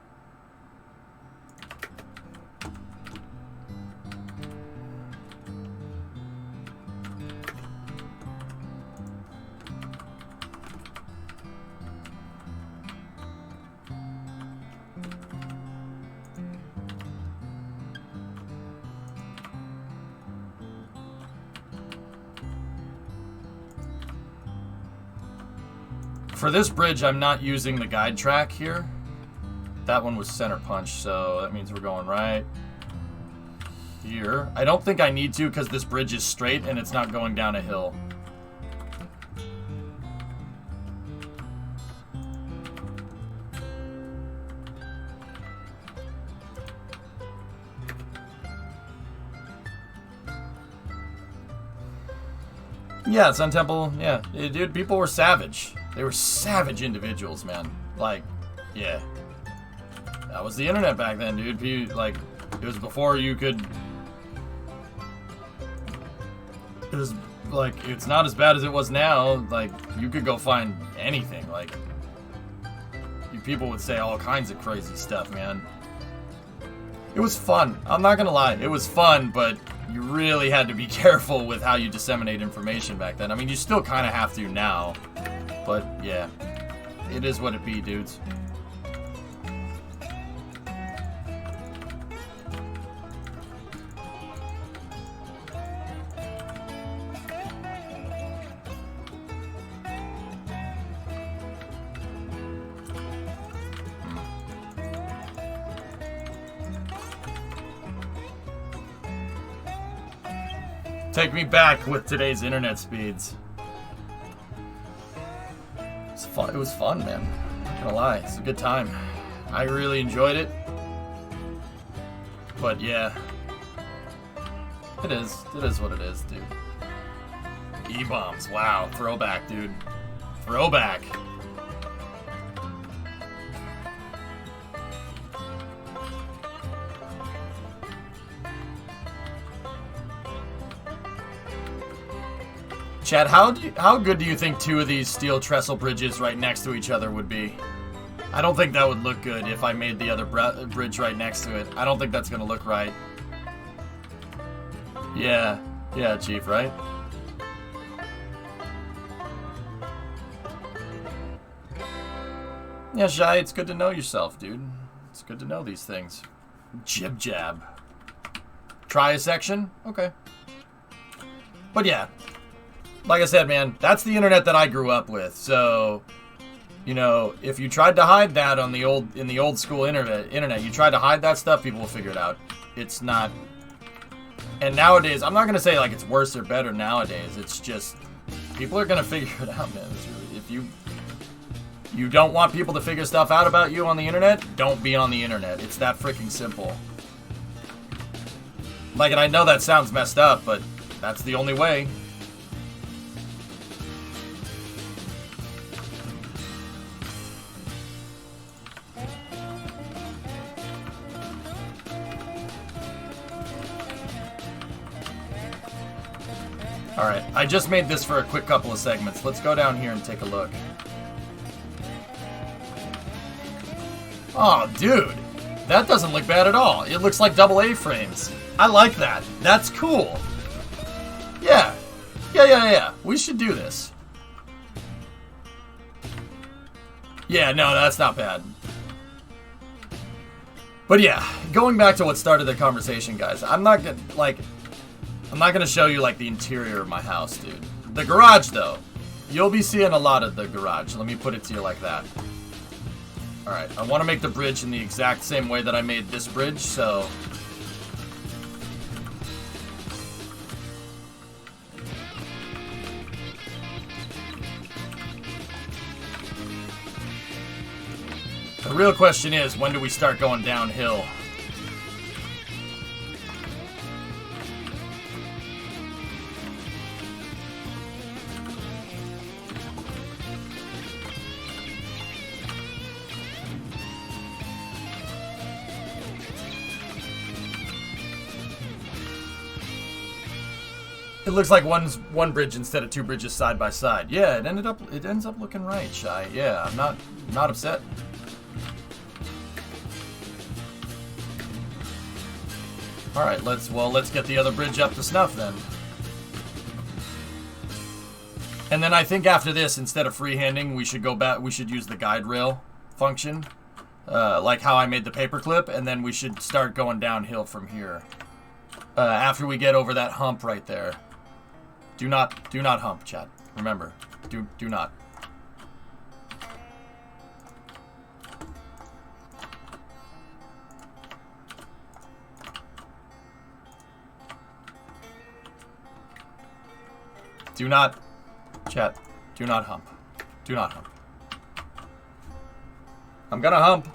For this bridge, I'm not using the guide track here. That one was center punch, so that means we're going right here. I don't think I need to because this bridge is straight and it's not going down a hill. Yeah, Sun Temple, yeah. Dude, people were savage. They were savage individuals, man. Like, yeah. That was the internet back then, dude. Like, it was before you could... It was, like, it's not as bad as it was now. Like, you could go find anything. Like, people would say all kinds of crazy stuff, man. It was fun. I'm not gonna lie. It was fun, but you really had to be careful with how you disseminate information back then. I mean, you still kind of have to now. But, yeah. It is what it be, dudes. Take me back with today's internet speeds. It's fun. It was fun, man. Not gonna lie, it's a good time. I really enjoyed it. But yeah, it is. It is what it is, dude. E-bombs. Wow, throwback, dude. Throwback. Chad, how good do you think two of these steel trestle bridges right next to each other would be? I don't think that would look good if I made the other bridge right next to it. I don't think that's gonna look right. Yeah, Chief, right? Yeah, Shai, it's good to know yourself, dude. It's good to know these things. Jib jab. Try a section? Okay. But yeah. Like I said, man, that's the internet that I grew up with. So, you know, if you tried to hide that on in the old school internet, you tried to hide that stuff, people will figure it out. It's not. And nowadays, I'm not gonna say like it's worse or better nowadays. It's just people are gonna figure it out, man. If you don't want people to figure stuff out about you on the internet, don't be on the internet. It's that freaking simple. Like, and I know that sounds messed up, but that's the only way. Alright, I just made this for a quick couple of segments. Let's go down here and take a look. Oh, dude. That doesn't look bad at all. It looks like double A-frames. I like that. That's cool. Yeah. Yeah. We should do this. Yeah, no, that's not bad. But yeah, going back to what started the conversation, guys. I'm not gonna show you like the interior of my house, dude. The garage, though. You'll be seeing a lot of the garage. Let me put it to you like that. Alright, I want to make the bridge in the exact same way that I made this bridge, so... The real question is, when do we start going downhill? It looks like one bridge instead of two bridges side by side. Yeah, it ends up looking right, Shy. Yeah, I'm not upset. All right, let's get the other bridge up to snuff then. And then I think after this, instead of freehanding, we should go back. We should use the guide rail function, like how I made the paperclip, and then we should start going downhill from here. After we get over that hump right there. Do not hump, chat. Remember, do not. Do not, chat. Do not hump. Do not hump. I'm gonna hump.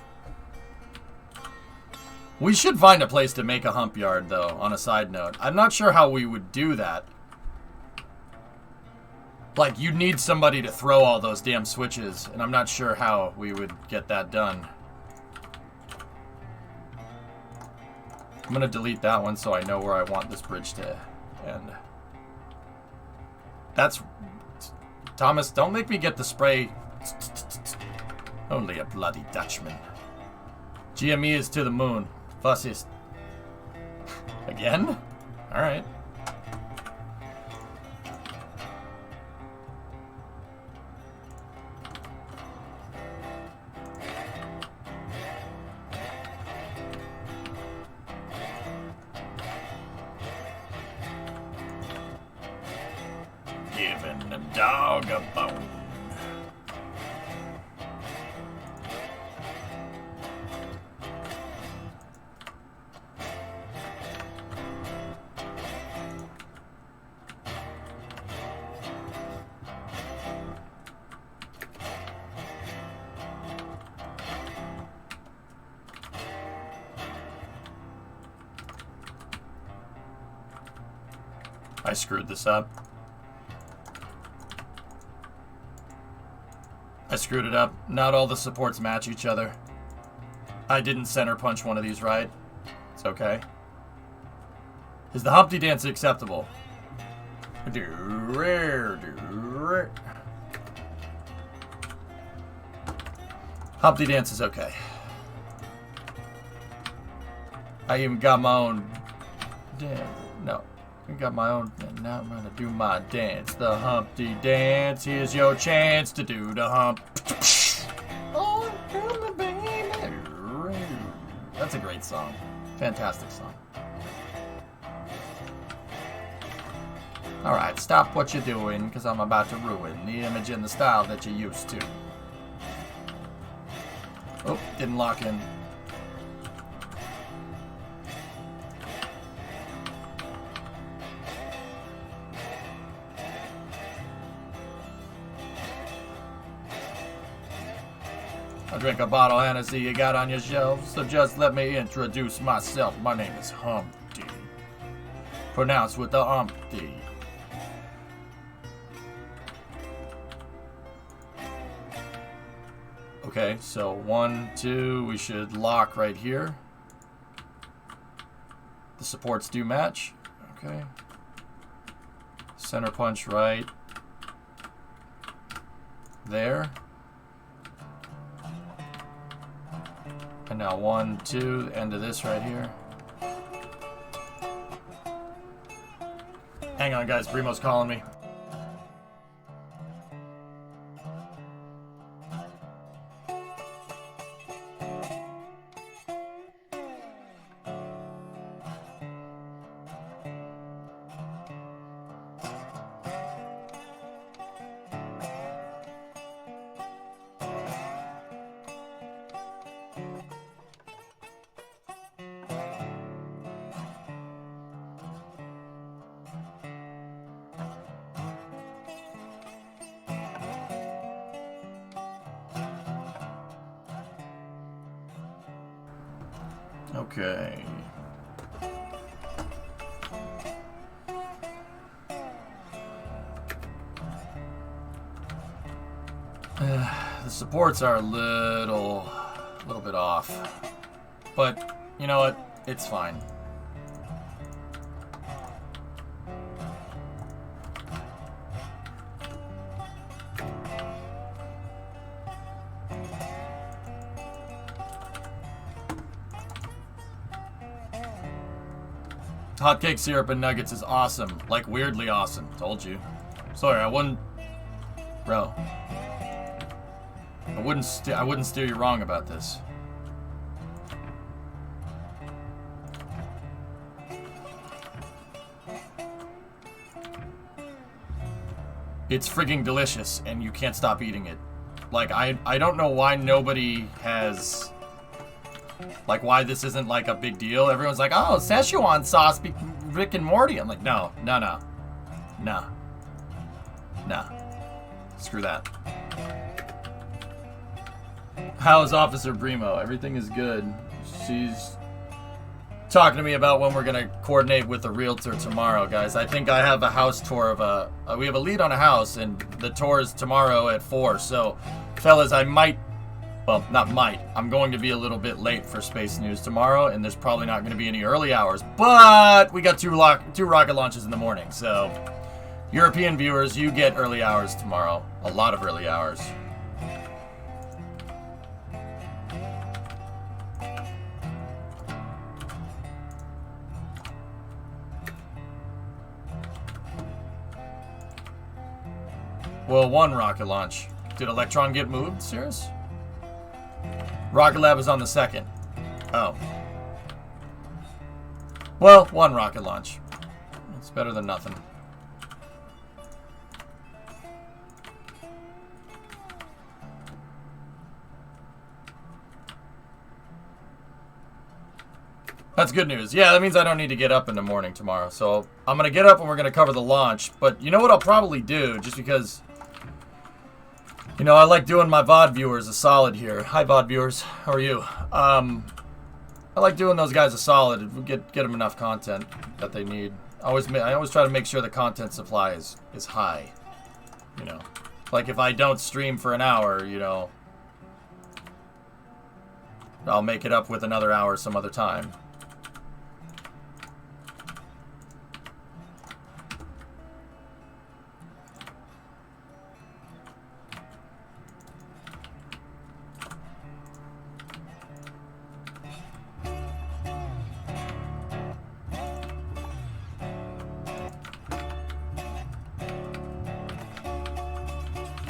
We should find a place to make a hump yard, though, on a side note. I'm not sure how we would do that. Like, you'd need somebody to throw all those damn switches, and I'm not sure how we would get that done. I'm gonna delete that one so I know where I want this bridge to end. That's... Thomas, don't make me get the spray. Only a bloody Dutchman. GME is to the moon. Fussiest. Again? Alright. Giving the dog a bone. I screwed this up. I screwed it up. Not all the supports match each other. I didn't center punch one of these right. It's okay. Is the Humpty Dance acceptable? Humpty Dance is okay. I even got my own... Damn, no. I got my own, and now I'm gonna do my dance. The Humpty Dance. Here's your chance to do the hump. Oh, baby. That's a great song. Fantastic song. Alright, stop what you're doing, because I'm about to ruin the image and the style that you're used to. Oh, didn't lock in. I drink a bottle of Hennessy you got on your shelf, so just let me introduce myself. My name is Humpty. Pronounced with the Humpty. Okay, so 1, 2, we should lock right here. The supports do match. Okay. Center punch right there. Now 1, 2, end of this right here. Hang on, guys. Brimo's calling me. Okay. The supports are a little bit off. But, you know what? It's fine. Hotcake syrup and nuggets is awesome. Like, weirdly awesome. Told you. Sorry, I wouldn't... Bro. I wouldn't steer you wrong about this. It's frigging delicious, and you can't stop eating it. Like, I don't know why nobody has... Like, why this isn't, like, a big deal. Everyone's like, oh, Szechuan sauce, Rick and Morty. I'm like, no. Screw that. How's Officer Brimo? Everything is good. She's talking to me about when we're going to coordinate with the realtor tomorrow, guys. I think I have a house tour of we have a lead on a house, and the tour is tomorrow at 4. So, fellas, I might... Well, not might. I'm going to be a little bit late for Space News tomorrow, and there's probably not going to be any early hours. But we got two rocket launches in the morning, so European viewers, you get early hours tomorrow. A lot of early hours. Well, 1 rocket launch. Did Electron get moved? Serious? Rocket Lab is on the 2nd. Oh. Well, 1 rocket launch. It's better than nothing. That's good news. Yeah, that means I don't need to get up in the morning tomorrow. So I'm going to get up and we're going to cover the launch. But you know what I'll probably do, just because... You know, I like doing my VOD viewers a solid here. Hi, VOD viewers. How are you? I like doing those guys a solid. Get them enough content that they need. I always try to make sure the content supply is high. You know, like if I don't stream for an hour, you know, I'll make it up with another hour some other time.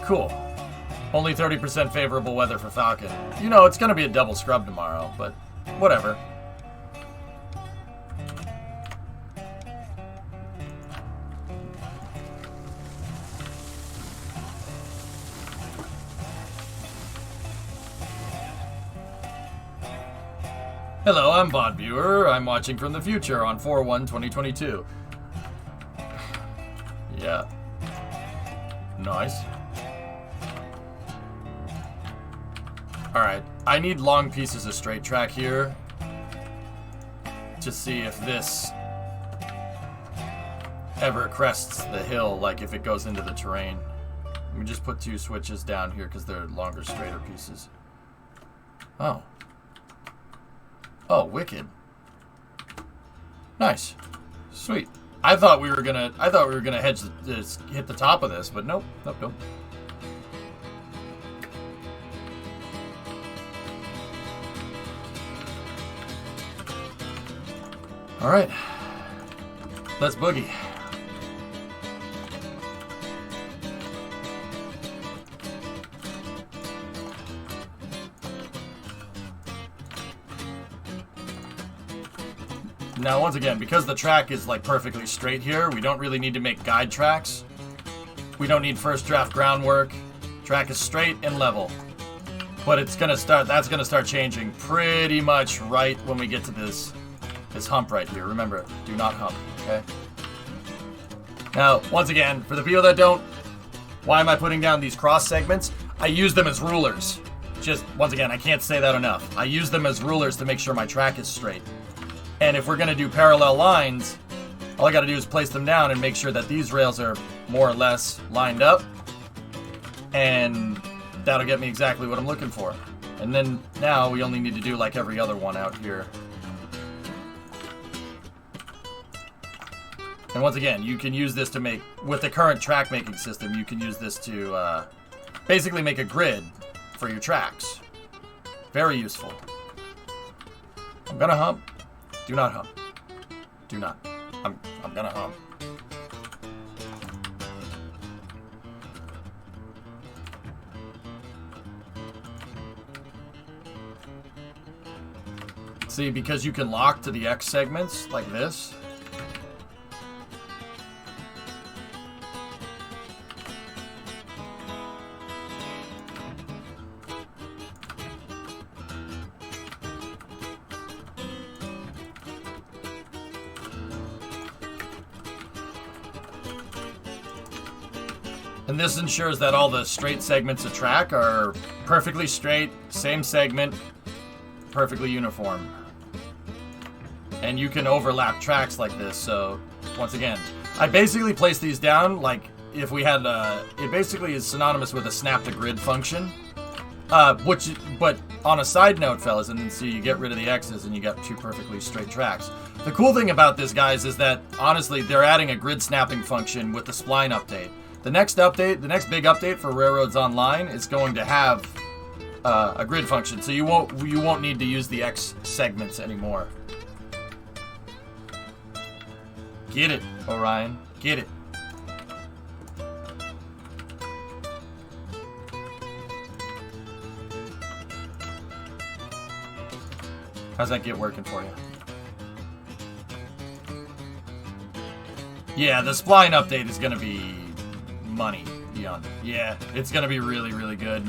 Cool. Only 30% favorable weather for Falcon. You know, it's going to be a double scrub tomorrow, but whatever. Hello, I'm VOD Viewer. I'm watching from the future on 4/1/2022. Yeah. Nice. Alright, I need long pieces of straight track here to see if this ever crests the hill, like if it goes into the terrain. Let me just put 2 switches down here because they're longer, straighter pieces. Oh. Oh, wicked. Nice. Sweet. I thought we were gonna hit the top of this, but nope. Nope. Alright. Let's boogie. Now, once again, because the track is like perfectly straight here, we don't really need to make guide tracks. We don't need first draft groundwork. Track is straight and level. But it's gonna start, that's gonna start changing pretty much right when we get to this hump right here. Remember, do not hump, okay? Now, once again, for the people that don't, why am I putting down these cross segments? I use them as rulers. Just, once again, I can't say that enough. I use them as rulers to make sure my track is straight. And if we're going to do parallel lines, all I got to do is place them down and make sure that these rails are more or less lined up. And that'll get me exactly what I'm looking for. And then now we only need to do like every other one out here. And once again, you can use this to make, with the current track making system, you can use this to basically make a grid for your tracks. Very useful. I'm going to hump. Do not hump. Do not. I'm gonna hump. See, because you can lock to the X segments like this. And this ensures that all the straight segments of track are perfectly straight, same segment, perfectly uniform. And you can overlap tracks like this, so once again, I basically place these down like if we had it basically is synonymous with a snap to grid function. But on a side note, fellas, and then so you get rid of the X's and you got two perfectly straight tracks. The cool thing about this, guys, is that honestly, they're adding a grid snapping function with the spline update. The next update, the next big update for Railroads Online is going to have a grid function, so you won't need to use the X segments anymore. Get it, Orion. Get it. How's that get working for you? Yeah, the spline update is going to be money beyond. Yeah, it's going to be really, really good.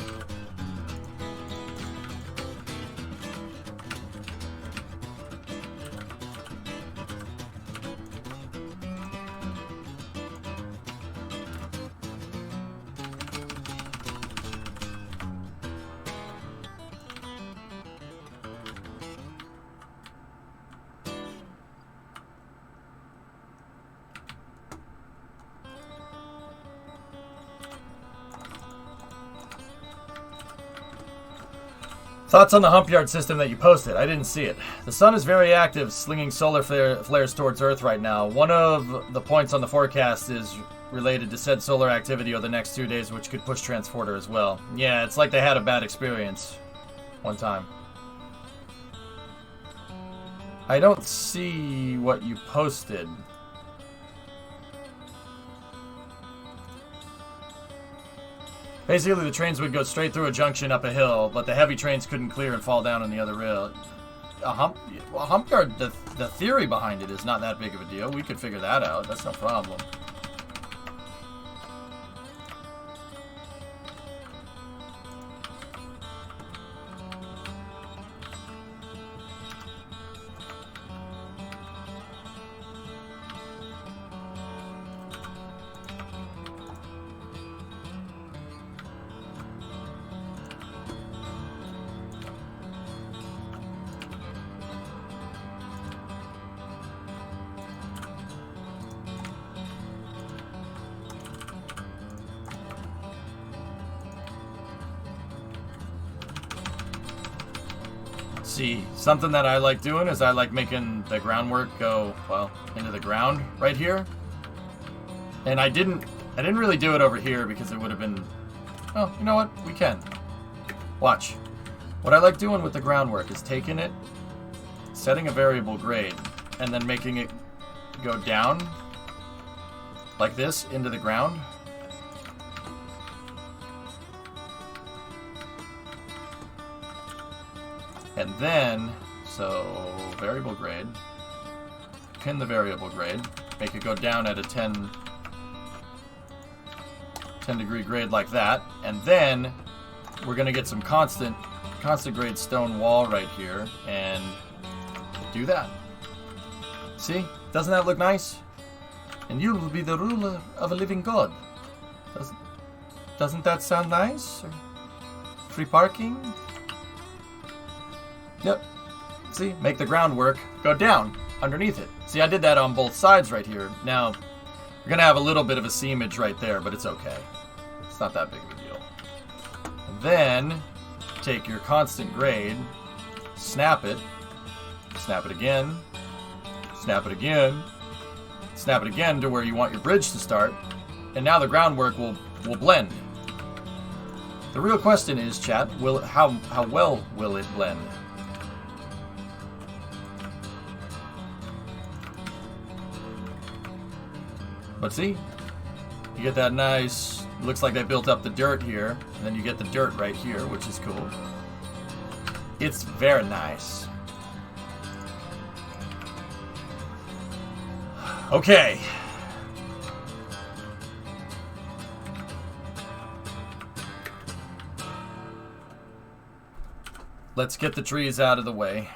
Thoughts on the hump yard system that you posted? I didn't see it. The sun is very active, slinging solar flares towards Earth right now. One of the points on the forecast is related to said solar activity over the next 2 days, which could push transporter as well. Yeah, it's like they had a bad experience one time. I don't see what you posted. Basically, the trains would go straight through a junction up a hill, but the heavy trains couldn't clear and fall down on the other rail. A hump yard, the theory behind it is not that big of a deal. We could figure that out. That's no problem. See, something that I like doing is I like making the groundwork go, well, into the ground right here. And I didn't really do it over here because it would have been, oh, you know what? We can. Watch. What I like doing with the groundwork is taking it, setting a variable grade, and then making it go down like this into the ground. And then, so variable grade, pin the variable grade, make it go down at a 10 degree grade like that, and then we're gonna get some constant grade stone wall right here and do that. See? Doesn't that look nice? And you will be the ruler of a living god. Doesn't that sound nice? Free parking? Yep. See? Make the groundwork go down underneath it. See, I did that on both sides right here. Now, we're going to have a little bit of a seamage right there, but it's okay. It's not that big of a deal. And then, take your constant grade, snap it again, snap it again, snap it again to where you want your bridge to start, and now the groundwork will blend. The real question is, chat, how well will it blend? But see, you get that nice, looks like they built up the dirt here, and then you get the dirt right here, which is cool. It's very nice. Okay. Let's get the trees out of the way.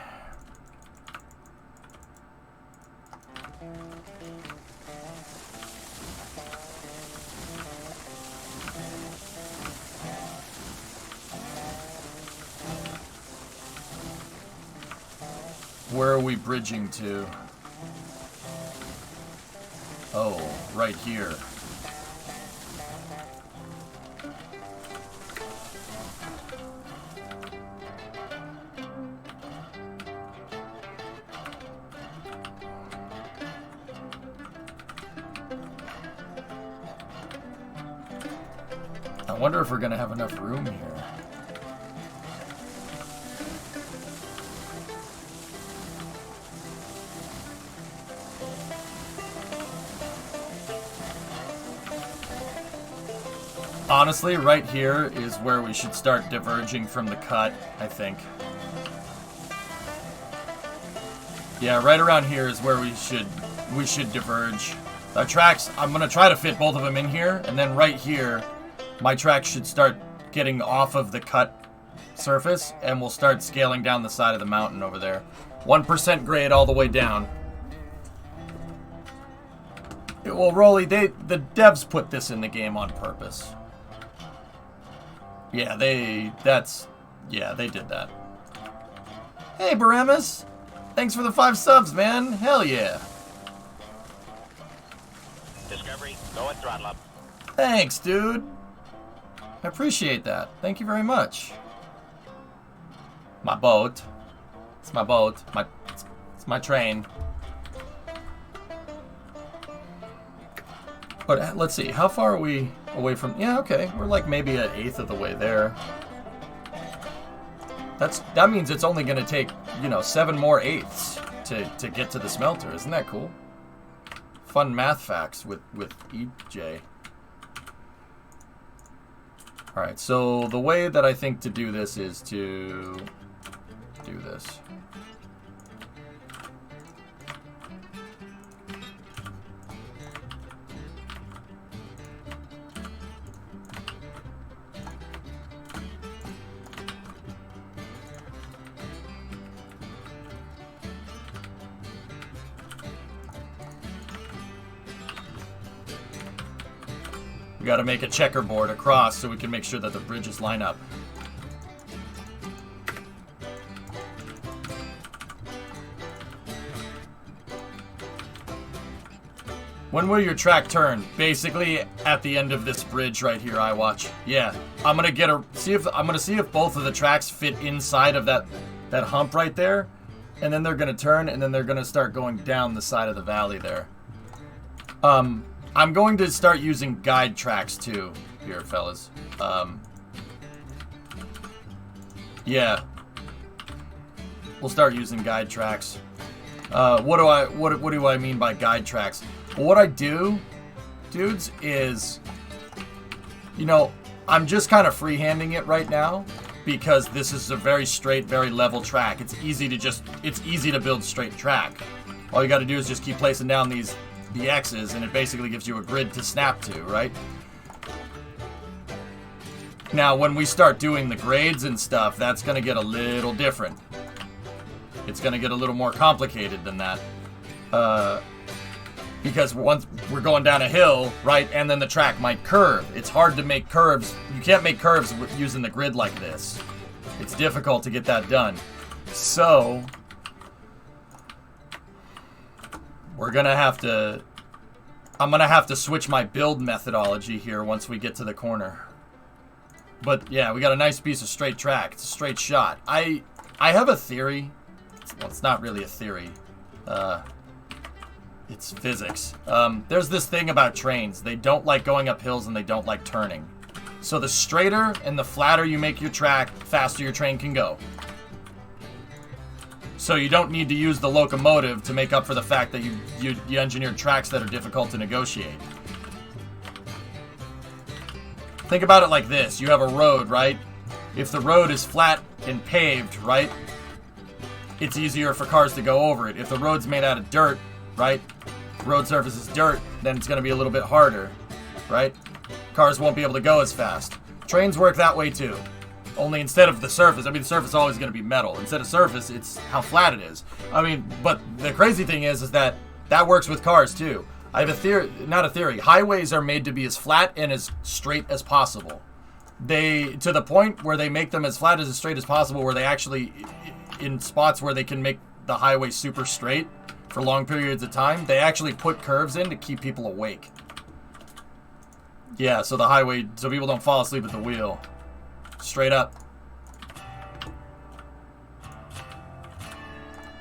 Where are we bridging to? Oh, right here. I wonder if we're gonna have enough room here. Honestly, right here is where we should start diverging from the cut, I think. Yeah, right around here is where we should diverge. Our tracks, I'm gonna try to fit both of them in here, and then right here, my tracks should start getting off of the cut surface, and we'll start scaling down the side of the mountain over there. 1% grade all the way down. Well, Rolly, the devs put this in the game on purpose. Yeah, they did that. Hey, Baramus! Thanks for the 5 subs, man. Hell yeah. Discovery, go and throttle up. Thanks, dude. I appreciate that. Thank you very much. My boat. It's my boat. It's my train. But let's see, how far are we away from... Yeah, okay, we're like maybe an eighth of the way there. That means it's only going to take, 7 more eighths to get to the smelter. Isn't that cool? Fun math facts with EJ. Alright, so the way that I think to do this is to do this. We gotta make a checkerboard across so we can make sure that the bridges line up. When will your track turn? Basically at the end of this bridge right here, I watch. Yeah, I'm gonna see if both of the tracks fit inside of that hump right there, and then they're gonna turn, and then they're gonna start going down the side of the valley there. I'm going to start using guide tracks too, here, fellas. Yeah. We'll start using guide tracks. What do I mean by guide tracks? Well, what I do, dudes, is, you know, I'm just kind of freehanding it right now because this is a very straight, very level track. It's easy to build straight track. All you got to do is just keep placing down the X's, and it basically gives you a grid to snap to, right? Now, when we start doing the grades and stuff, that's going to get a little different. It's going to get a little more complicated than that. Because once we're going down a hill, right, and then the track might curve. It's hard to make curves. You can't make curves using the grid like this. It's difficult to get that done. So, I'm going to have to switch my build methodology here once we get to the corner. But yeah, we got a nice piece of straight track. It's a straight shot. I have a theory. Well, it's not really a theory. It's physics. There's this thing about trains. They don't like going up hills and they don't like turning. So the straighter and the flatter you make your track, faster your train can go. So you don't need to use the locomotive to make up for the fact that you engineered tracks that are difficult to negotiate. Think about it like this. You have a road, right? If the road is flat and paved, right, it's easier for cars to go over it. If the road's made out of dirt, right, road surface is dirt, then it's going to be a little bit harder, right? Cars won't be able to go as fast. Trains work that way too. Only instead of the surface, I mean, the surface is always going to be metal. Instead of surface, it's how flat it is. I mean, but the crazy thing is that works with cars too. I have a theory, not a theory. Highways are made to be as flat and as straight as possible. To the point where they make them as flat as straight as possible, where they actually, in spots where they can make the highway super straight for long periods of time, they actually put curves in to keep people awake. Yeah, so so people don't fall asleep at the wheel. Straight up.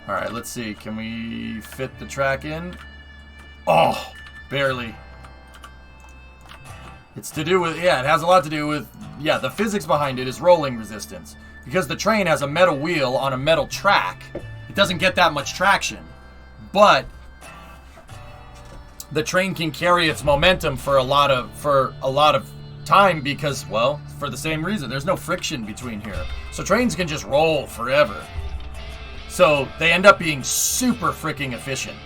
Alright, let's see. Can we fit the track in? Oh, barely. It's to do with, yeah, it has a lot to do with, yeah, the physics behind it is rolling resistance. Because the train has a metal wheel on a metal track, it doesn't get that much traction. But the train can carry its momentum for a lot of time because, well, for the same reason. There's no friction between here. So trains can just roll forever. So they end up being super freaking efficient.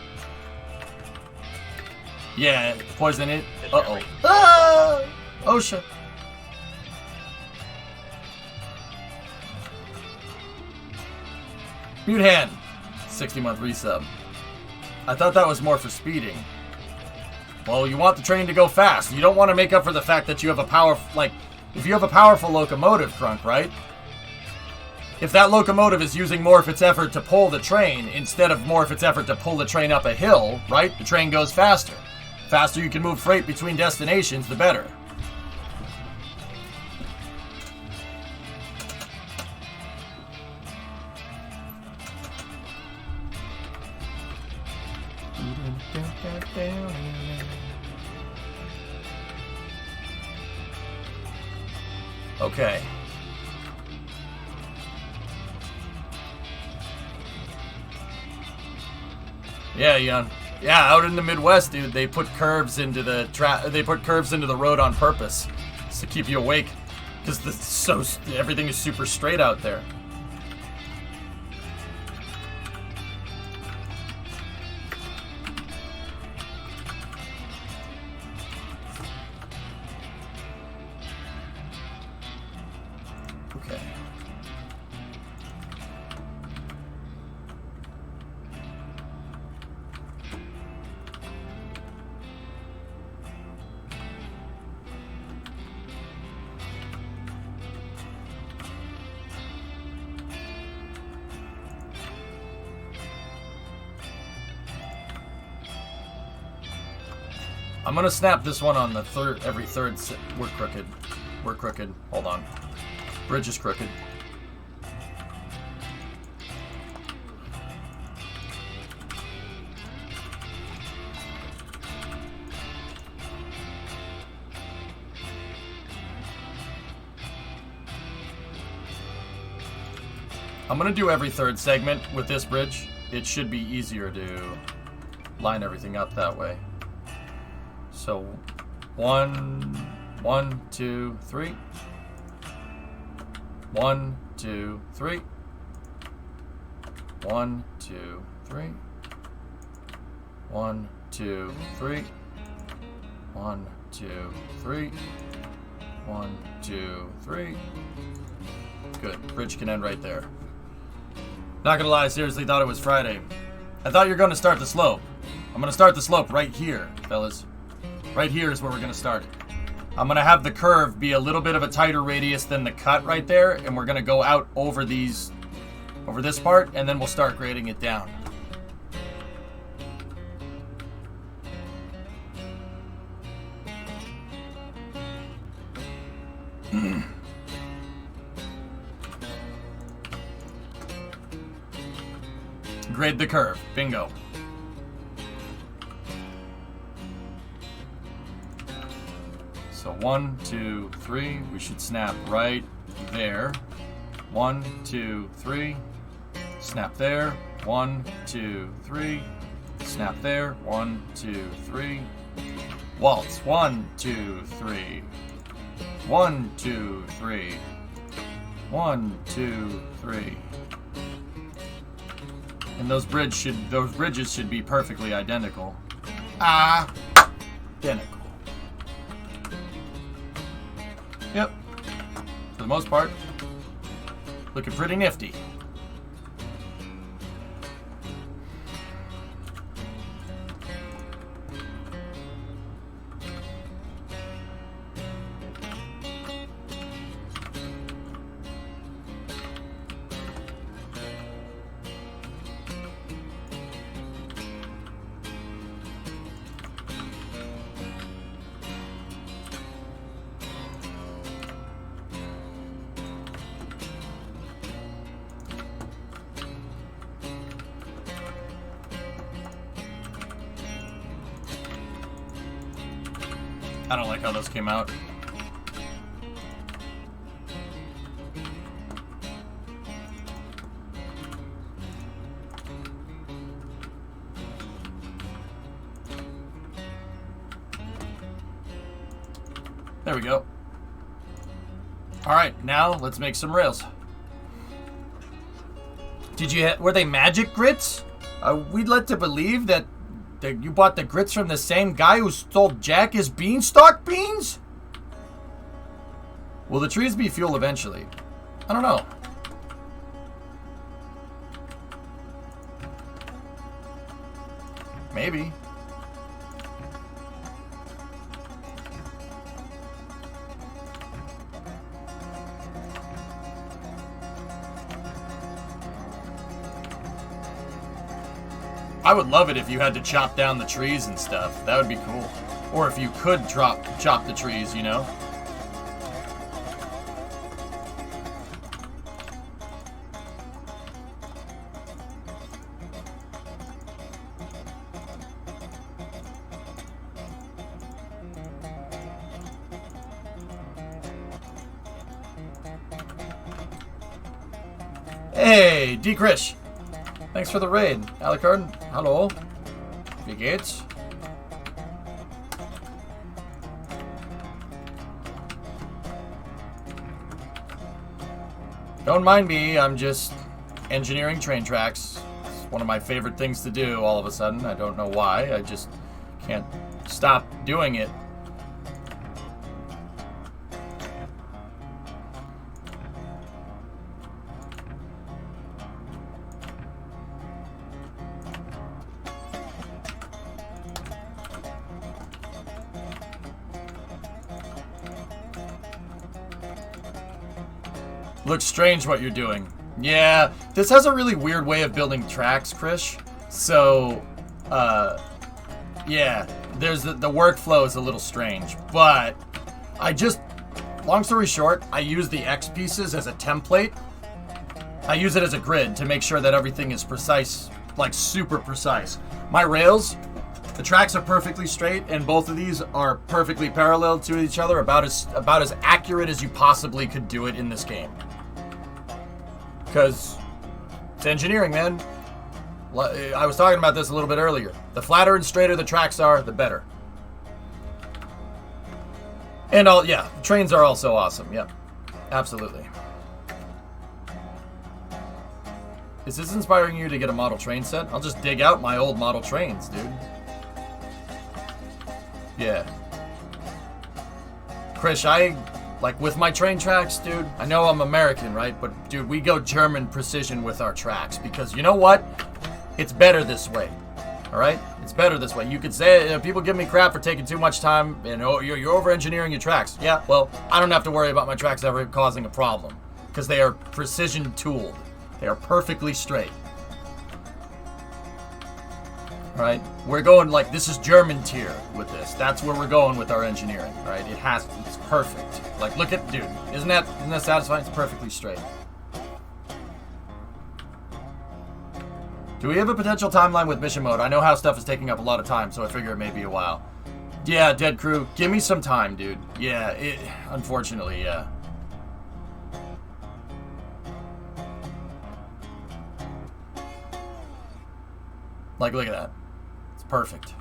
Yeah, poison it. Uh-oh. Ah! Oh, shit. Mute hand. 60-month resub. I thought that was more for speeding. Well, you want the train to go fast. You don't want to make up for the fact that you have if you have a powerful locomotive, Crunk, right? If that locomotive is using more of its effort to pull the train instead of more of its effort to pull the train up a hill, right? The train goes faster. Faster you can move freight between destinations, the better. Okay. Yeah, Jan. Yeah, out in the Midwest, dude, they put curves into the road on purpose to keep you awake, because everything is super straight out there. Okay. I'm gonna snap this one on the every third. We're crooked. We're crooked. Hold on. Bridge is crooked. I'm gonna do every third segment with this bridge. it should be easier to line everything up that way. So 1, 2, 3. 1, 2, 3. 1, 2, 3. 1, 2, 3. 1, 2, 3. 1, 2, 3. Good. Bridge can end right there. Not gonna lie, I seriously thought it was Friday. I thought you were gonna start the slope. I'm gonna start the slope right here, fellas. Right here is where we're gonna start it. I'm gonna have the curve be a little bit of a tighter radius than the cut right there, and we're gonna go out over this part, and then we'll start grading it down. Grade the curve. Bingo. So 1, 2, 3. We should snap right there. 1, 2, 3. Snap there. 1, 2, 3. Snap there. 1, 2, 3. Waltz. 1, 2, 3. 1, 2, 3. 1, 2, 3. And those bridges should be perfectly identical. Identical. Yep. For the most part, looking pretty nifty. I don't like how those came out. There we go. All right, now let's make some rails. Were they magic grits? We'd led to believe that you bought the grits from the same guy who stole Jack his beanstalk beans? Will the trees be fuel eventually? I don't know. Maybe. I would love it if you had to chop down the trees and stuff. That would be cool. Or if you could chop the trees, you know? Hey, D. Krish. Thanks for the raid. Alucard, hello. Wie geht's? Don't mind me, I'm just engineering train tracks. It's one of my favorite things to do all of a sudden. I don't know why, I just can't stop doing it. Looks strange what you're doing. Yeah, this has a really weird way of building tracks, Krish. So, yeah, there's the workflow is a little strange, but long story short, I use the X pieces as a template. I use it as a grid to make sure that everything is precise, like super precise. My rails, the tracks are perfectly straight, and both of these are perfectly parallel to each other, about as accurate as you possibly could do it in this game. Because it's engineering, man. I was talking about this a little bit earlier. The flatter and straighter the tracks are, the better. And trains are also awesome. Yep, absolutely. Is this inspiring you to get a model train set? I'll just dig out my old model trains, dude. Yeah. Krish, with my train tracks, dude, I know I'm American, right? But, dude, we go German precision with our tracks. Because, you know what? It's better this way. Alright? It's better this way. You could say, people give me crap for taking too much time, and you're over-engineering your tracks. Yeah, well, I don't have to worry about my tracks ever causing a problem. Because they are precision tooled. They are perfectly straight. Right? We're going this is German tier with this. That's where we're going with our engineering, right? It's perfect. Look at, dude, isn't that satisfying? It's perfectly straight. Do we have a potential timeline with mission mode? I know how stuff is taking up a lot of time, so I figure it may be a while. Yeah, Dead Crew, give me some time, dude. Yeah, unfortunately, yeah. Look at that. It's perfect.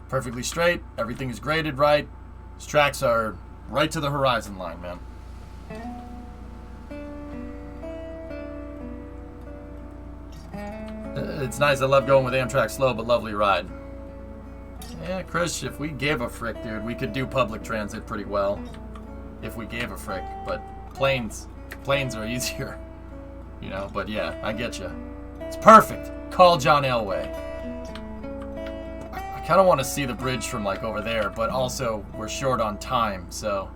Perfectly straight. Everything is graded right. These tracks are right to the horizon line, man. It's nice. I love going with Amtrak slow but lovely ride. Yeah, Chris, if we gave a frick, dude, we could do public transit pretty well. If we gave a frick. But planes are easier. You know, but yeah, I get you. It's perfect. Call John Elway. I kind of want to see the bridge from over there, but also we're short on time, so.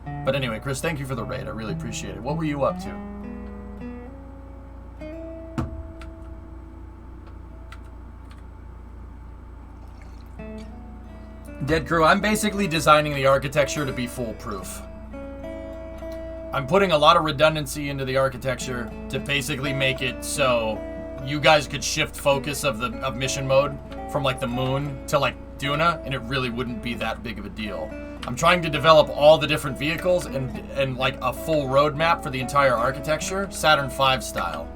But anyway, Chris, thank you for the raid. I really appreciate it. What were you up to? Dead Crew, I'm basically designing the architecture to be foolproof. I'm putting a lot of redundancy into the architecture to basically make it so you guys could shift focus of mission mode from the moon to Duna, and it really wouldn't be that big of a deal. I'm trying to develop all the different vehicles and a full roadmap for the entire architecture, Saturn V style.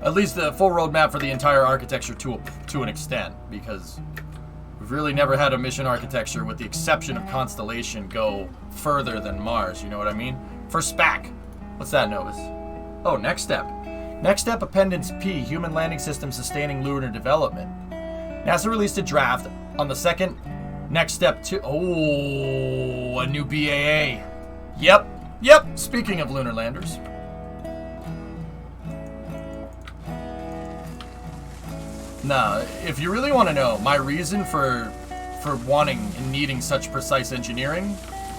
At least the full roadmap for the entire architecture to an extent, because we've really never had a mission architecture, with the exception of Constellation, go further than Mars, you know what I mean? For SPAC. What's that, Novus? Oh, next step. Next step, Appendix P, Human Landing System Sustaining Lunar Development. NASA released a draft on the second next step to... Oh, a new BAA. Yep. Speaking of lunar landers. Now, if you really want to know, my reason for wanting and needing such precise engineering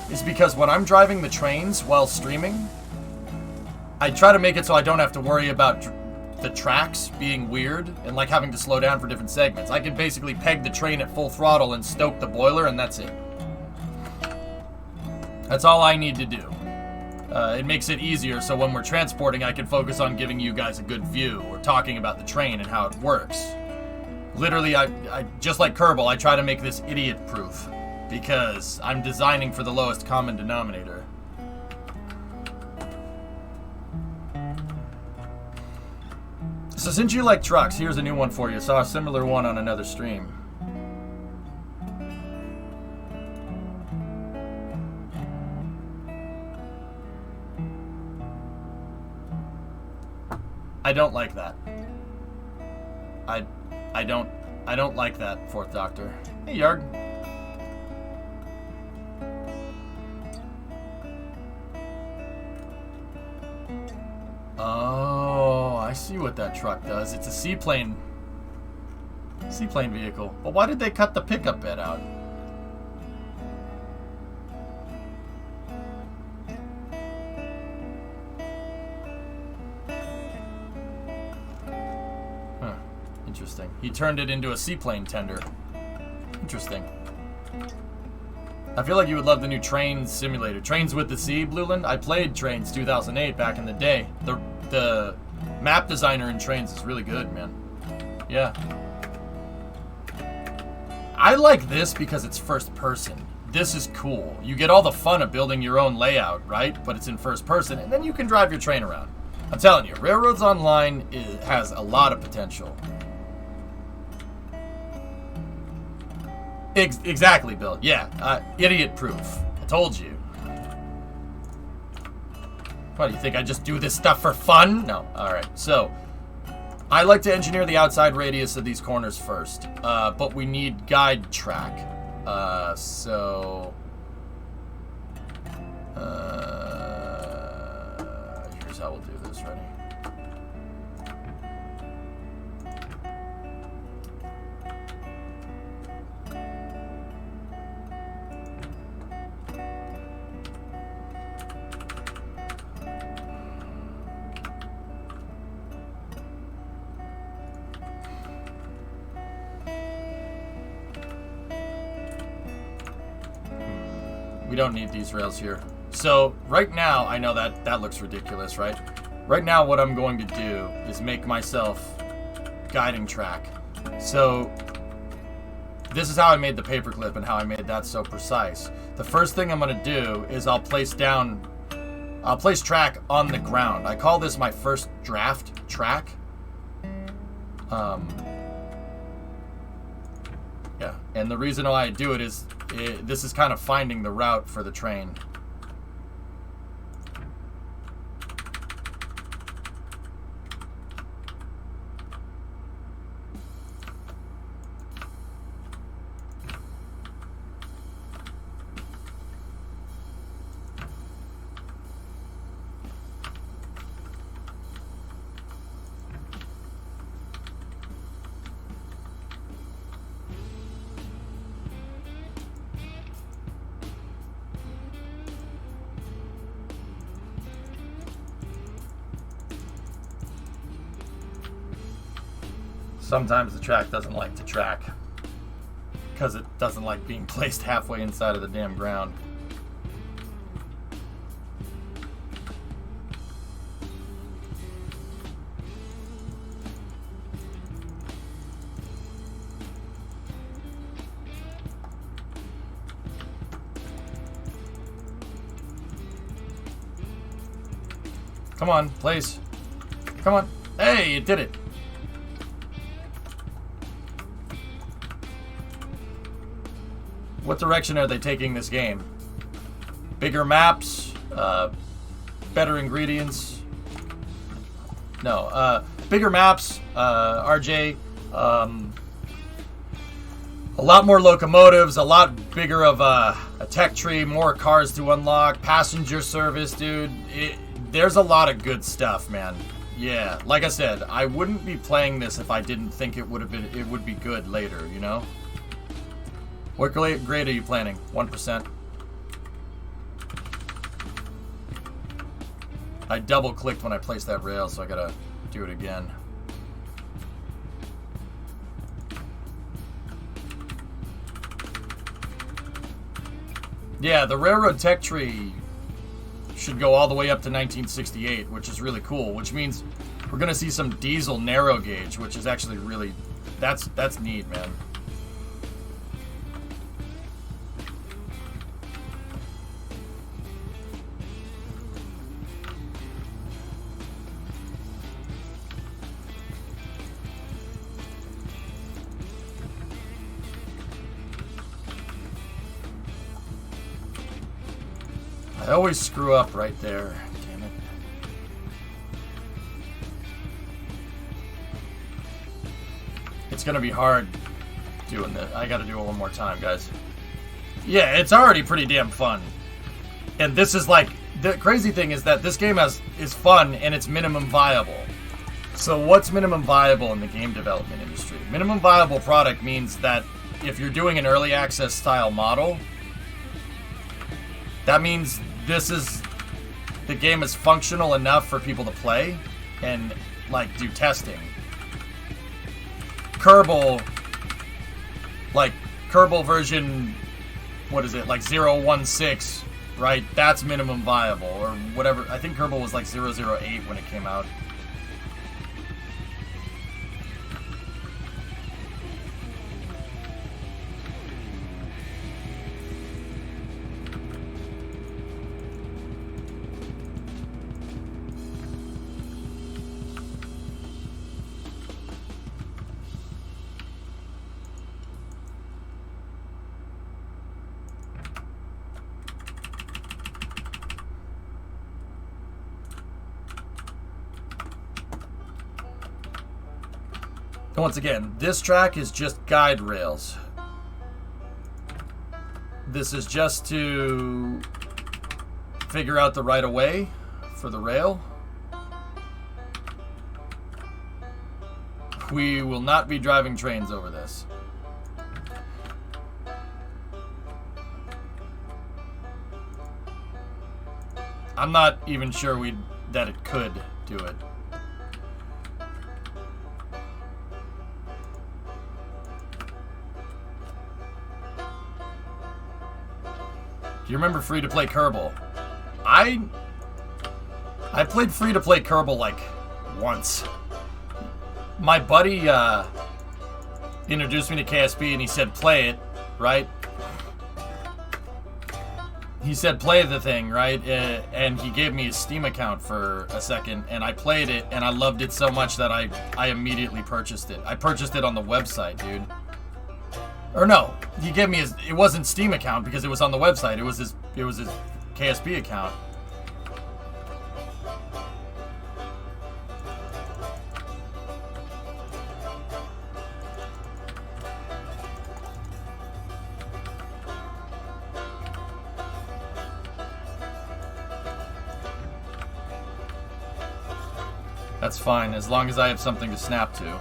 is because when I'm driving the trains while streaming, I try to make it so I don't have to worry about the tracks being weird and having to slow down for different segments. I can basically peg the train at full throttle and stoke the boiler, and that's it. That's all I need to do. It makes it easier, so when we're transporting, I can focus on giving you guys a good view or talking about the train and how it works. Literally, I just like Kerbal, I try to make this idiot-proof because I'm designing for the lowest common denominator. So since you like trucks, here's a new one for you. Saw a similar one on another stream. I don't like that. I don't like that, Fourth Doctor. Hey, Yarg. Oh, I see what that truck does. It's a seaplane vehicle. But why did they cut the pickup bed out? Huh. Interesting. He turned it into a seaplane tender. Interesting. I feel like you would love the new Trains simulator. Trains with the Sea, Blueland. I played Trains 2008 back in the day. The map designer in Trains is really good, man. Yeah. I like this because it's first person. This is cool. You get all the fun of building your own layout, right? But it's in first person, and then you can drive your train around. I'm telling you, Railroads Online has a lot of potential. Exactly, Bill. Yeah, idiot proof. I told you. What, do you think I just do this stuff for fun? No. Alright, so I like to engineer the outside radius of these corners first. But we need guide track. Here's how we'll do this. Ready? We don't need these rails here. So right now, I know that looks ridiculous, right? Right now, what I'm going to do is make myself guiding track. So this is how I made the paperclip and how I made that so precise. The first thing I'm going to do is I'll place track on the ground. I call this my first draft track. Yeah, and the reason why I do it is this is kind of finding the route for the train. Sometimes the track doesn't like to track because it doesn't like being placed halfway inside of the damn ground. Come on, place. Come on. Hey, it did it. What direction are they taking this game? Bigger maps? Better ingredients? No. Bigger maps, RJ. A lot more locomotives, a lot bigger of a tech tree, more cars to unlock, passenger service, dude. There's a lot of good stuff, man. Yeah, like I said, I wouldn't be playing this if I didn't think it would be good later, you know? What grade are you planning? 1%. I double clicked when I placed that rail, so I gotta do it again. Yeah, the railroad tech tree should go all the way up to 1968, which is really cool, which means we're gonna see some diesel narrow gauge, which is actually really, that's neat, man. I always screw up right there. Damn it. It's gonna be hard doing this. I gotta do it one more time, guys. Yeah, it's already pretty damn fun. And this is like, the crazy thing is that this game is fun and it's minimum viable. So what's minimum viable in the game development industry? Minimum viable product means that if you're doing an early access style model, that means the game is functional enough for people to play and like do testing. Kerbal version, what is it, like 0.16, right? That's minimum viable, or whatever. I think Kerbal was like 0.08 when it came out. Once again, this track is just guide rails. This is just to figure out the right of way for the rail. We will not be driving trains over this. I'm not even sure that it could do it. Do you remember free-to-play Kerbal? I played free-to-play Kerbal like once. My buddy introduced me to KSP and he said play it, right? He said play the thing, right? And he gave me his Steam account for a second, and I played it, and I loved it so much that I immediately purchased it. I purchased it on the website, dude. Or no, he gave me his. It wasn't Steam account because it was on the website. It was his KSP account. That's fine, as long as I have something to snap to.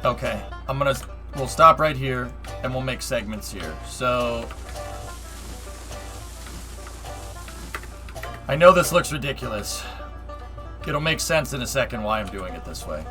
Okay, we'll stop right here and we'll make segments here. So, I know this looks ridiculous. It'll make sense in a second why I'm doing it this way.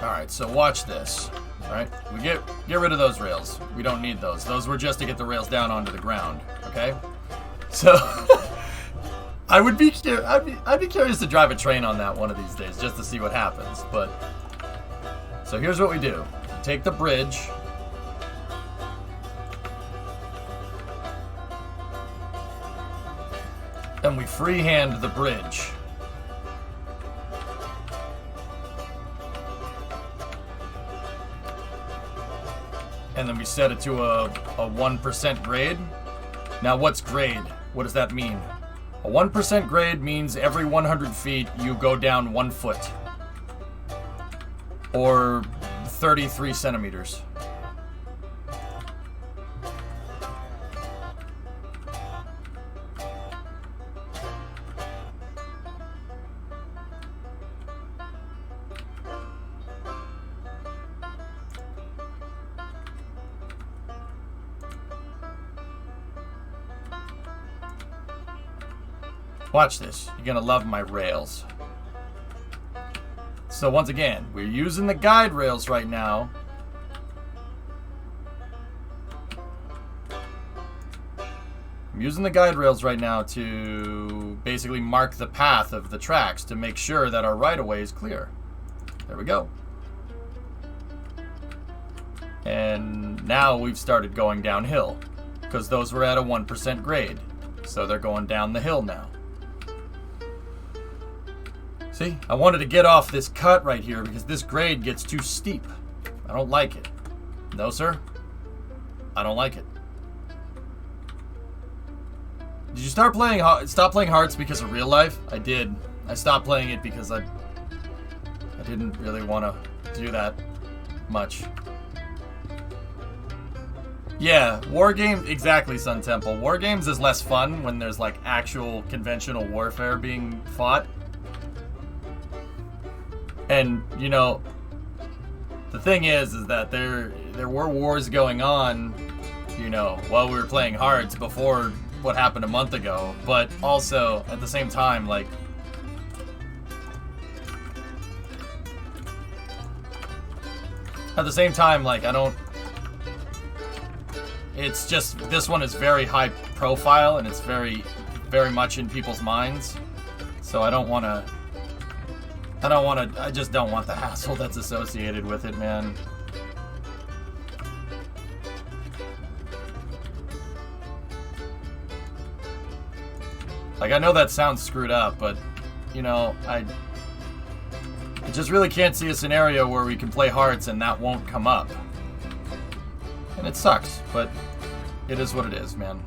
Alright, so watch this. Alright, we get rid of those rails. We don't need those. Those were just to get the rails down onto the ground. Okay? So I'd be curious to drive a train on that one of these days just to see what happens. But so here's what we do. Take the bridge. And we freehand the bridge. And then we set it to a 1% grade. Now what's grade? What does that mean? A 1% grade means every 100 feet you go down 1 foot. Or 33 centimeters. Watch this. You're gonna love my rails. So once again, we're using the guide rails right now. I'm using the guide rails right now to basically mark the path of the tracks to make sure that our right-of-way is clear. There we go. And now we've started going downhill because those were at a 1% grade. So they're going down the hill now. See, I wanted to get off this cut right here because this grade gets too steep. I don't like it. No, sir. I don't like it. Did you stop playing Hearts because of real life? I did. I stopped playing it because I didn't really want to do that much. Yeah, war games, exactly, Sun Temple. War games is less fun when there's like actual conventional warfare being fought. And, you know, the thing is that there were wars going on, you know, while we were playing Hearts before what happened a month ago. But also, at the same time, like, I don't, it's just, this one is very high profile and it's very, very much in people's minds. So I just don't want the hassle that's associated with it, man. Like, I know that sounds screwed up, but, you know, I just really can't see a scenario where we can play hearts and that won't come up. And it sucks, but it is what it is, man.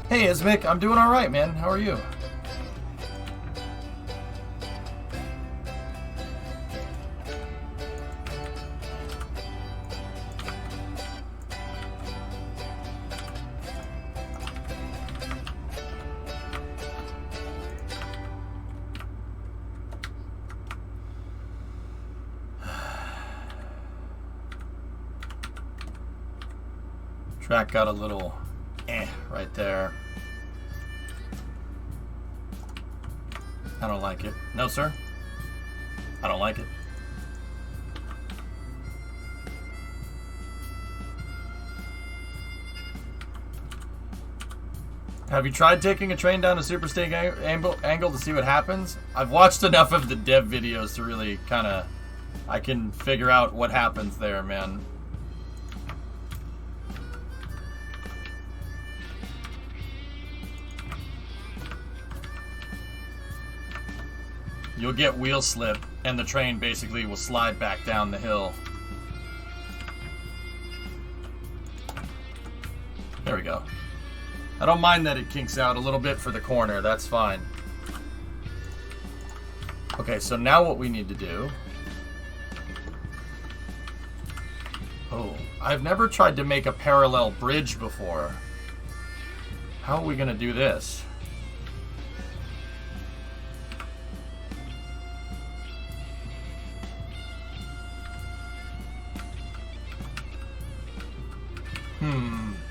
Hey, Ismic, I'm doing all right, man. How are you? Track got a little right there. I don't like it. No, sir. I don't like it. Have you tried taking a train down a super stake angle to see what happens? I've watched enough of the dev videos to really kind of... I can figure out what happens there, man. You'll get wheel slip, and the train basically will slide back down the hill. There we go. I don't mind that it kinks out a little bit for the corner. That's fine. Okay, so now what we need to do... Oh, I've never tried to make a parallel bridge before. How are we going to do this?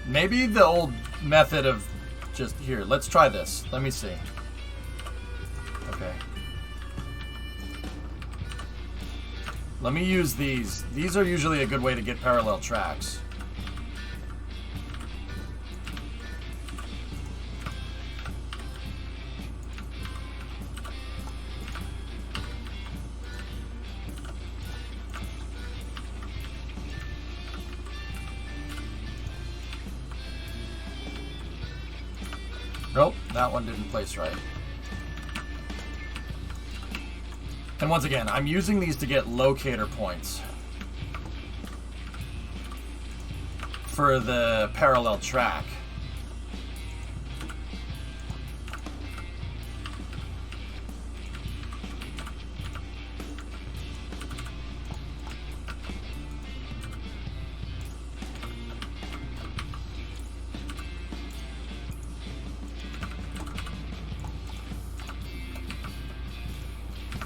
Maybe the old method of just... Here, let's try this. Let me see. Okay. Let me use these. These are usually a good way to get parallel tracks. Nope, that one didn't place right. And once again, I'm using these to get locator points for the parallel track.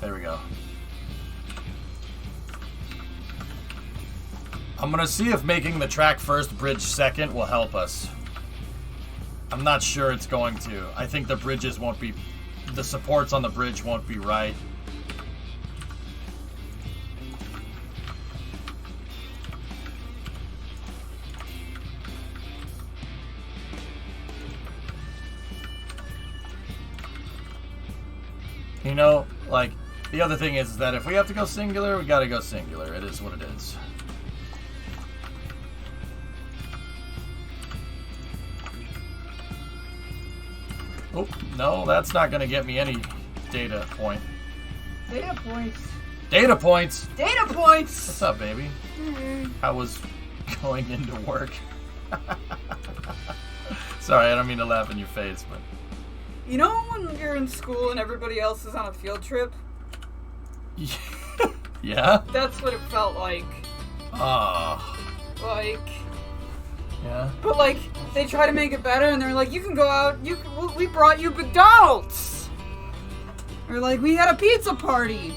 There we go. I'm gonna see if making the track first, bridge second will help us. I'm not sure it's going to. I think the bridges won't be... The supports on the bridge won't be right. You know, like... The other thing is that if we have to go singular, we gotta go singular. It is what it is. Oh, no, that's not gonna get me any data point. Data points. Data points! Data points! What's up, baby? How was going into work? Sorry, I don't mean to laugh in your face, but... You know when you're in school and everybody else is on a field trip? Yeah? That's what it felt like. Oh. Like... Yeah? But, like, they try to make it better, and they're like, you can go out, we brought you McDonald's! Or, like, we had a pizza party!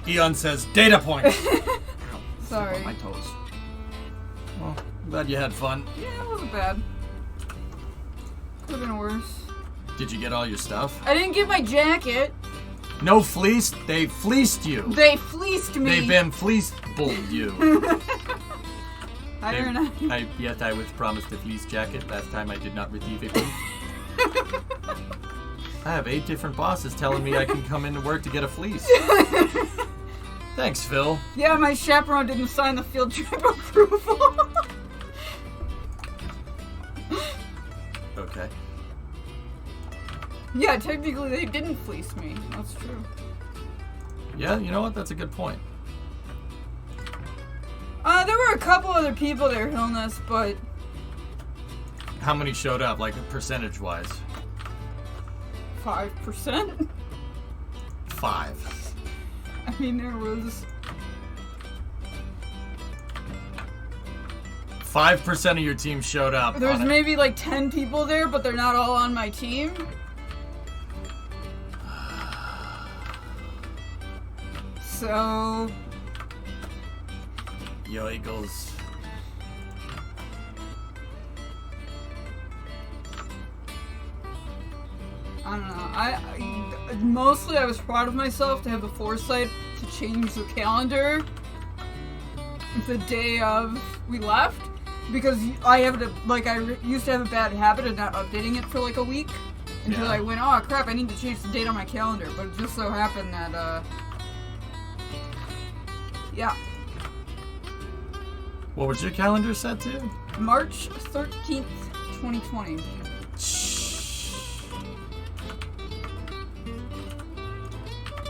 Eon says, data point! Sorry. On my toes. Well, I'm glad you had fun. Yeah, it wasn't bad. Could've been worse. Did you get all your stuff? I didn't get my jacket. No fleeced? They fleeced you. They fleeced me. They've been fleeced-bulled you. I don't know. Yet I was promised a fleece jacket. Last time I did not receive a fleece. I have 8 different bosses telling me I can come into work to get a fleece. Thanks, Phil. Yeah, my chaperone didn't sign the field trip approval. Okay. Yeah, technically they didn't fleece me. That's true. Yeah, you know what? That's a good point. There were a couple other people there filming this, but... How many showed up, like, percentage-wise? 5%? 5. I mean, there was... 5% of your team showed up. There's maybe like 10 people there, but they're not all on my team. So... Yo, Eagles. I don't know. Mostly I was proud of myself to have the foresight to change the calendar the day of we left, because I used to have a bad habit of not updating it for like a week until I went, oh crap, I need to change the date on my calendar. But it just so happened that yeah. What was your calendar set to? March 13th, 2020.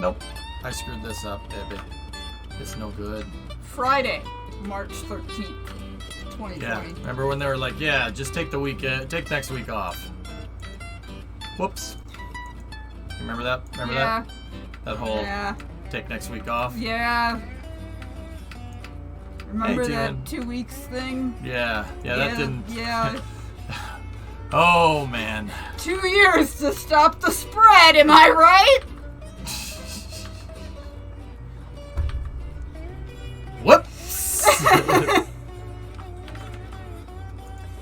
Nope. I screwed this up, baby. It's no good. Friday, March 13th, 2020. Yeah. Remember when they were like, yeah, just take the weekend, take next week off. Whoops. Remember that? Remember that? That whole take next week off? Yeah. Remember Hey, that 2 weeks thing? Yeah. Yeah, that didn't... Yeah. Oh, man. 2 years to stop the spread, am I right? Whoops!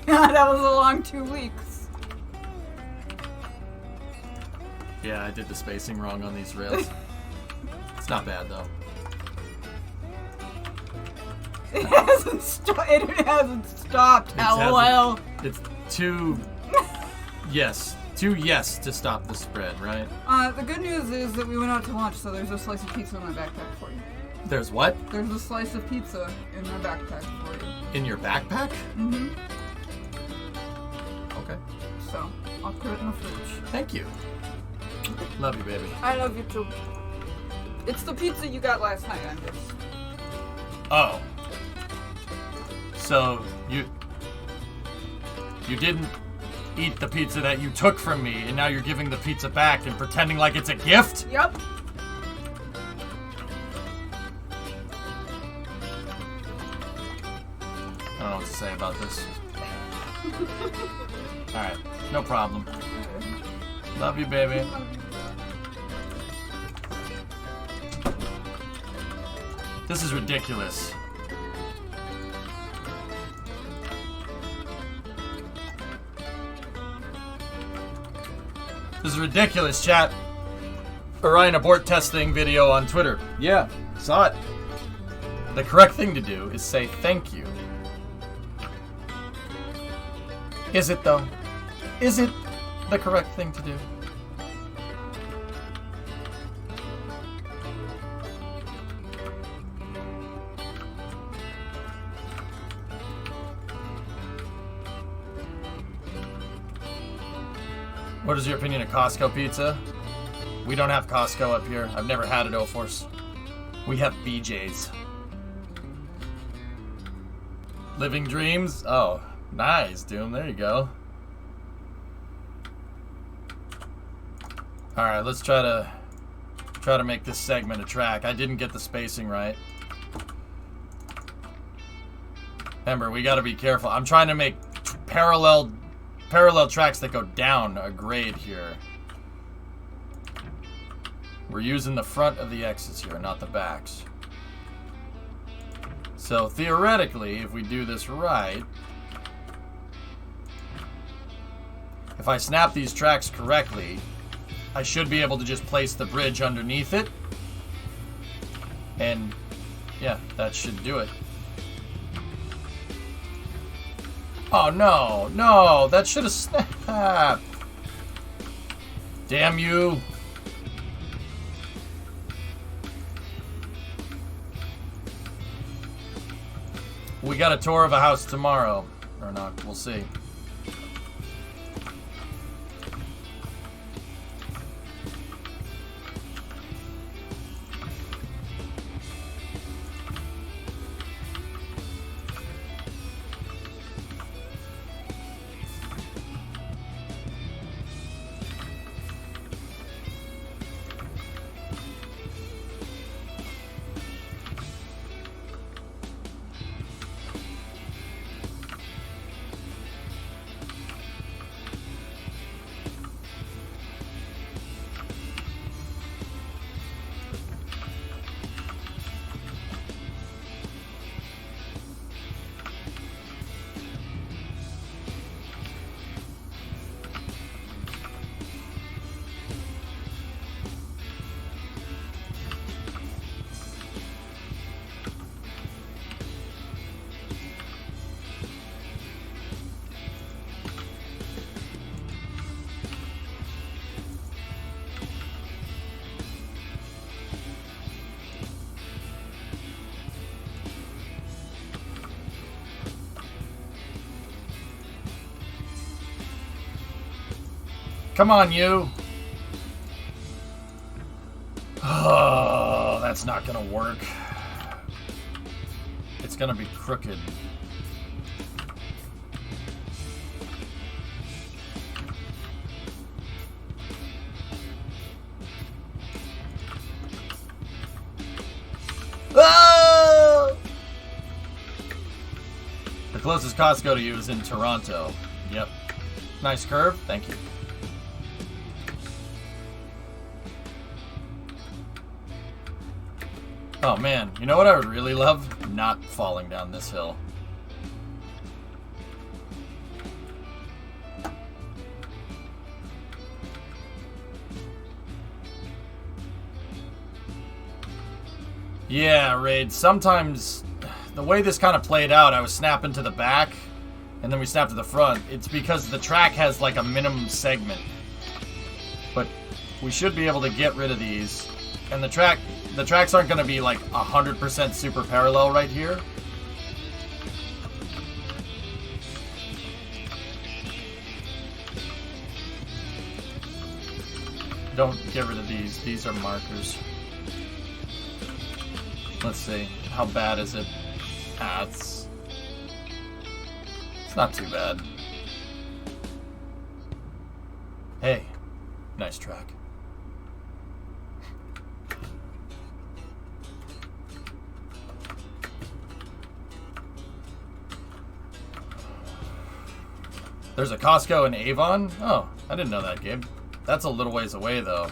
That was a long 2 weeks. Yeah, I did the spacing wrong on these rails. It's not bad, though. It hasn't stopped. LOL. It's too to stop the spread, right? The good news is that we went out to lunch, so there's a slice of pizza in my backpack for you. There's what? There's a slice of pizza in my backpack for you. In your backpack? Mm-hmm. Okay. So, I'll put it in the fridge. Thank you. Love you, baby. I love you too. It's the pizza you got last night, Andres. Oh. So, you didn't eat the pizza that you took from me, and now you're giving the pizza back and pretending like it's a gift? Yep. I don't know what to say about this. Alright, no problem. Love you, baby. This is ridiculous. This is ridiculous, chat. Orion abort testing video on Twitter. Yeah, saw it. The correct thing to do is say thank you. Is it, though? Is it the correct thing to do? What is your opinion of Costco pizza? We don't have Costco up here. I've never had it, O-Force. We have BJ's. Living Dreams? Oh, Nice, Doom. There you go. Alright, let's try to make this segment a track. I didn't get the spacing right. Remember, we gotta be careful. I'm trying to make parallel tracks that go down a grade here. We're using the front of the X's here, not the backs. So theoretically, if we do this right, if I snap these tracks correctly, I should be able to just place the bridge underneath it. And yeah, that should do it. Oh no, no, that should have snapped. Damn you. We got a tour of a house tomorrow. Or not, we'll see. Come on, you. Oh, that's not gonna work. It's gonna be crooked. Oh! The closest Costco to you is in Toronto. Yep. Nice curve. Thank you. Oh man, you know what I would really love? Not falling down this hill. Yeah, Raid, sometimes the way this kind of played out, I was snapping to the back and then we snapped to the front. It's because the track has like a minimum segment. But we should be able to get rid of these. And the tracks aren't going to be like 100% super parallel right here. Don't get rid of these. These are markers. Let's see. How bad is it? Ah, it's not too bad. Hey, nice track. There's a Costco in Avon? Oh, I didn't know that, Gabe. That's a little ways away, though.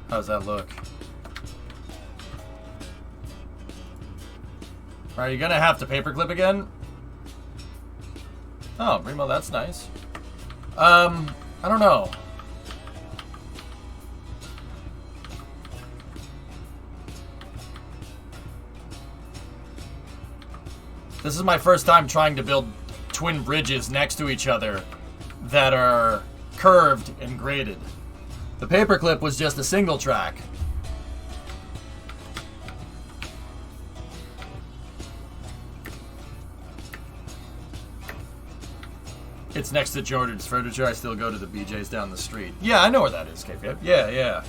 How's that look? Are you gonna have to paperclip again? Oh, Remo, that's nice. I don't know. This is my first time trying to build twin bridges next to each other that are curved and graded. The paperclip was just a single track. It's next to Jordan's Furniture. I still go to the BJ's down the street. Yeah, I know where that is, KP. Yeah.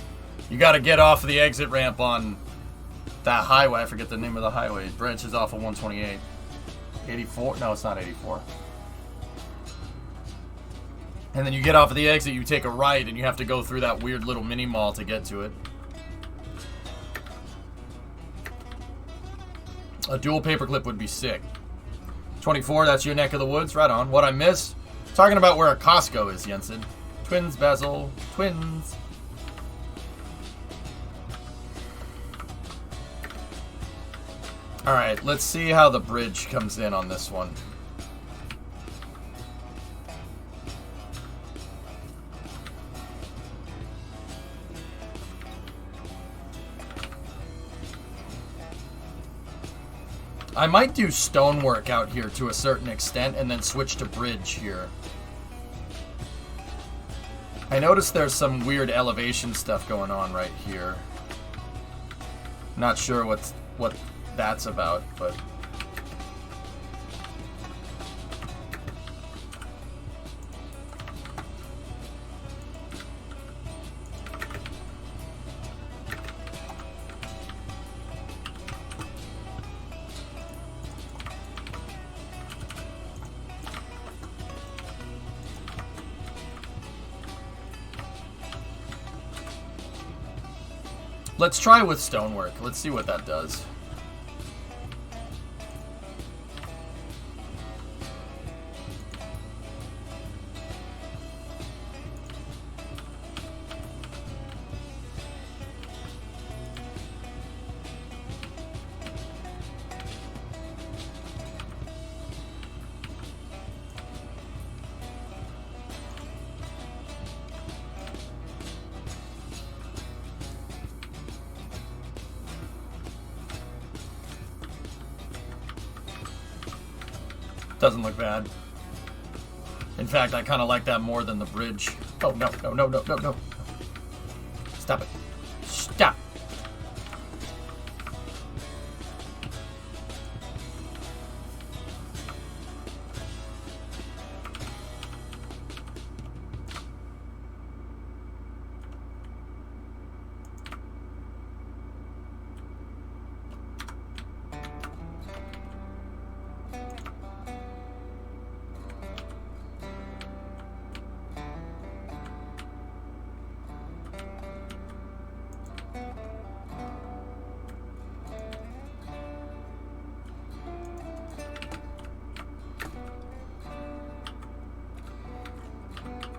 You got to get off the exit ramp on that highway. I forget the name of the highway. It branches off of 128. 84? No, it's not 84. And then you get off of the exit, you take a right, and you have to go through that weird little mini mall to get to it. A dual paperclip would be sick. 24, that's your neck of the woods. Right on. What I miss? Talking about where a Costco is, Jensen. Twins, Basil. Twins. Alright, let's see how the bridge comes in on this one. I might do stonework out here to a certain extent and then switch to bridge here. I noticed there's some weird elevation stuff going on right here. Not sure what that's about, but... Let's try with stonework. Let's see what that does. Doesn't look bad. In fact, I kind of like that more than the bridge. Oh, no. Stop it. Stop.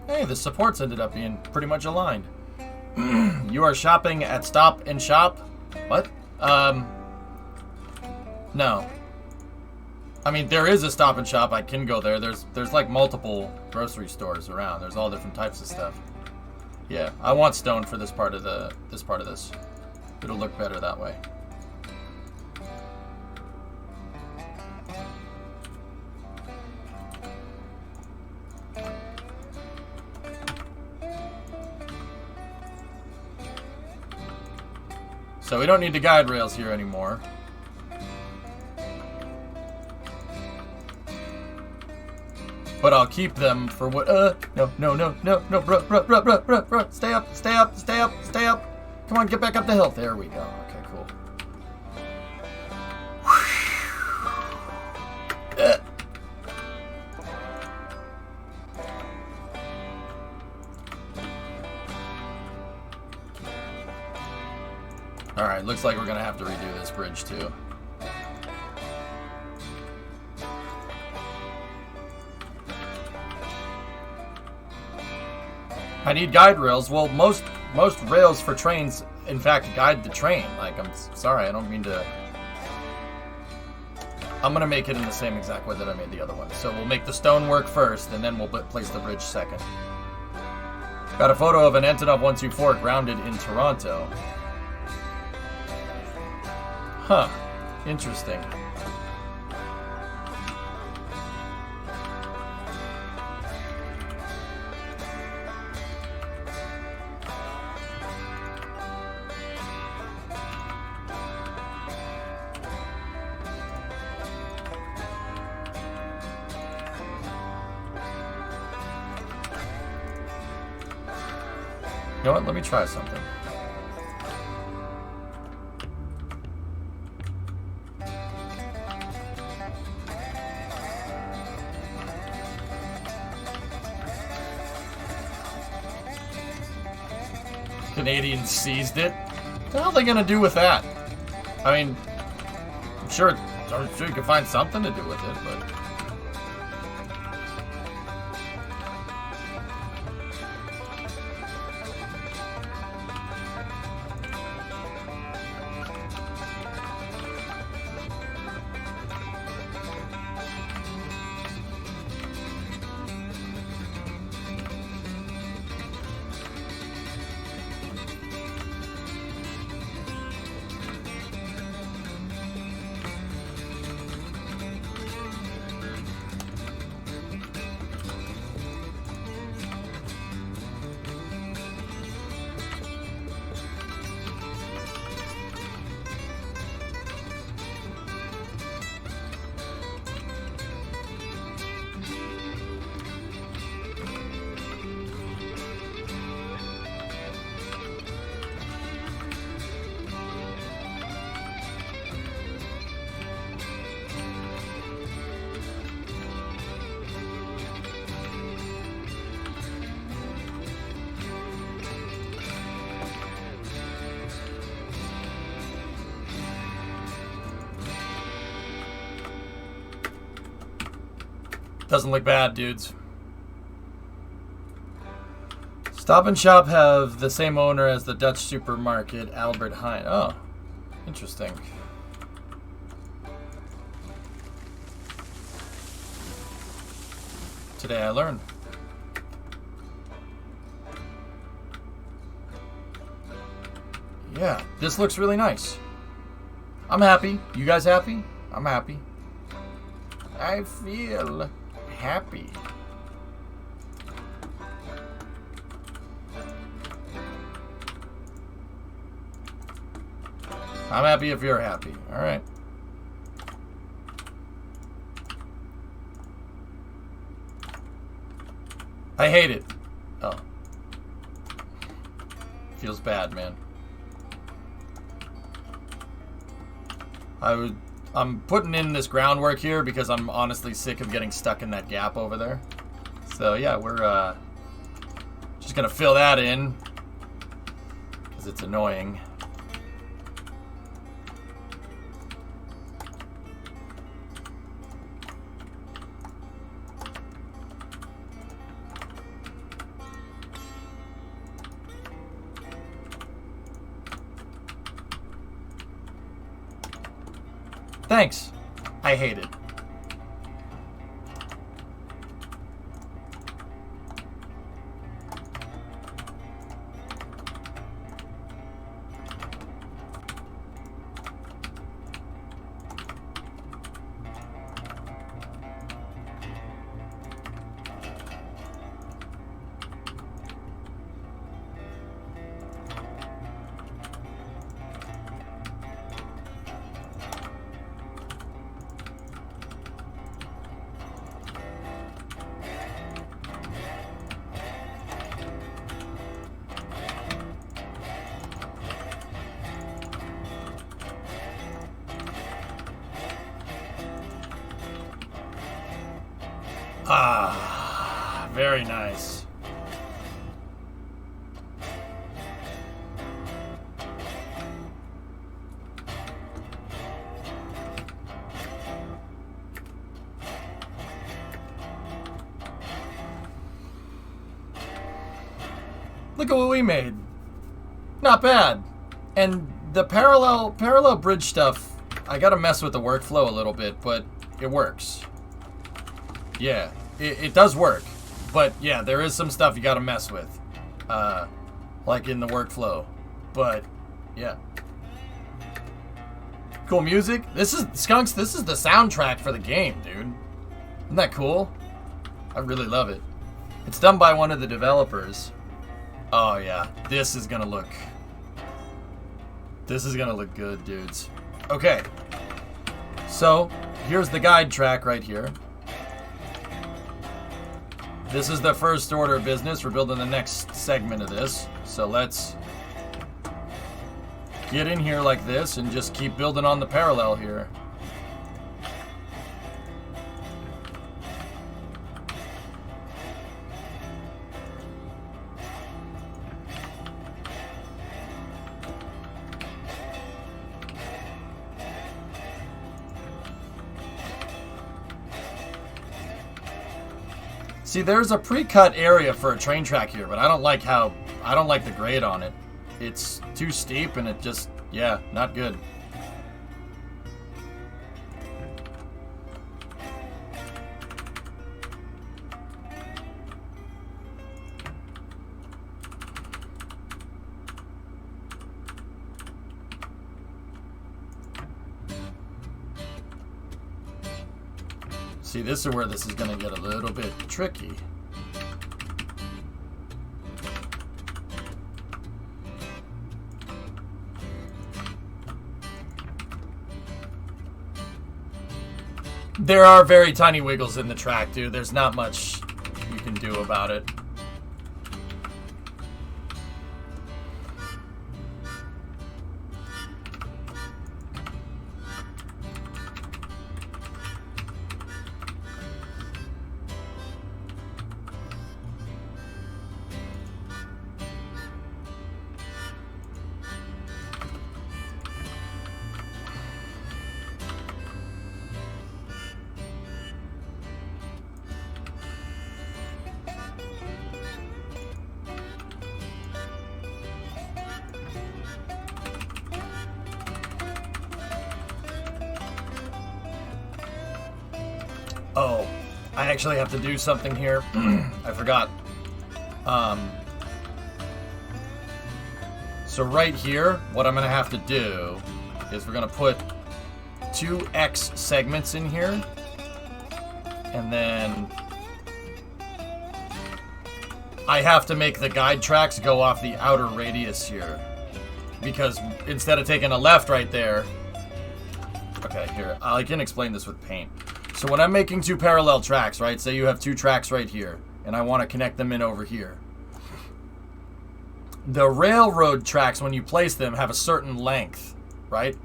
Hey, the supports ended up being pretty much aligned. You are shopping at Stop and Shop? What? No. I mean, there is a Stop and Shop. I can go there. There's like multiple grocery stores around. There's all different types of stuff. Yeah, I want stone for this part of this. It'll look better that way. So we don't need the guide rails here anymore. But I'll keep them for what, no, bro, stay up. Come on, get back up the hill. There we go. Okay, cool. Alright, looks like we're gonna have to redo this bridge too. I need guide rails. Well, most rails for trains, in fact, guide the train. Like, I'm sorry, I don't mean to... I'm gonna make it in the same exact way that I made the other one. So we'll make the stonework first, and then we'll place the bridge second. Got a photo of an Antonov 124 grounded in Toronto. Huh. Interesting. know what? Let me try something. Canadians seized it. What the hell are they gonna do with that? I mean, I'm sure you can find something to do with it, but... Doesn't look bad, dudes. Stop and Shop have the same owner as the Dutch supermarket, Albert Heijn. Oh, interesting. Today I learned. Yeah, this looks really nice. I'm happy. You guys happy? I'm happy. I feel happy. I'm happy if you're happy. All right. I hate it. Oh. Feels bad, man. I'm putting in this groundwork here because I'm honestly sick of getting stuck in that gap over there. So yeah, we're just gonna fill that in because it's annoying. Thanks. I hate it. Ah, very nice. Look at what we made. Not bad. And the parallel bridge stuff, I gotta mess with the workflow a little bit, but it works. Yeah, it does work. But yeah, there is some stuff you gotta mess with. Like in the workflow. But yeah. Cool music. This is Skunks, this is the soundtrack for the game, dude. Isn't that cool? I really love it. It's done by one of the developers. Oh yeah, this is gonna look good, dudes. Okay. So, here's the guide track right here. This is the first order of business. We're building the next segment of this. So let's get in here like this and just keep building on the parallel here. See, there's a pre-cut area for a train track here, but I don't like the grade on it. It's too steep and it just, yeah, not good. See, this is where this is going to get a little bit tricky. There are very tiny wiggles in the track, dude. There's not much you can do about it. Oh, I actually have to do something here. I forgot. So right here, what I'm going to have to do is we're going to put 2 X segments in here. And then I have to make the guide tracks go off the outer radius here. Because instead of taking a left right there... Okay, here. I can explain this with paint. So when I'm making 2 parallel tracks, right? Say you have 2 tracks right here, and I want to connect them in over here. The railroad tracks, when you place them, have a certain length, right?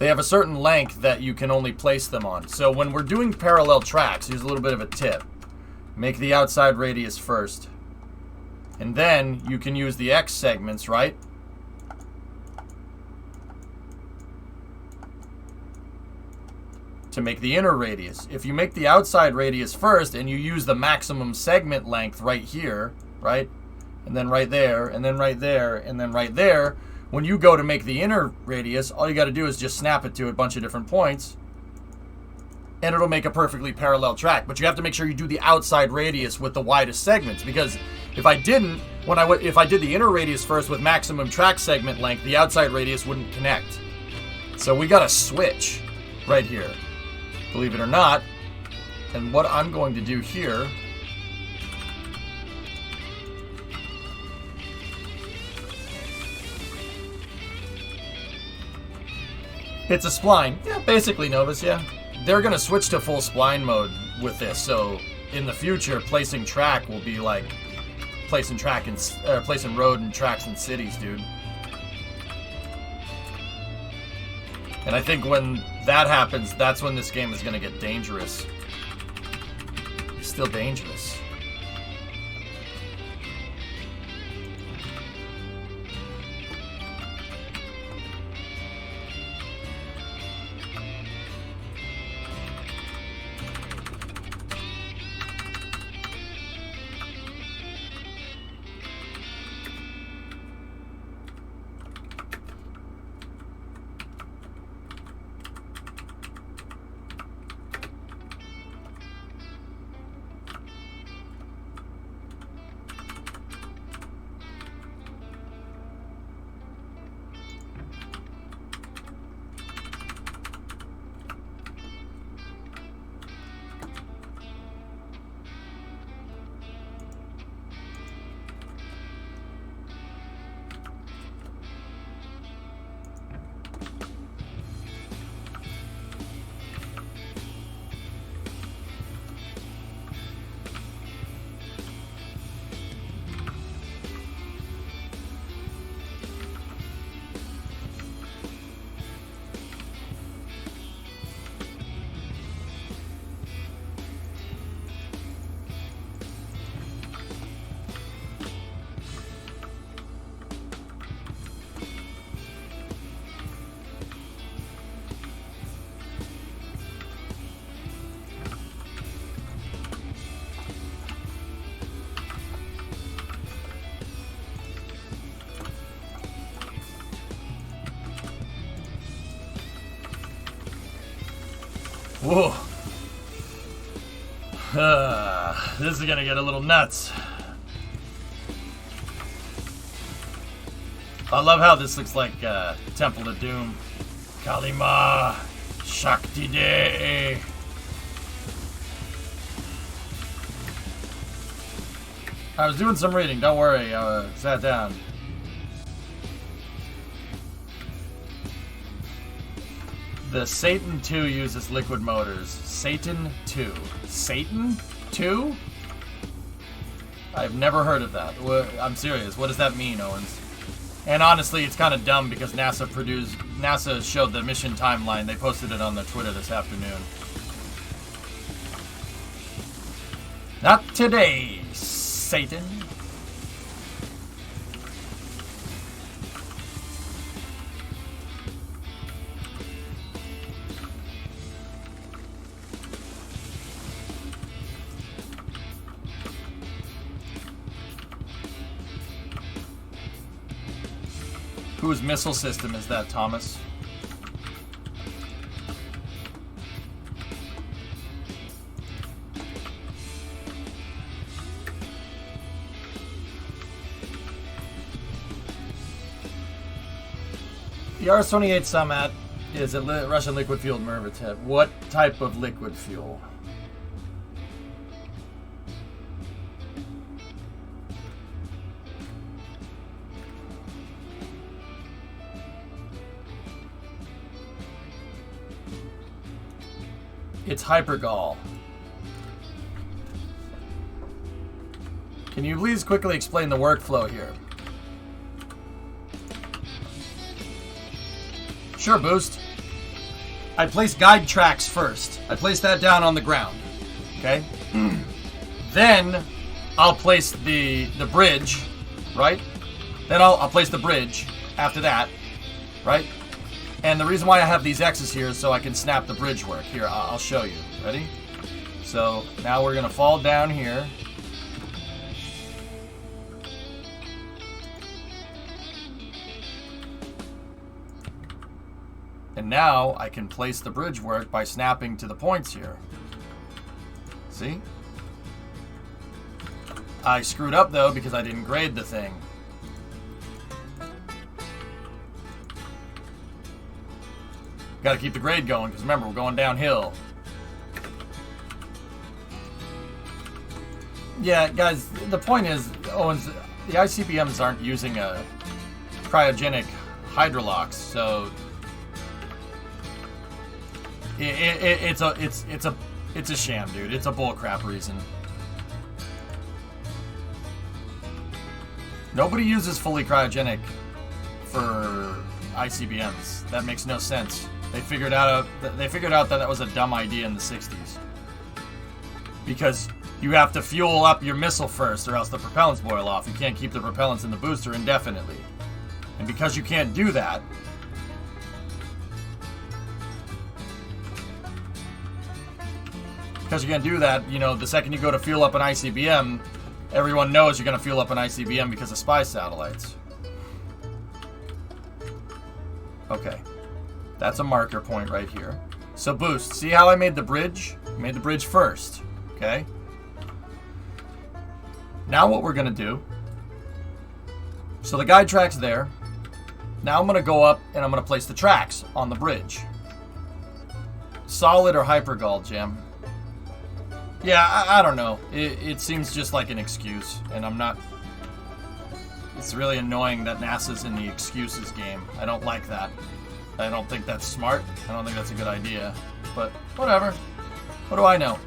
They have a certain length that you can only place them on. So when we're doing parallel tracks, here's a little bit of a tip. Make the outside radius first. And then you can use the X segments, right? To make the inner radius. If you make the outside radius first and you use the maximum segment length right here, right? And then right there, and then right there, and then right there, when you go to make the inner radius, all you got to do is just snap it to a bunch of different points and it'll make a perfectly parallel track. But you have to make sure you do the outside radius with the widest segments, because if I didn't, if I did the inner radius first with maximum track segment length, the outside radius wouldn't connect. So we got to switch right here. Believe it or not. And what I'm going to do here it's a spline. Yeah, basically, Novus, yeah. They're going to switch to full spline mode with this. So in the future, placing track will be like placing road and tracks in cities, dude. And I think when that happens, that's when this game is going to get dangerous. It's still dangerous. Whoa. This is gonna get a little nuts. I love how this looks like Temple of Doom. Kalima Shakti De. I was doing some reading, don't worry, I sat down. The Satan 2 uses liquid motors. Satan 2. Satan 2? I've never heard of that. I'm serious. What does that mean, Owens? And honestly, it's kind of dumb because NASA showed the mission timeline. They posted it on their Twitter this afternoon. Not today, Satan. Whose missile system is that, Thomas? The RS-28 Samat is a Russian liquid-fueled Mervatet. What type of liquid fuel? It's hypergol. Can you please quickly explain the workflow here? Sure, Boost. I place guide tracks first. I place that down on the ground. Okay? Then I'll place the bridge, right? Then I'll place the bridge after that, right? And the reason why I have these X's here is so I can snap the bridge work. Here, I'll show you. Ready? So now we're going to fall down here. And now I can place the bridge work by snapping to the points here. See? I screwed up though because I didn't grade the thing. Got to keep the grade going because remember, we're going downhill. Yeah, guys, the point is, Owens, the ICBMs aren't using a cryogenic hydrolox, so it's a sham, dude. It's a bullcrap reason. Nobody uses fully cryogenic for ICBMs. That makes no sense. They figured out that that was a dumb idea in the 60s. Because you have to fuel up your missile first or else the propellants boil off. You can't keep the propellants in the booster indefinitely. And because you can't do that, you know, the second you go to fuel up an ICBM, everyone knows you're going to fuel up an ICBM because of spy satellites. Okay. That's a marker point right here. So Boost, see how I made the bridge? I made the bridge first, okay? Now what we're going to do, so the guide track's there. Now I'm going to go up and I'm going to place the tracks on the bridge. Solid or hypergol, Jim? Yeah, I don't know. It seems just like an excuse, and I'm not... It's really annoying that NASA's in the excuses game. I don't like that. I don't think that's smart. I don't think that's a good idea. But whatever. What do I know?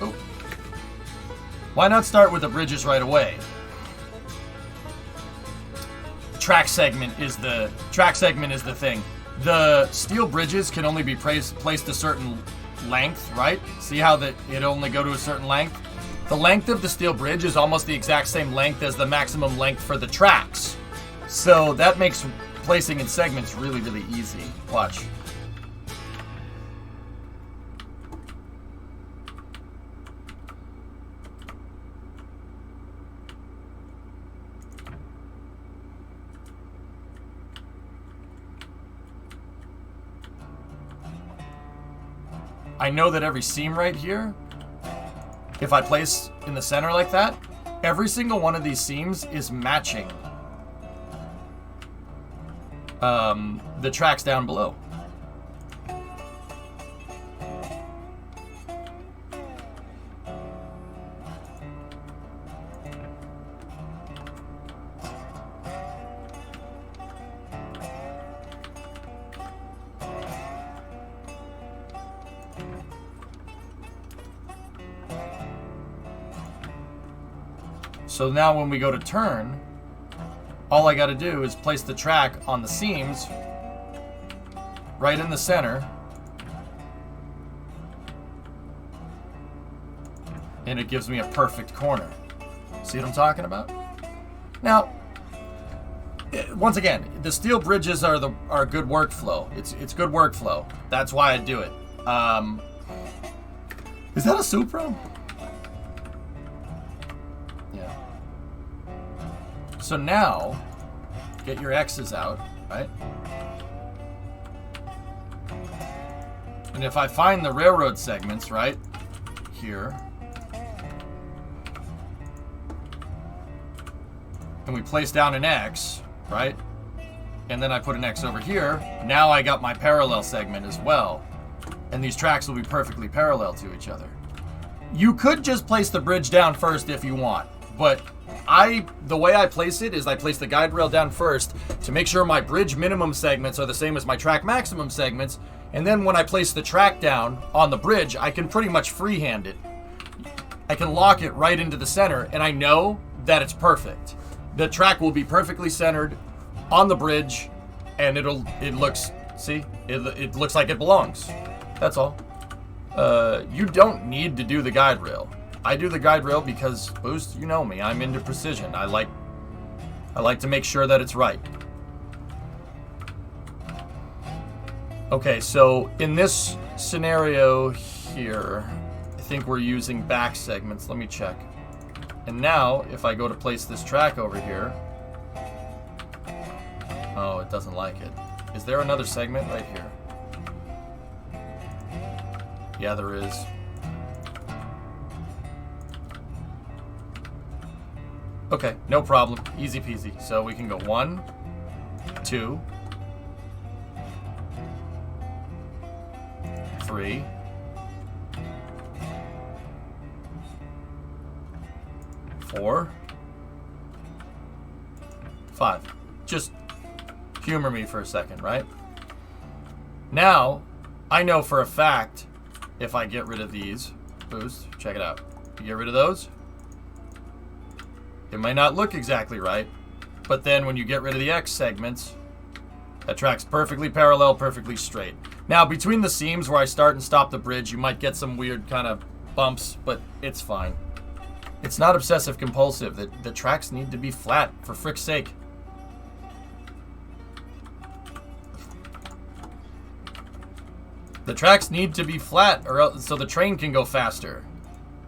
Oh. Why not start with the bridges right away? Track segment is the thing. The steel bridges can only be placed a certain length, right? See how it only go to a certain length? The length of the steel bridge is almost the exact same length as the maximum length for the tracks. So that makes placing in segments really, really easy. Watch. I know that every seam right here, if I place in the center like that, every single one of these seams is matching the tracks down below. So now when we go to turn, all I got to do is place the track on the seams right in the center, and it gives me a perfect corner. See what I'm talking about? Now, once again, the steel bridges are good workflow. It's good workflow. That's why I do it. Is that a Supra? Yeah. So now, get your X's out, right? And if I find the railroad segments, right, here, and we place down an X, right, and then I put an X over here, now I got my parallel segment as well, and these tracks will be perfectly parallel to each other. You could just place the bridge down first if you want, but the way I place it is I place the guide rail down first to make sure my bridge minimum segments are the same as my track maximum segments, and then when I place the track down on the bridge, I can pretty much freehand it. I can lock it right into the center, and I know that it's perfect. The track will be perfectly centered on the bridge, and it looks like it belongs. That's all. You don't need to do the guide rail. I do the guide rail because, Boost, you know me, I'm into precision. I like to make sure that it's right. Okay, so in this scenario here, I think we're using back segments. Let me check. And now, if I go to place this track over here, oh, it doesn't like it. Is there another segment right here? Yeah, there is. Okay, no problem. Easy peasy. So we can go 1, 2, 3, 4, 5. Just humor me for a second, right? Now, I know for a fact if I get rid of these, Boost, check it out. You get rid of those, it might not look exactly right, but then when you get rid of the X segments, that track's perfectly parallel, perfectly straight. Now, between the seams where I start and stop the bridge, you might get some weird kind of bumps, but it's fine. It's not obsessive compulsive. The tracks need to be flat, for frick's sake. The tracks need to be flat or else, so the train can go faster.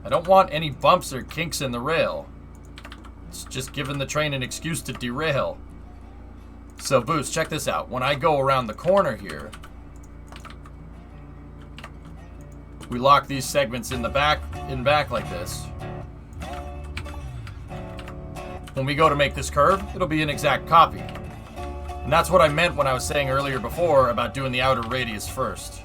I don't want any bumps or kinks in the rail. It's just giving the train an excuse to derail. So, Boost, check this out. When I go around the corner here, we lock these segments in back like this. When we go to make this curve, it'll be an exact copy. And that's what I meant when I was saying earlier before about doing the outer radius first.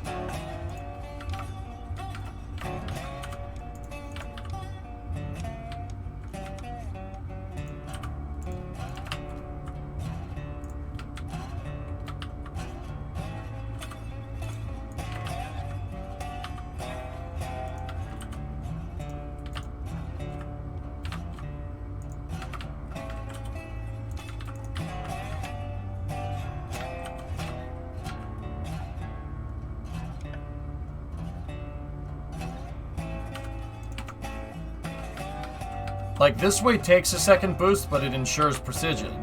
Like, this way takes a second boost, but it ensures precision.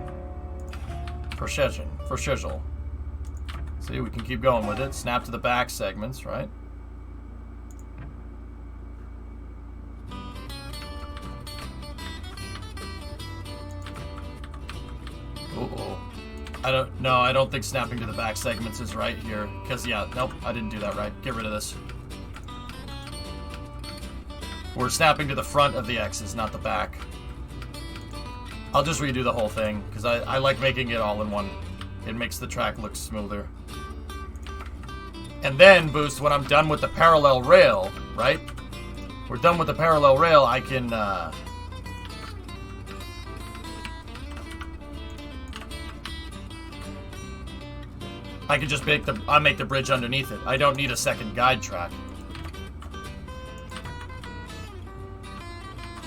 Precision. See, we can keep going with it. Snap to the back segments, right? Uh-oh. I don't think snapping to the back segments is right here. Because, yeah, nope, I didn't do that right. Get rid of this. We're snapping to the front of the X's, not the back. I'll just redo the whole thing, because I like making it all in one. It makes the track look smoother. And then, Boost, when I'm done with the parallel rail, right? We're done with the parallel rail, I can, just make the bridge underneath it. I don't need a second guide track.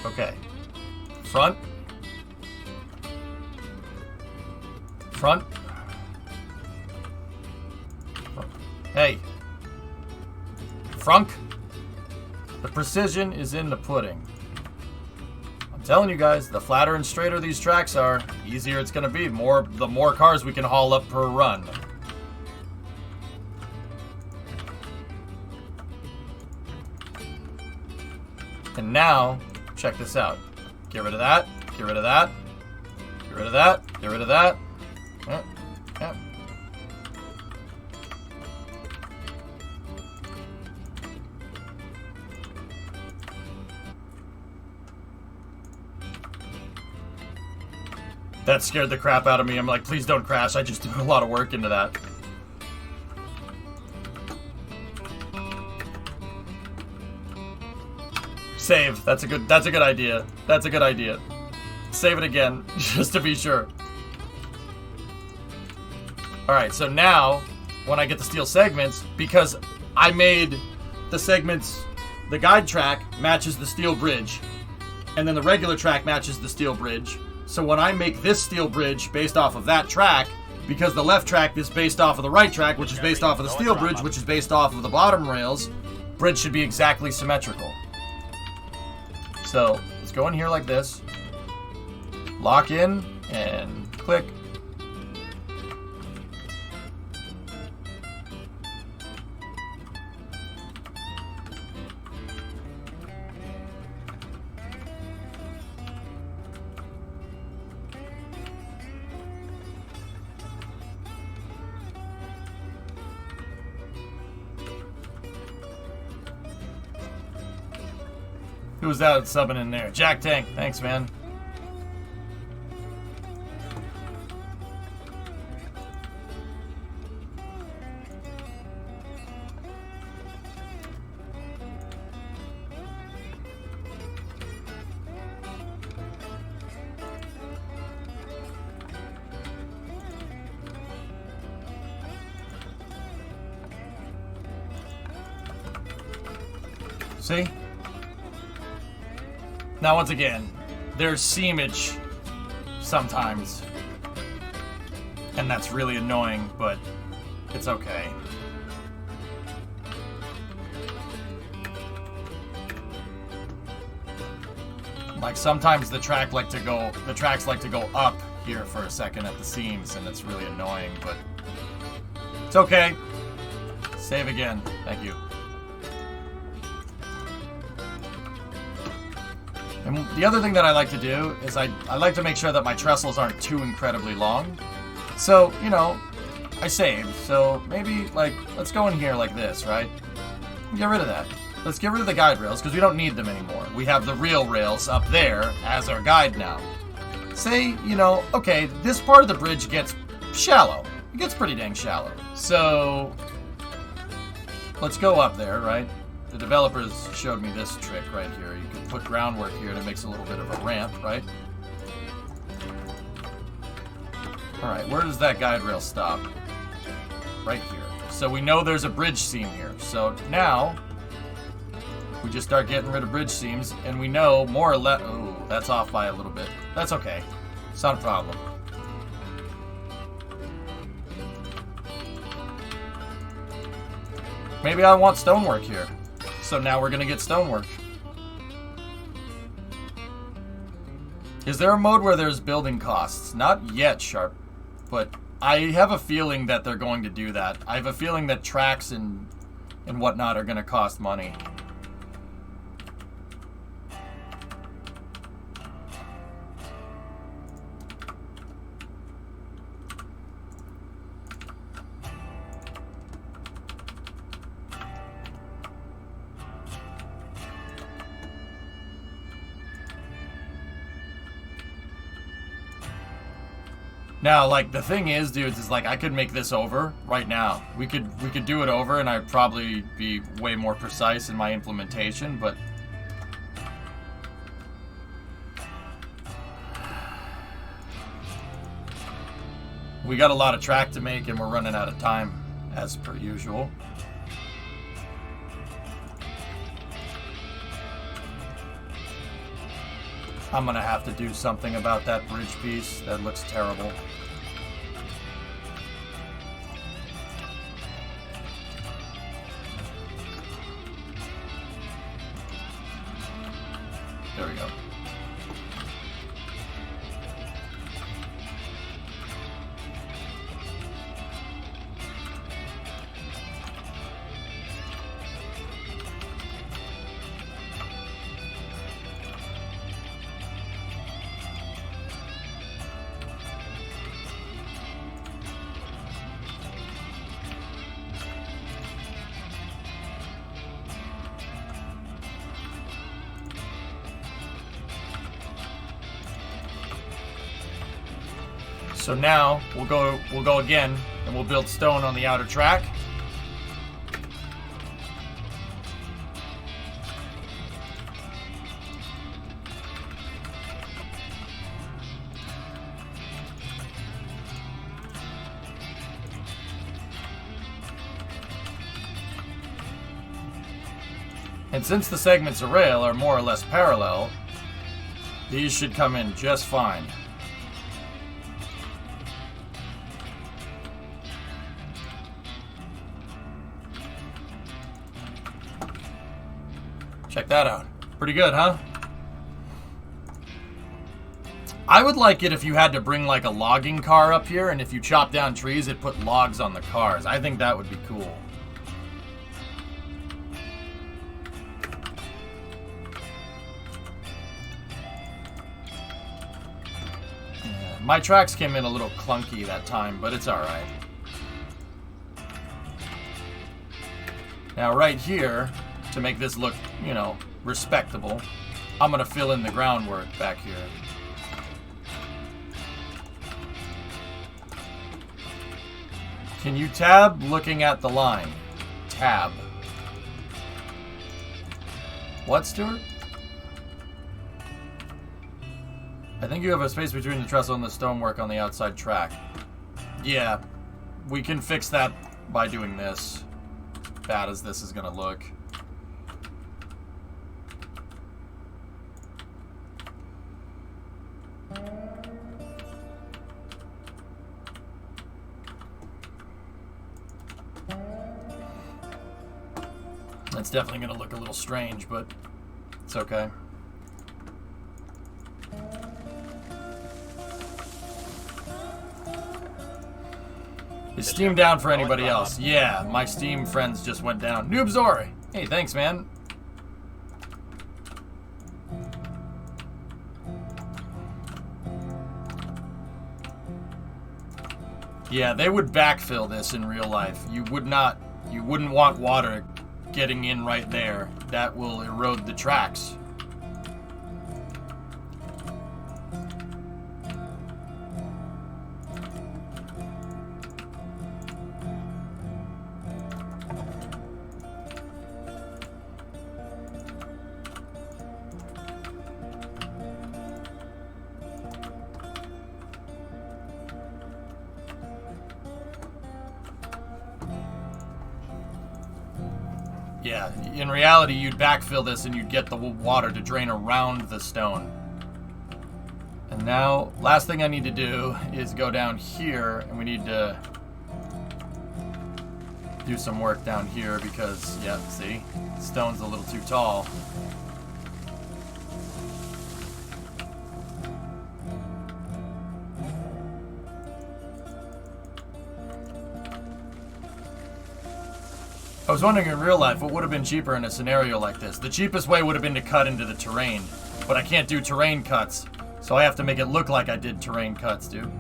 Okay. Front. Front. Hey. Frunk. The precision is in the pudding. I'm telling you guys, the flatter and straighter these tracks are, easier it's going to be. The more cars we can haul up per run. And now, check this out. Get rid of that. Get rid of that. Get rid of that. Get rid of that. Yeah. That scared the crap out of me. I'm like, please don't crash. I just did a lot of work into that. Save. That's a good idea. That's a good idea. Save it again, just to be sure. Alright, so now, when I get the steel segments, because I made the segments, the guide track matches the steel bridge, and then the regular track matches the steel bridge. So when I make this steel bridge based off of that track, because the left track is based off of the right track, which is based off of the steel bridge, which is based off of the bottom rails, bridge should be exactly symmetrical. So, let's go in here like this. Lock in, and click. Who's that subbing in there? Jack Tank. Thanks, man. See? Now, once again, there's seamage sometimes, and that's really annoying, but it's okay. Like, sometimes the tracks like to go up here for a second at the seams, and it's really annoying, but it's okay. Save again. Thank you. And the other thing that I like to do is I like to make sure that my trestles aren't too incredibly long. So, you know, I saved. So maybe, like, let's go in here like this, right? Get rid of that. Let's get rid of the guide rails because we don't need them anymore. We have the real rails up there as our guide now. Say, you know, okay, this part of the bridge gets shallow. It gets pretty dang shallow. So, let's go up there, right? The developers showed me this trick right here. You can put groundwork here and it makes a little bit of a ramp, right? Alright, where does that guide rail stop? Right here. So we know there's a bridge seam here. So now, we just start getting rid of bridge seams, and we know more or less... Oh, that's off by a little bit. That's okay. It's not a problem. Maybe I want stonework here. So now we're going to get stonework. Is there a mode where there's building costs? Not yet, Sharp. But I have a feeling that they're going to do that. I have a feeling that tracks and whatnot are going to cost money. Now, like, the thing is, dudes, is like I could make this over right now. We could do it over, and I'd probably be way more precise in my implementation, but we got a lot of track to make, and we're running out of time, as per usual. I'm gonna have to do something about that bridge piece. That looks terrible. There we go. So now we'll go again, and we'll build stone on the outer track. And since the segments of rail are more or less parallel, these should come in just fine. Check that out. Pretty good, huh? I would like it if you had to bring like a logging car up here, and if you chop down trees, it put logs on the cars. I think that would be cool. Yeah, my tracks came in a little clunky that time, but it's alright. Now right here, to make this look, you know, respectable, I'm gonna fill in the groundwork back here. Can you tab looking at the line? Tab. What, Stuart? I think you have a space between the trestle and the stonework on the outside track. Yeah, we can fix that by doing this. As bad as this is gonna look. It's definitely going to look a little strange, but it's okay. Is Steam down for anybody else? Yeah, my Steam friends just went down. Noobzori! Hey, thanks, man. Yeah, they would backfill this in real life. You wouldn't want water getting in right there. That will erode the tracks. Yeah, in reality, you'd backfill this and you'd get the water to drain around the stone. And now, last thing I need to do is go down here, and we need to do some work down here because, yeah, see? Stone's a little too tall. I was wondering in real life what would have been cheaper in a scenario like this. The cheapest way would have been to cut into the terrain, but I can't do terrain cuts, so I have to make it look like I did terrain cuts, dude.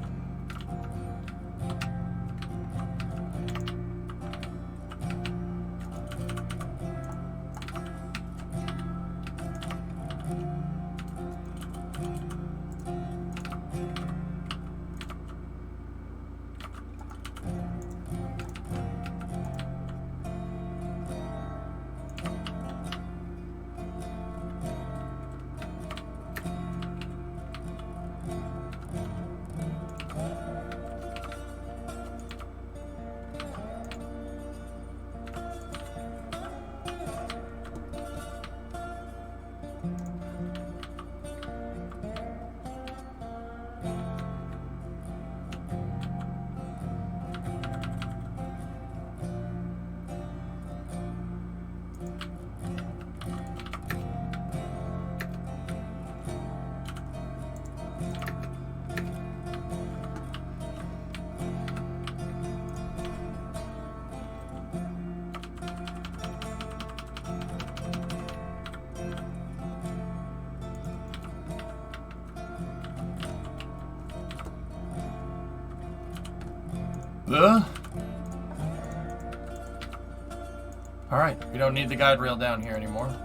Alright, we don't need the guide rail down here anymore.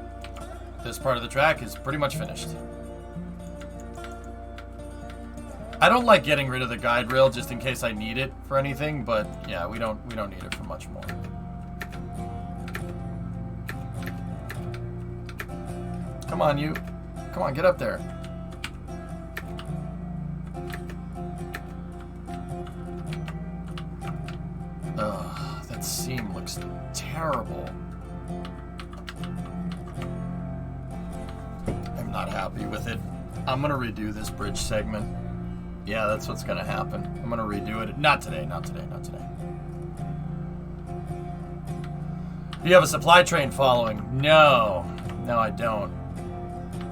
This part of the track is pretty much finished. I don't like getting rid of the guide rail just in case I need it for anything, but yeah, we don't need it for much more. Come on, you. Come on, get up there. Ugh, that seam looks terrible. I'm not happy with it. I'm gonna redo this bridge segment. Yeah, that's what's gonna happen. I'm gonna redo it. Not today, not today, not today. Do you have a supply train following? No. No, I don't.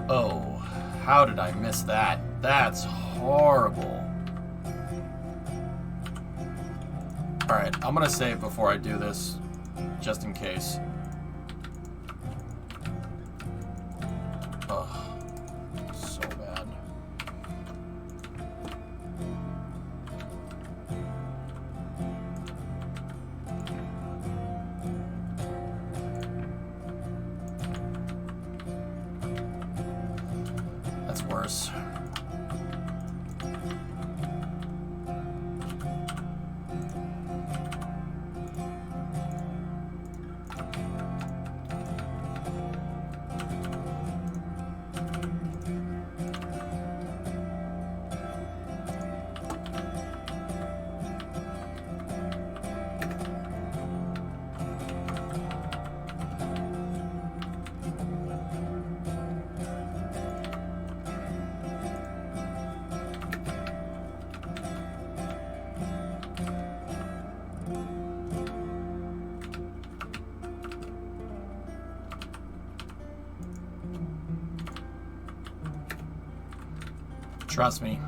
Oh, how did I miss that? That's horrible. Alright, I'm gonna save before I do this, just in case. Ugh, so bad. That's worse. Trust me.